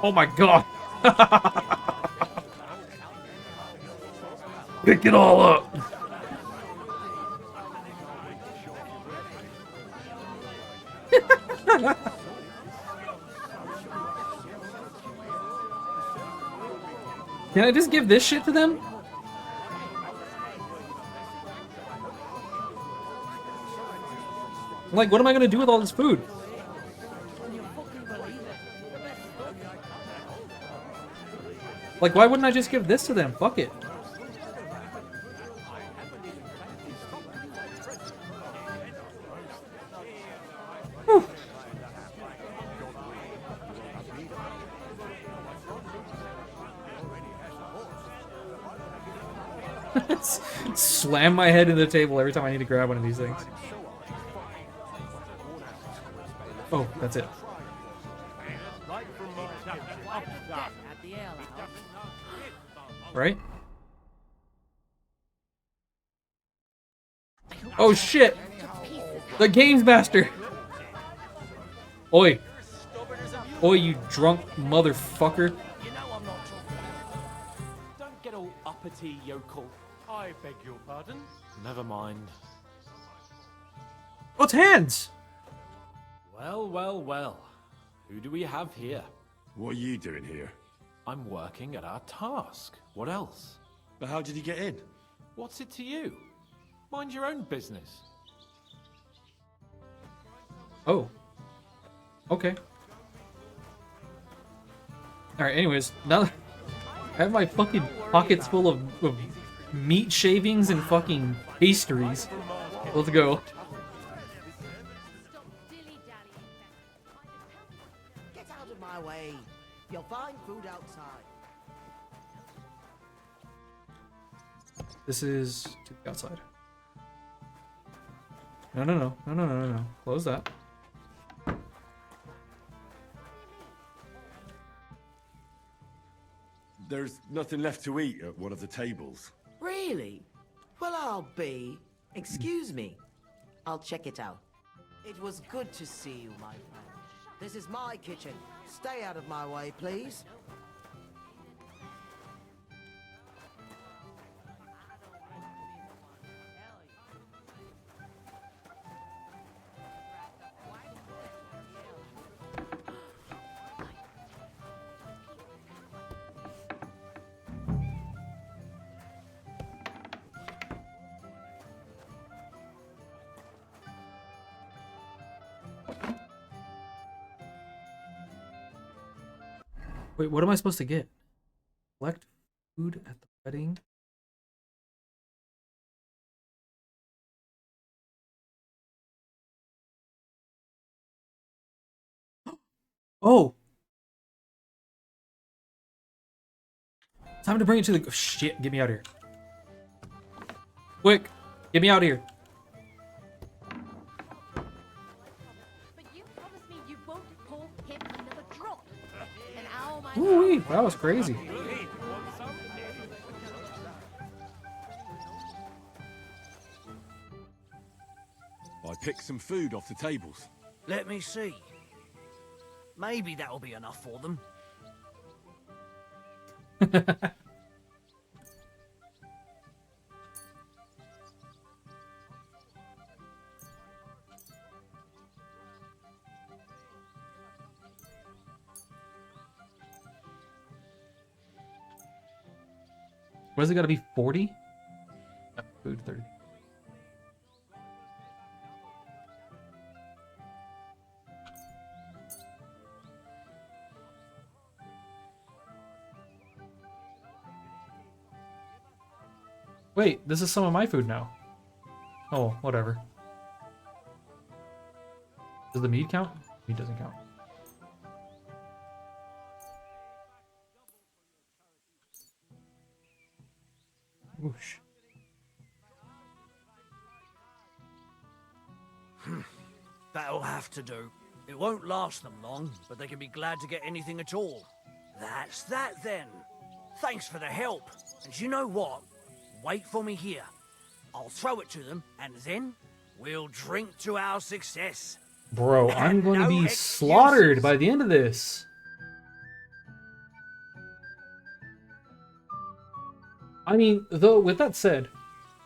Oh my god! Pick it all up! Can I just give this shit to them? Like, what am I gonna do with all this food? Like, why wouldn't I just give this to them? Fuck it. Whew. Slam my head into the table every time I need to grab one of these things. Oh, that's it. Right? Oh shit! The Games Master! Oi! Oi, you drunk motherfucker! Don't get all uppity, yokel. I beg your pardon. Never mind. Oh, it's Hands! Well, well, well. Who do we have here? What are you doing here? I'm working at our task. What else? But how did he get in? What's it to you? Mind your own business. Oh. Okay. Alright, anyways, now I have my fucking pockets full of meat shavings and fucking pastries. Let's go. Get out of my way. You'll find food outside. This is to the outside. No. Close that. There's nothing left to eat at one of the tables. Really? Well, I'll be. Excuse me. I'll check it out. It was good to see you, my friend. This is my kitchen. Stay out of my way, please. Wait, what am I supposed to get? Collect food at the wedding? Oh! Time to bring it to the... Shit, get me out of here. Quick! Get me out of here. But you promised me you won't pour him another drop. And ow, my Ooh, that was crazy. I picked some food off the tables. Let me see. Maybe that'll be enough for them. What does it gotta be, 40? Food 30. Wait, this is some of my food now. Oh, whatever. Does the meat count? Meat doesn't count. Whoosh. That'll have to do. It won't last them long, but they can be glad to get anything at all. That's that then. Thanks for the help. And you know what? Wait for me here. I'll throw it to them, and then we'll drink to our success. Bro, I'm going to No be excuses. slaughtered by the end of this. I mean, though, with that said,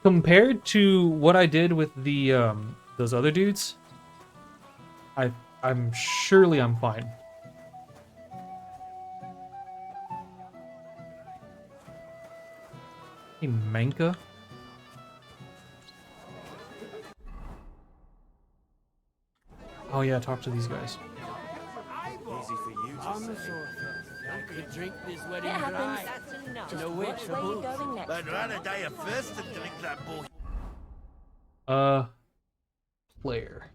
compared to what I did with the those other dudes, I'm surely I'm fine. Hey, Manka. Oh yeah, talk to these guys. Easy for you to say. I could drink this wedding It happens. dry. That's enough. No wait Watch for where you're booze. going next. I'd rather die of thirst than drink that bullshit. Player.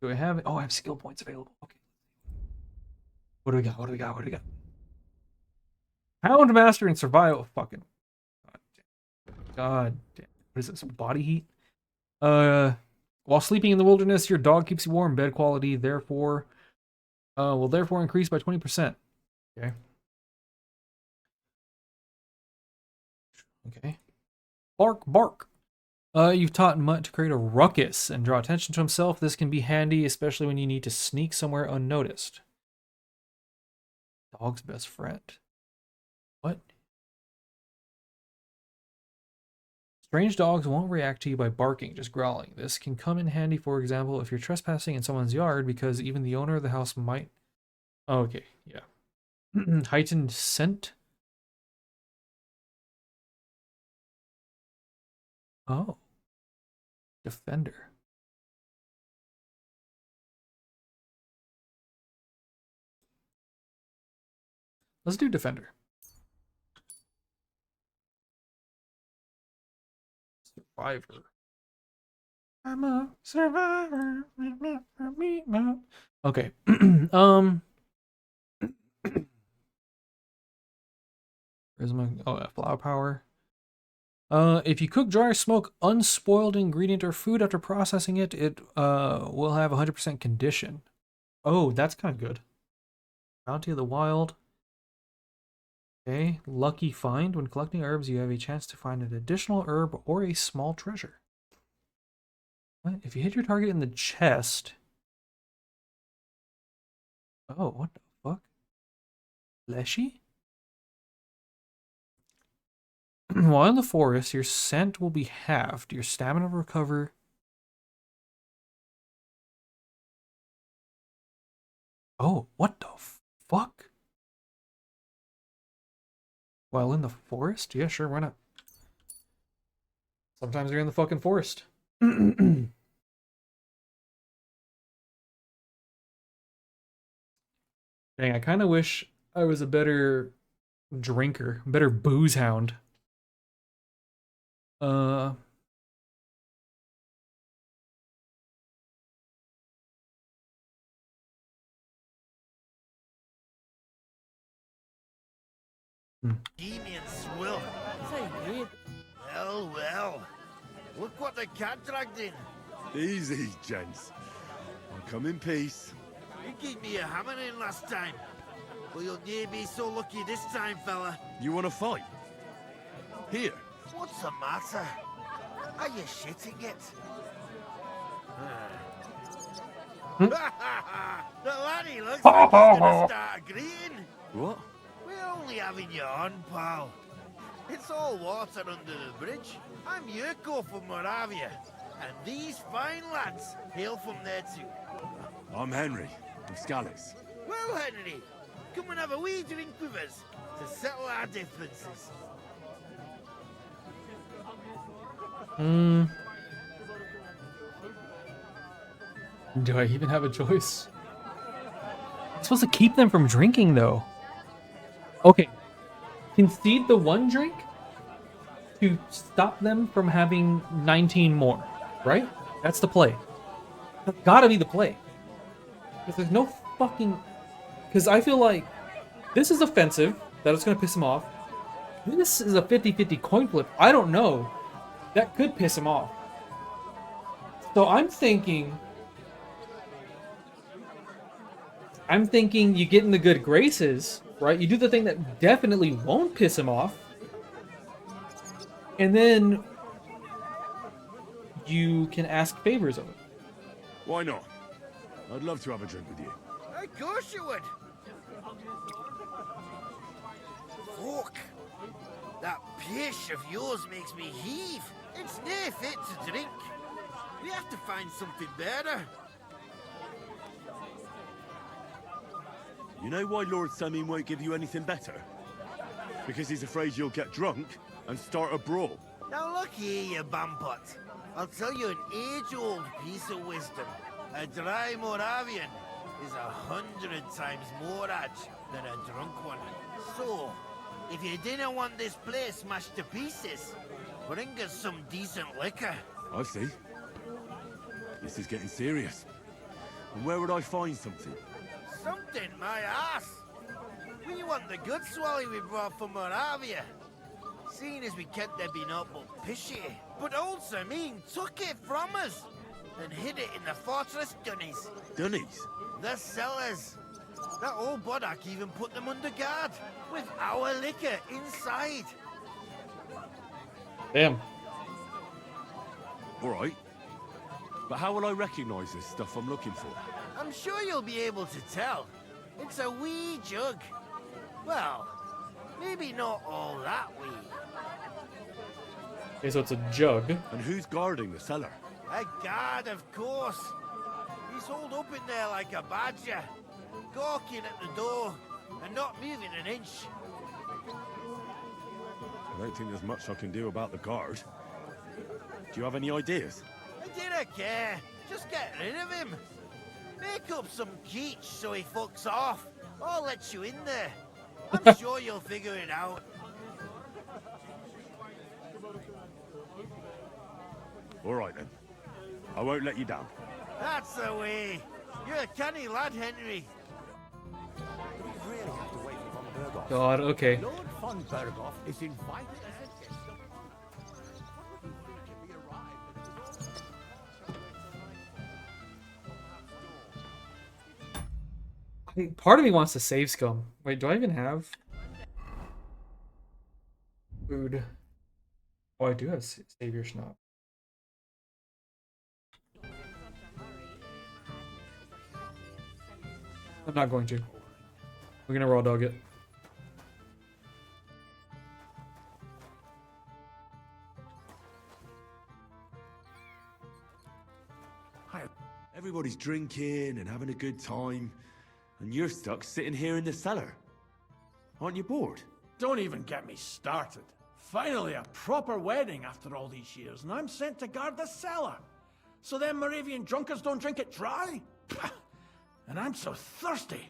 Do I have it? Oh, I have skill points available. Okay. What do we got? What do we got? What do we got? Hound Master and Survival. Fucking. God damn. What is this? Body heat? While sleeping in the wilderness, your dog keeps you warm. Bed quality, therefore, will therefore increase by 20%. Okay. Okay. Bark, bark. You've taught Mutt to create a ruckus and draw attention to himself. This can be handy, especially when you need to sneak somewhere unnoticed. Dog's best friend. What? Strange dogs won't react to you by barking, just growling. This can come in handy, for example, if you're trespassing in someone's yard, because even the owner of the house might... Oh, okay, yeah. Heightened scent? Oh. Defender. Let's do Defender. Survivor. I'm a survivor. Okay. Where's my flower power? If you cook, dry, or smoke unspoiled ingredient or food after processing it, it will have 100% condition. Oh, that's kind of good. Bounty of the Wild. Okay, lucky find. When collecting herbs, you have a chance to find an additional herb or a small treasure. What? If you hit your target in the chest... Oh, what the fuck? Fleshy? While in the forest, your scent will be halved. Your stamina will recover. Oh, what the fuck? While in the forest? Yeah, sure, why not? Sometimes you're in the fucking forest. Dang, I kind of wish I was a better drinker, better booze hound. Bohemian swill. Say, weird. Well, well. Look what the cat dragged in. Easy, gents. I'll come in peace. You gave me a hammer in last time. Well, you'll near be so lucky this time, fella. You want to fight? Here. What's the matter? Are you shitting it? The laddie looks like he's gonna start agreeing. What? We're only having you on, pal. It's all water under the bridge. I'm Yurko from Moravia, and these fine lads hail from there too. I'm Henry, from Scallis. Well, Henry, come and have a wee drink with us to settle our differences. Do I even have a choice? I'm supposed to keep them from drinking, though. Okay. Concede the one drink to stop them from having 19 more, right? That's the play. That's gotta be the play. Because there's no fucking... Because I feel like this is offensive, that it's gonna piss him off. This is a 50-50 coin flip. I don't know. That could piss him off. So I'm thinking you get in the good graces, right? You do the thing that definitely won't piss him off. And then you can ask favors of him. Why not? I'd love to have a drink with you. Of course you would. Fuck. That pish of yours makes me heave. It's near fit to drink. We have to find something better. You know why Lord Samin won't give you anything better? Because he's afraid you'll get drunk and start a brawl. Now look here, you bumpot. I'll tell you an age-old piece of wisdom. A dry Moravian is 100 times more edge than a drunk one. So, if you didn't want this place smashed to pieces, bring us some decent liquor. I see. This is getting serious. And where would I find something? Something, my ass. We want the good swally we brought from Moravia. Seeing as we can't there be naught but pishy. But old Samin took it from us and hid it in the fortress dunnies. Dunnies? The cellars. That old Boddock even put them under guard with our liquor inside. Damn. All right. But how will I recognize this stuff I'm looking for? I'm sure you'll be able to tell. It's a wee jug. Well, maybe not all that wee. Okay, so it's a jug. And who's guarding the cellar? A guard, of course. He's holed up in there like a badger, gawking at the door and not moving an inch. I don't think there's much I can do about the guard. Do you have any ideas? I didn't care. Just get rid of him. Make up some keech so he fucks off. I'll let you in there. I'm sure you'll figure it out. All right, then. I won't let you down. That's the way. You're a canny lad, Henry. We really have to wait for Von Berghoff. God, okay. Lord von Berghoff is invited as a guest of... What would you think if he arrived and... Part of me wants to save scum. Wait, do I even have food? Oh, I do have savior schnapp. I'm not going to. We're gonna raw dog it. Everybody's drinking and having a good time, and you're stuck sitting here in the cellar. Aren't you bored? Don't even get me started. Finally, a proper wedding after all these years, and I'm sent to guard the cellar. So them Moravian drunkards don't drink it dry? And I'm so thirsty,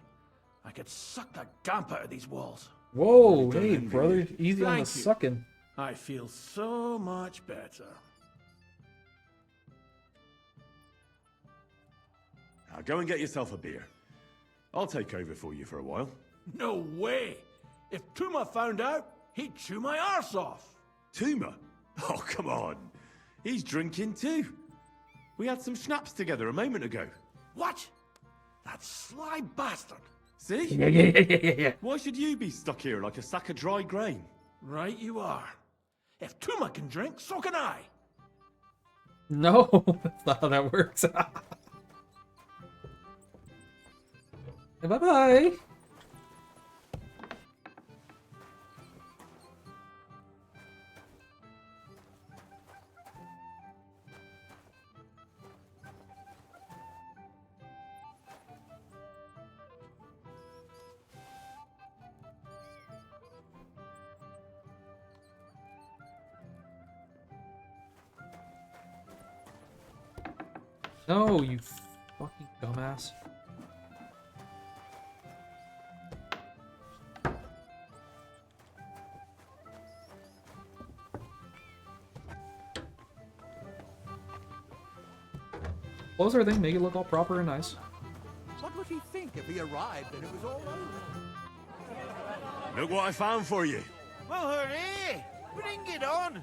I could suck the gamp out of these walls. Whoa, hey, brother. Easy on the Thank you. sucking. I feel so much better. Now go and get yourself a beer. I'll take over for you for a while. No way! If Tuma found out, he'd chew my arse off. Tuma? Oh, come on. He's drinking too. We had some schnapps together a moment ago. What? That sly bastard. See? Yeah. Why should you be stuck here like a sack of dry grain? Right you are. If Tuma can drink, so can I. No, that's not how that works. Bye-bye. No, you fucking dumbass. Close everything, make it look all proper and nice. What would he think if he arrived and it was all over? Look what I found for you. Well, hooray! Bring it on!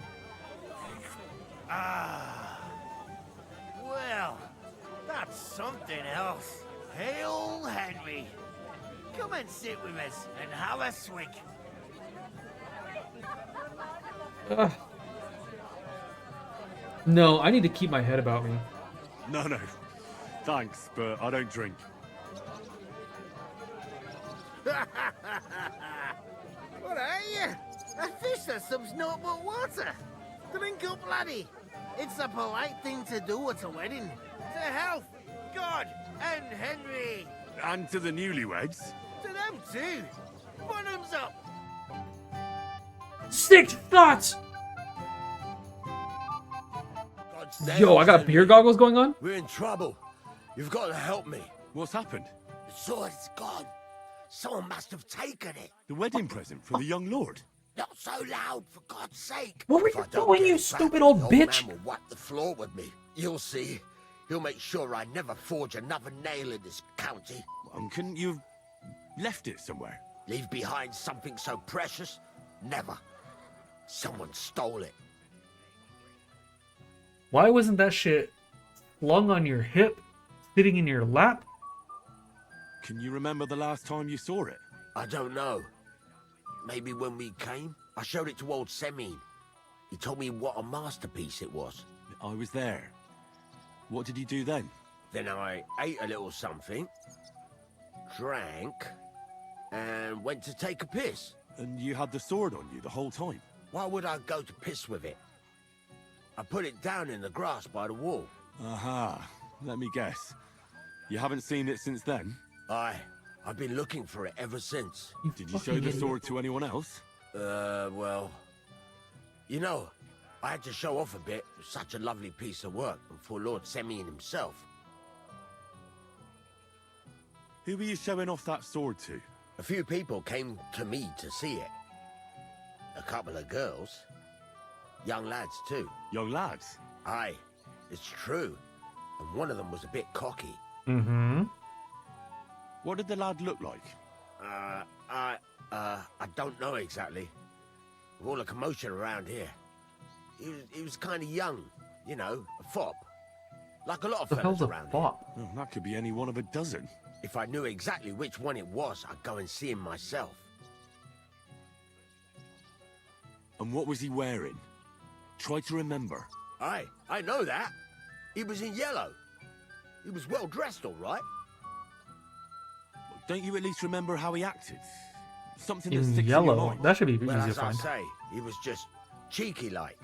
Ah. Well, that's something else. Hail, Henry. Come and sit with us and have a swig. No, I need to keep my head about me. No. Thanks, but I don't drink. What are you? A fish that subs naught but water. Drink up, laddie. It's a polite thing to do at a wedding. To health, God, and Henry. And to the newlyweds. To them too. Bottoms up. Six thoughts! Yo, I got beer goggles going on? We're in trouble. You've got to help me. What's happened? The sword's gone. Someone must have taken it. The wedding present for the young lord? Not so loud, for God's sake. What were If I you don't doing, get you it back, stupid old the bitch? man will wipe the floor with me. You'll see. He'll make sure I never forge another nail in this county. And couldn't you have left it somewhere? Leave behind something so precious? Never. Someone stole it. Why wasn't that shit flung on your hip, sitting in your lap? Can you remember the last time you saw it? I don't know. Maybe when we came? I showed it to old Semine. He told me what a masterpiece it was. I was there. What did you do then? Then I ate a little something, drank, and went to take a piss. And you had the sword on you the whole time? Why would I go to piss with it? I put it down in the grass by the wall. Aha. Let me guess. You haven't seen it since then? I've been looking for it ever since. Did you show the sword to anyone else? Well... You know, I had to show off a bit. It was such a lovely piece of work, and for Lord Semyon himself. Who were you showing off that sword to? A few people came to me to see it. A couple of girls. Young lads, too. Young lads? Aye. It's true. And one of them was a bit cocky. Mm-hmm. What did the lad look like? I don't know exactly. With all the commotion around here. He was kind of young, you know, a fop. Like a lot of The fellas hell's a around fop? Oh, that could be any one of a dozen. here. If I knew exactly which one it was, I'd go and see him myself. And what was he wearing? Try to remember. Aye, I know that. He was in yellow. He was well dressed, all right. Don't you at least remember how he acted? Something that In sticks in your yellow. mind. That should be easy Well, to as I find. say, he was just cheeky-like.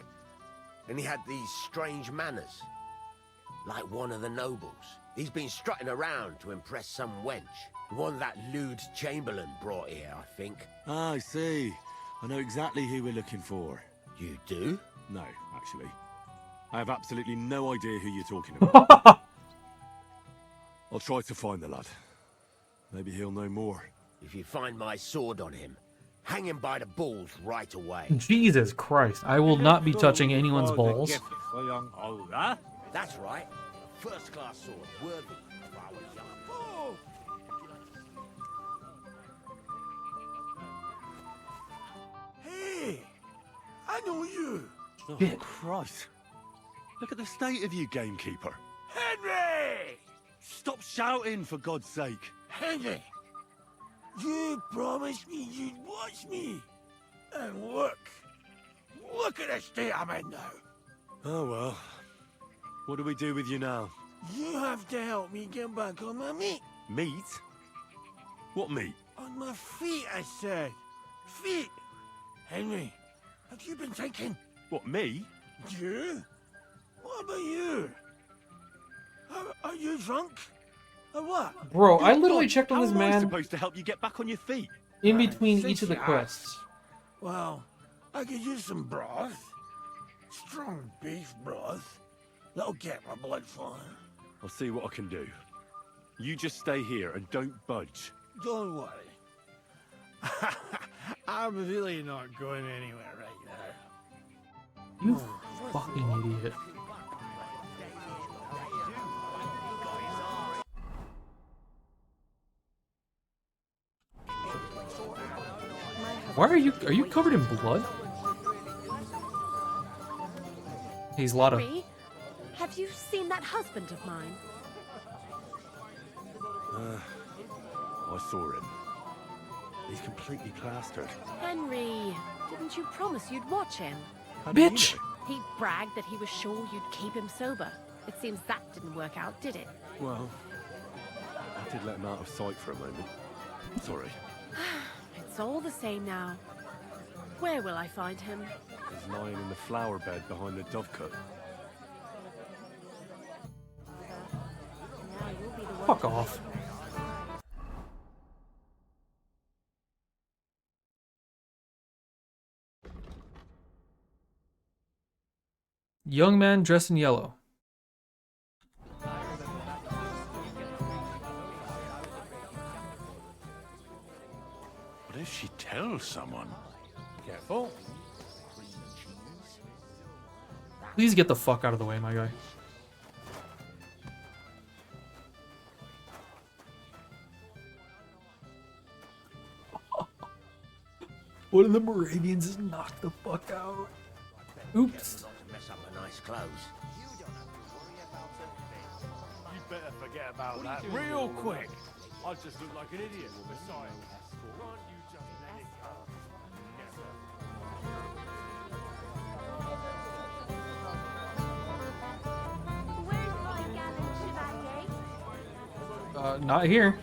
And he had these strange manners. Like one of the nobles. He's been strutting around to impress some wench. One that lewd Chamberlain brought here, I think. Ah, I see. I know exactly who we're looking for. You do? No, actually. I have absolutely no idea who you're talking about. I'll try to find the lad. Maybe he'll know more. If you find my sword on him, hang him by the balls right away. Jesus Christ. I will not be touching anyone's balls. That's right. First-class sword, worthy of our young. Hey! I know you! Oh, Shit. Christ. Look at the state of you, gamekeeper. Henry! Stop shouting, for God's sake. Henry! You promised me you'd watch me. And look. Look at the state I'm in now. Oh, well. What do we do with you now? You have to help me get back on my meat. Meat? What meat? On my feet, I said. Feet! Henry, have you been thinking? What, me? You? What about you? Are you drunk? Or what? Bro, I Good literally God, checked on how this am I man supposed to help you get back on your feet? in between Since each of the you quests. asked, well, I could use some broth. Strong beef broth. That'll get my blood flowing. I'll see what I can do. You just stay here and don't budge. Don't worry. I'm really not going anywhere right now. You fucking idiot. Why are you covered in blood? He's a lot of... Henry, have you seen that husband of mine? I saw him. He's completely plastered. Henry, didn't you promise you'd watch him? How do you Bitch! know? He bragged that he was sure you'd keep him sober. It seems that didn't work out, did it? Well, I did let him out of sight for a moment. Sorry. It's all the same now. Where will I find him? He's lying in the flower bed behind the dovecote. Now you'll be the one Fuck to off. Young man dressed in yellow. What if she tells someone? Careful. Please get the fuck out of the way, my guy. One of the Moravians is knocked the fuck out. Oops. Not to mess up a nice clothes. You better forget about that real quick. I just look like an idiot. Besides, can't you just let it go? Where's my gallant chevalier? Not here.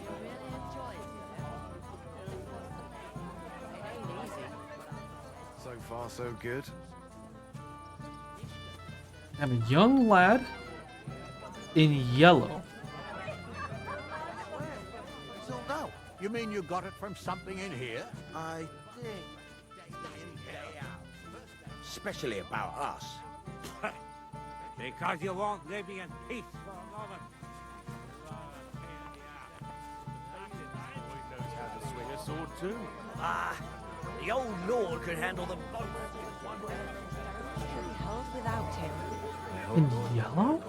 So far, so good. I'm a young lad in yellow. So go. You mean you got it from something in here? I think. Especially about us. Because you won't leave me in peace for a moment. He knows how to swing a sword too. Ah, the old lord could handle them both. Three hells without him. In yellow?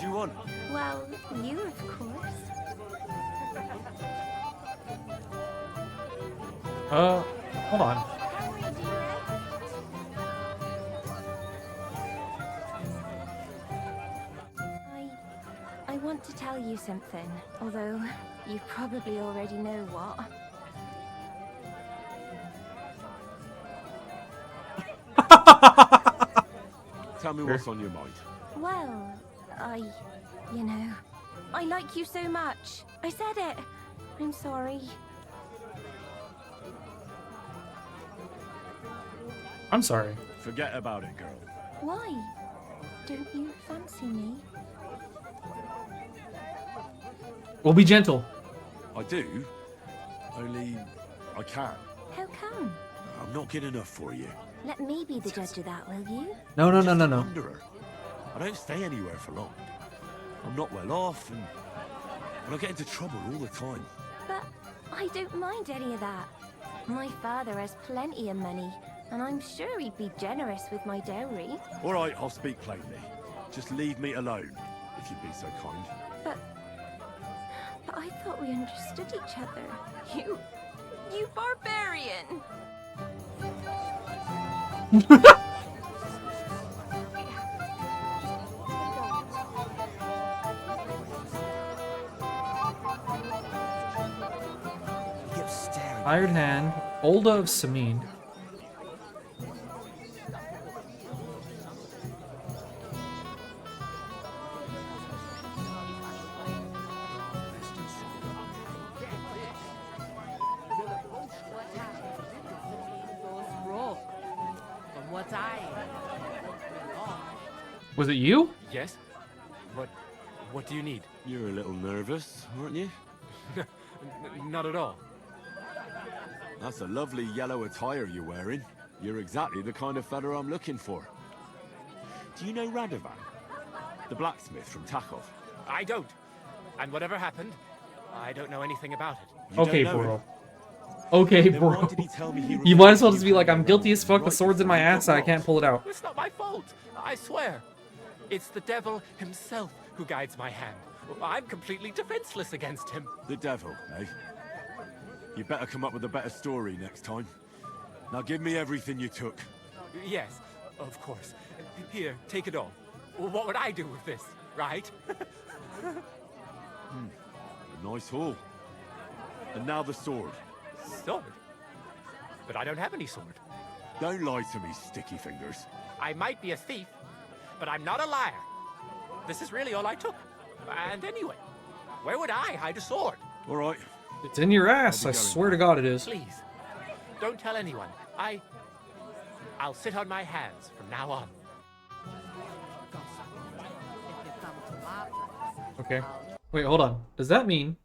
you want? Well, you, of course. Hold on. I want to tell you something, although you probably already know what. Tell me what's on your mind. Well, you know, I like you so much. I said it. I'm sorry. I'm sorry. Forget about it, girl. Why? Don't you fancy me? We'll be gentle. I do. Only I can't. How come? I'm not good enough for you. Let me be the judge of that, will you? No. Wanderer. I don't stay anywhere for long. I'm not well off, and I get into trouble all the time. But I don't mind any of that. My father has plenty of money, and I'm sure he'd be generous with my dowry. All right, I'll speak plainly. Just leave me alone, if you'd be so kind. But I thought we understood each other. You barbarian! Hired hand, Olda of Sameen. Was it you? Yes? What do you need? You're a little nervous, aren't you? Not at all. That's a lovely yellow attire you're wearing. You're exactly the kind of fella I'm looking for. Do you know Radovan? The blacksmith from Takov? I don't. And whatever happened, I don't know anything about it. Okay, bro. Okay, Then bro. why did he tell me he You might as well remembered just you be like, from I'm the guilty as fuck, the right sword's in my before you ass, I got can't lost? pull it out. It's not my fault. I swear. It's the devil himself who guides my hand. I'm completely defenseless against him. The devil, eh? You better come up with a better story next time. Now give me everything you took. Yes, of course. Here, take it all. What would I do with this, right? A nice haul. And now the sword. Sword? But I don't have any sword. Don't lie to me, sticky fingers. I might be a thief, but I'm not a liar. This is really all I took. And anyway, where would I hide a sword? All right. It's in your ass, I swear to God it is. Please, don't tell anyone. I'll sit on my hands from now on. Okay. Wait, hold on. Does that mean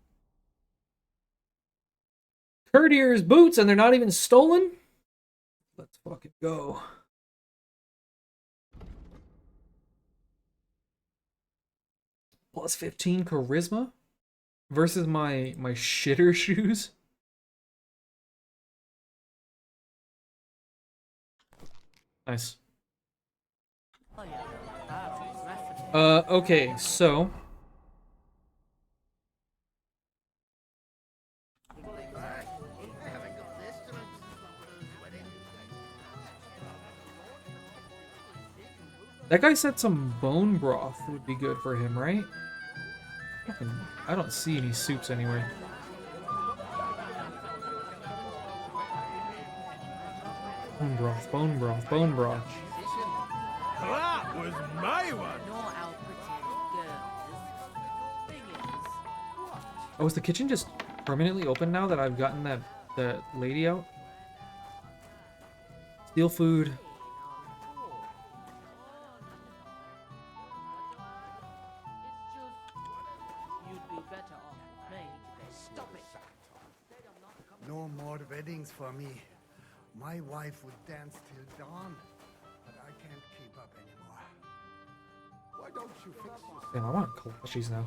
courtier's boots and they're not even stolen? Let's fucking go. Plus 15 charisma versus my shitter shoes. Nice. Okay, so that guy said some bone broth would be good for him, right? I don't see any soups anywhere. Bone broth, bone broth, bone broth. That was my one. Oh, is the kitchen just permanently open now that I've gotten that lady out? Steal food. No more weddings for me. My wife would dance till dawn, but I can't keep up anymore. Why don't you fix yourself? Damn, I want kolaches now.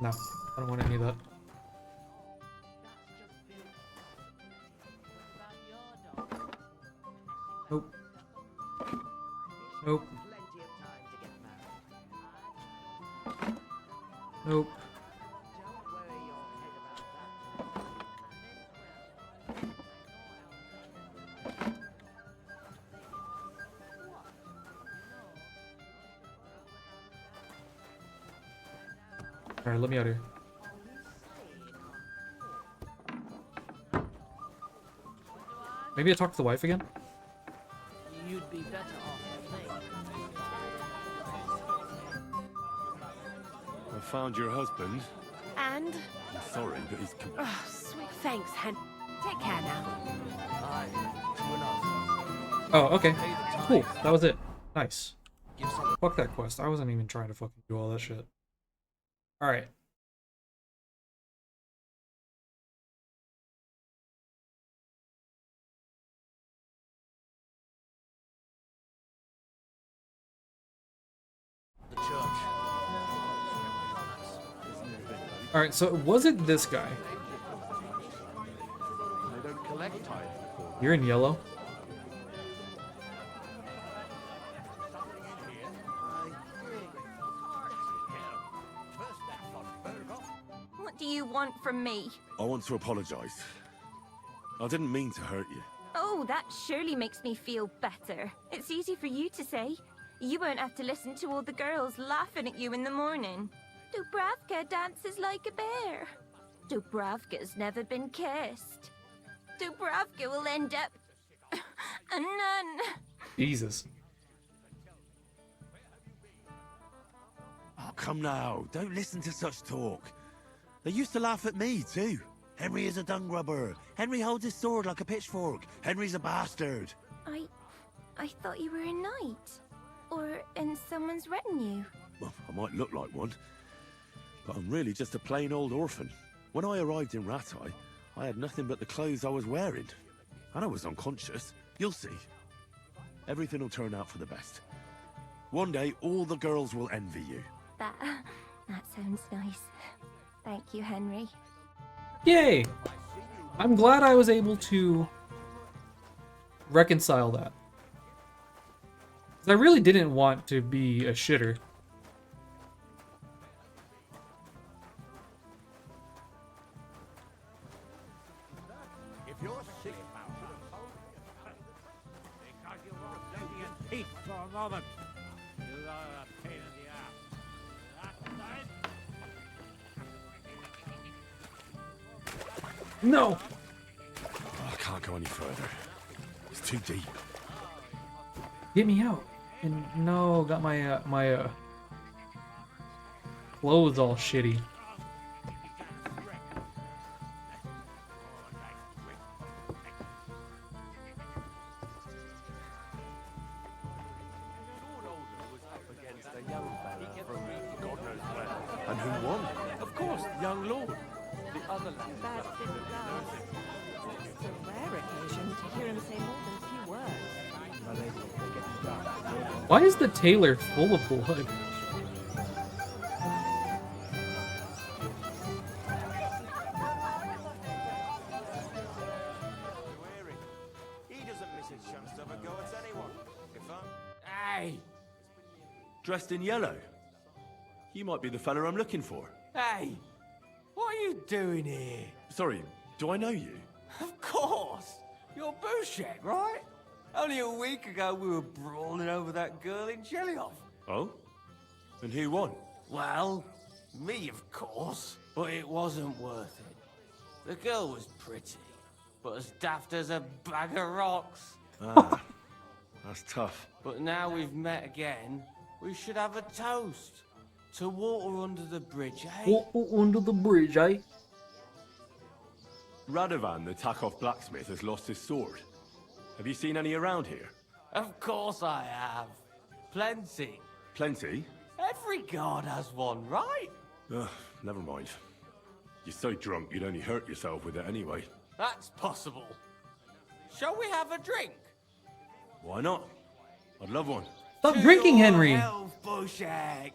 No, I don't want any of that. Nope. Nope. Nope. Alright, let me out of here. Maybe I talk to the wife again? You'd be better off with me. I found your husband. And? I'm sorry, but he's... Oh, sweet thanks, Hen. Take care now. Oh, okay. Cool. That was it. Nice. Fuck that quest. I wasn't even trying to fucking do all that shit. Alright. Alright, so was it this guy? They don't collect time. You're in yellow. What do you want from me? I want to apologise. I didn't mean to hurt you. Oh, that surely makes me feel better. It's easy for you to say. You won't have to listen to all the girls laughing at you in the morning. Dubravka dances like a bear. Dubravka's never been kissed. Dubravka will end up a nun. Jesus. Oh, come now. Don't listen to such talk. They used to laugh at me, too. Henry is a dung grubber. Henry holds his sword like a pitchfork. Henry's a bastard. I thought you were a knight. Or in someone's retinue. Well, I might look like one, but I'm really just a plain old orphan. When I arrived in Rattay, I had nothing but the clothes I was wearing. And I was unconscious. You'll see. Everything will turn out for the best. One day, all the girls will envy you. That sounds nice. Thank you, Henry. Yay! I'm glad I was able to reconcile that. 'Cause I really didn't want to be a shitter. If you're sick about because you won't let me in peace for a moment. You are a pain in the ass. No! I can't go any further. It's too deep. Get me out. And no, got my clothes all shitty. And who won? Of course, young lord. The other lad. It's a rare occasion to hear him say more than a few words. My lady, let's get started. Why is the tailor full of blood? He doesn't miss a chance to have a go at anyone. If Hey! Dressed in yellow. You might be the fella I'm looking for. Hey! What are you doing here? Sorry, do I know you? Of course! You're Bouchek, right? Only a week ago we were brawling over that girl in Jelioff. Oh? And who won? Well, me, of course. But it wasn't worth it. The girl was pretty, but as daft as a bag of rocks. Ah, that's tough. But now we've met again, we should have a toast. To water under the bridge, eh? Water under the bridge, eh? Radovan, the Takov blacksmith, has lost his sword. Have you seen any around here? Of course I have. Plenty. Plenty? Every guard has one, right? Ugh, never mind. You're so drunk you'd only hurt yourself with it anyway. That's possible. Shall we have a drink? Why not? I'd love one. Stop drinking, Henry! Health, Bushek.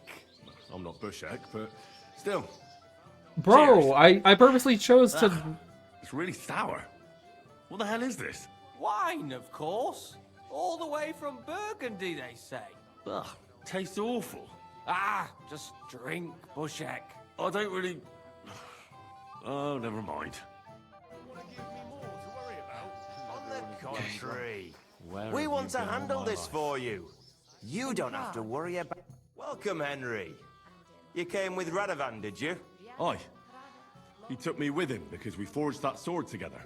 I'm not Bushek, but still, Bro, I purposely chose to. Ugh, it's really sour. What the hell is this? Wine, of course. All the way from Burgundy, they say. Ugh, tastes awful. Ah, just drink, Bushek. I don't really... Oh, never mind. On the contrary, we want to handle this for you. You don't have to worry about... Welcome, Henry. You came with Radovan, did you? Aye. He took me with him because we forged that sword together.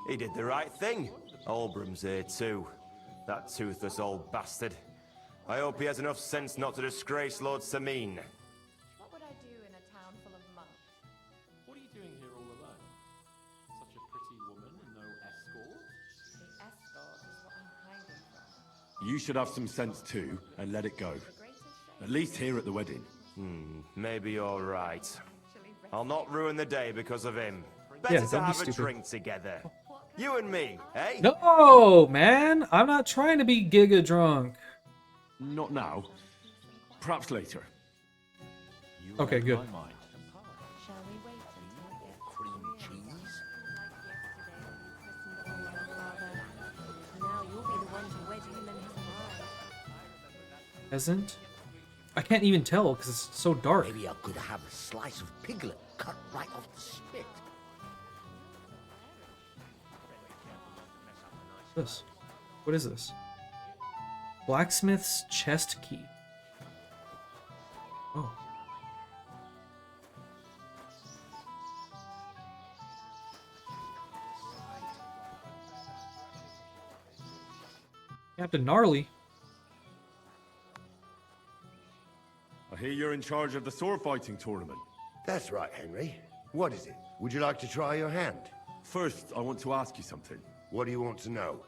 He did the right thing. Olbram's here too. That toothless old bastard. I hope he has enough sense not to disgrace Lord Sameen. What would I do in a town full of monks? What are you doing here all alone? Such a pretty woman and no escort? The escort is what I'm hiding from. You should have some sense too, and let it go. At least here at the wedding. Maybe you're right. I'll not ruin the day because of him. Better Yeah, to don't be have a stupid. drink together. You and me, eh? No, man, I'm not trying to be giga drunk. Not now. Perhaps later. Okay, good. Shall we wait until it gets Cream cheese? Now you'll be the one to wed him and his bride. Isn't? I can't even tell because it's so dark. Maybe I could have a slice of piglet cut right off the spit. This. What is this? Blacksmith's chest key. Oh. Captain Gnarly. I hear you're in charge of the sword fighting tournament. That's right, Henry. What is it? Would you like to try your hand? First, I want to ask you something. What do you want to know?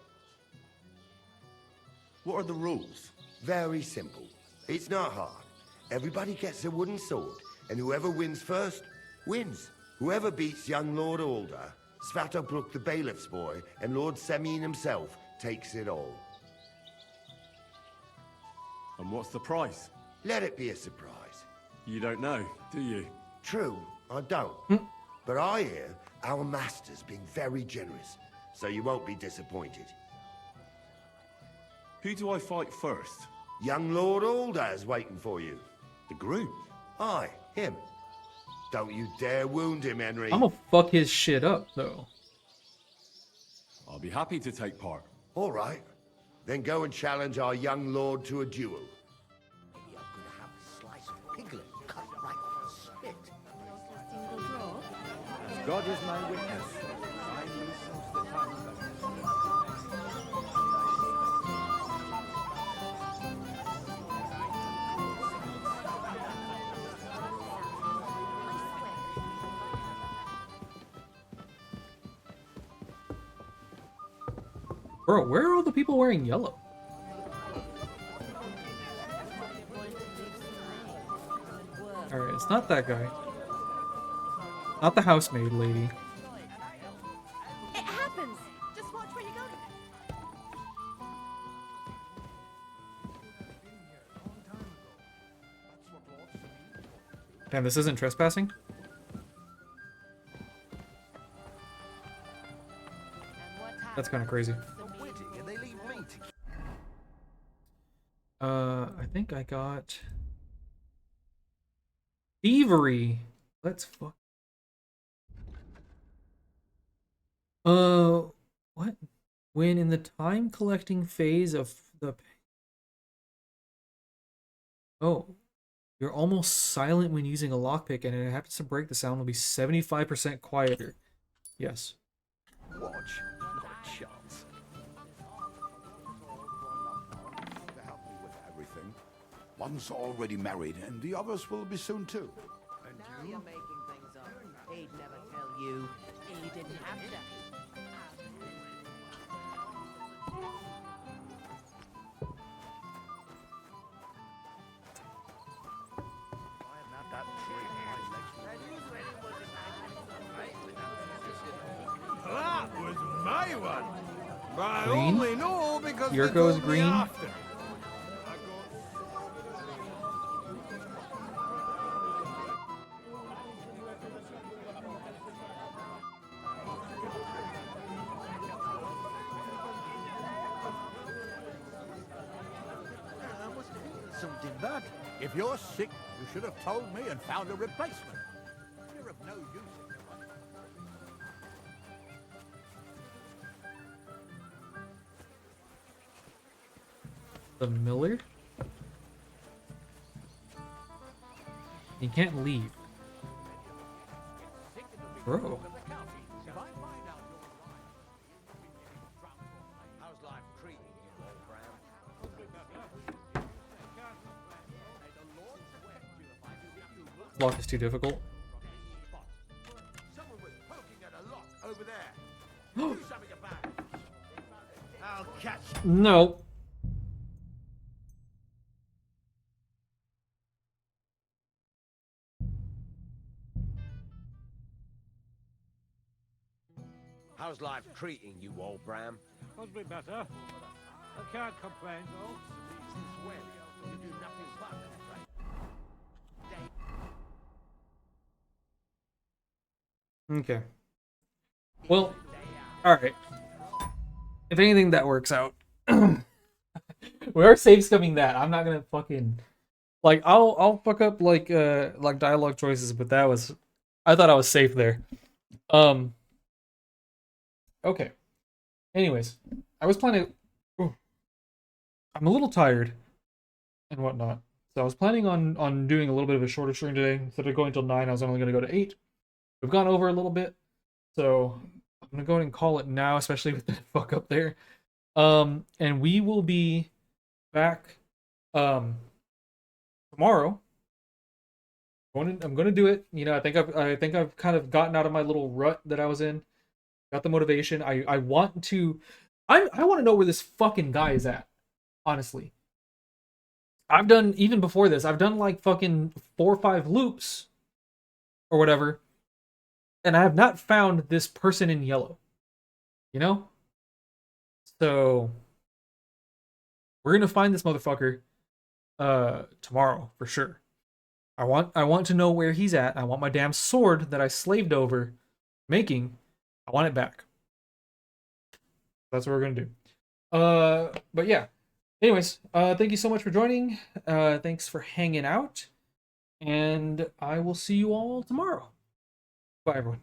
What are the rules? Very simple. It's not hard. Everybody gets a wooden sword, and whoever wins first, wins. Whoever beats young Lord Alder, Svatopluk the bailiff's boy, and Lord Semyon himself takes it all. And what's the price? Let it be a surprise. You don't know, do you? True, I don't. But I hear our master's being very generous, so you won't be disappointed. Who do I fight first? Young Lord Alder's waiting for you. The groom? Aye, him. Don't you dare wound him, Henry. I'm gonna fuck his shit up, though. I'll be happy to take part. All right. Then go and challenge our young lord to a duel. Maybe I'm gonna have a slice of piglet cut right off the spit. single draw? God is my witness. I knew since the time that... Bro, where are all the people wearing yellow? Alright, it's not that guy. Not the housemaid lady. It happens! Just watch where you go. Damn, this isn't trespassing? That's kind of crazy. I think I got thievery. Let's fuck. What? When in the time collecting phase of the... Oh, you're almost silent when using a lockpick, and it happens to break, the sound will be 75% quieter. Yes. Watch. Not a chance. To help me with everything. One's already married, and the others will be soon too. And Now you're making things up. He'd never tell you. He didn't have to. That was my one. But I Green? only know because Here they goes told me green. after. in that. If you're sick, you should have told me and found a replacement. You're of no use. The miller? You can't leave. Bro. How's life treating you, old Bram? Lock is too difficult. Someone was poking at a lock over there. Do something about it. I'll catch you. No. How's life treating you, old Bram? Could be better. I can't complain, though. Since when? You do nothing but complain. Okay. Well, alright. If anything, that works out. We are safe scumming that. I'm not gonna fucking like I'll fuck up like dialogue choices, but that was I thought I was safe there. Okay. Anyways, I was planning. Ooh, I'm a little tired and whatnot, so I was planning on doing a little bit of a shorter stream today. Instead of going till 9, I was only going to go to 8. We've gone over a little bit, so I'm gonna go ahead and call it now, especially with that fuck up there. And we will be back tomorrow. I'm gonna do it. You know, I think I've kind of gotten out of my little rut that I was in. Got the motivation. I want to know where this fucking guy is at. Honestly. I've done, even before this, I've done like fucking 4 or 5 loops or whatever, and I have not found this person in yellow. You know? So we're gonna find this motherfucker tomorrow for sure. I want to know where he's at. I want my damn sword that I slaved over making. I want it back. That's what we're gonna do. But yeah. Anyways, thank you so much for joining. Thanks for hanging out. And I will see you all tomorrow. Bye, everyone.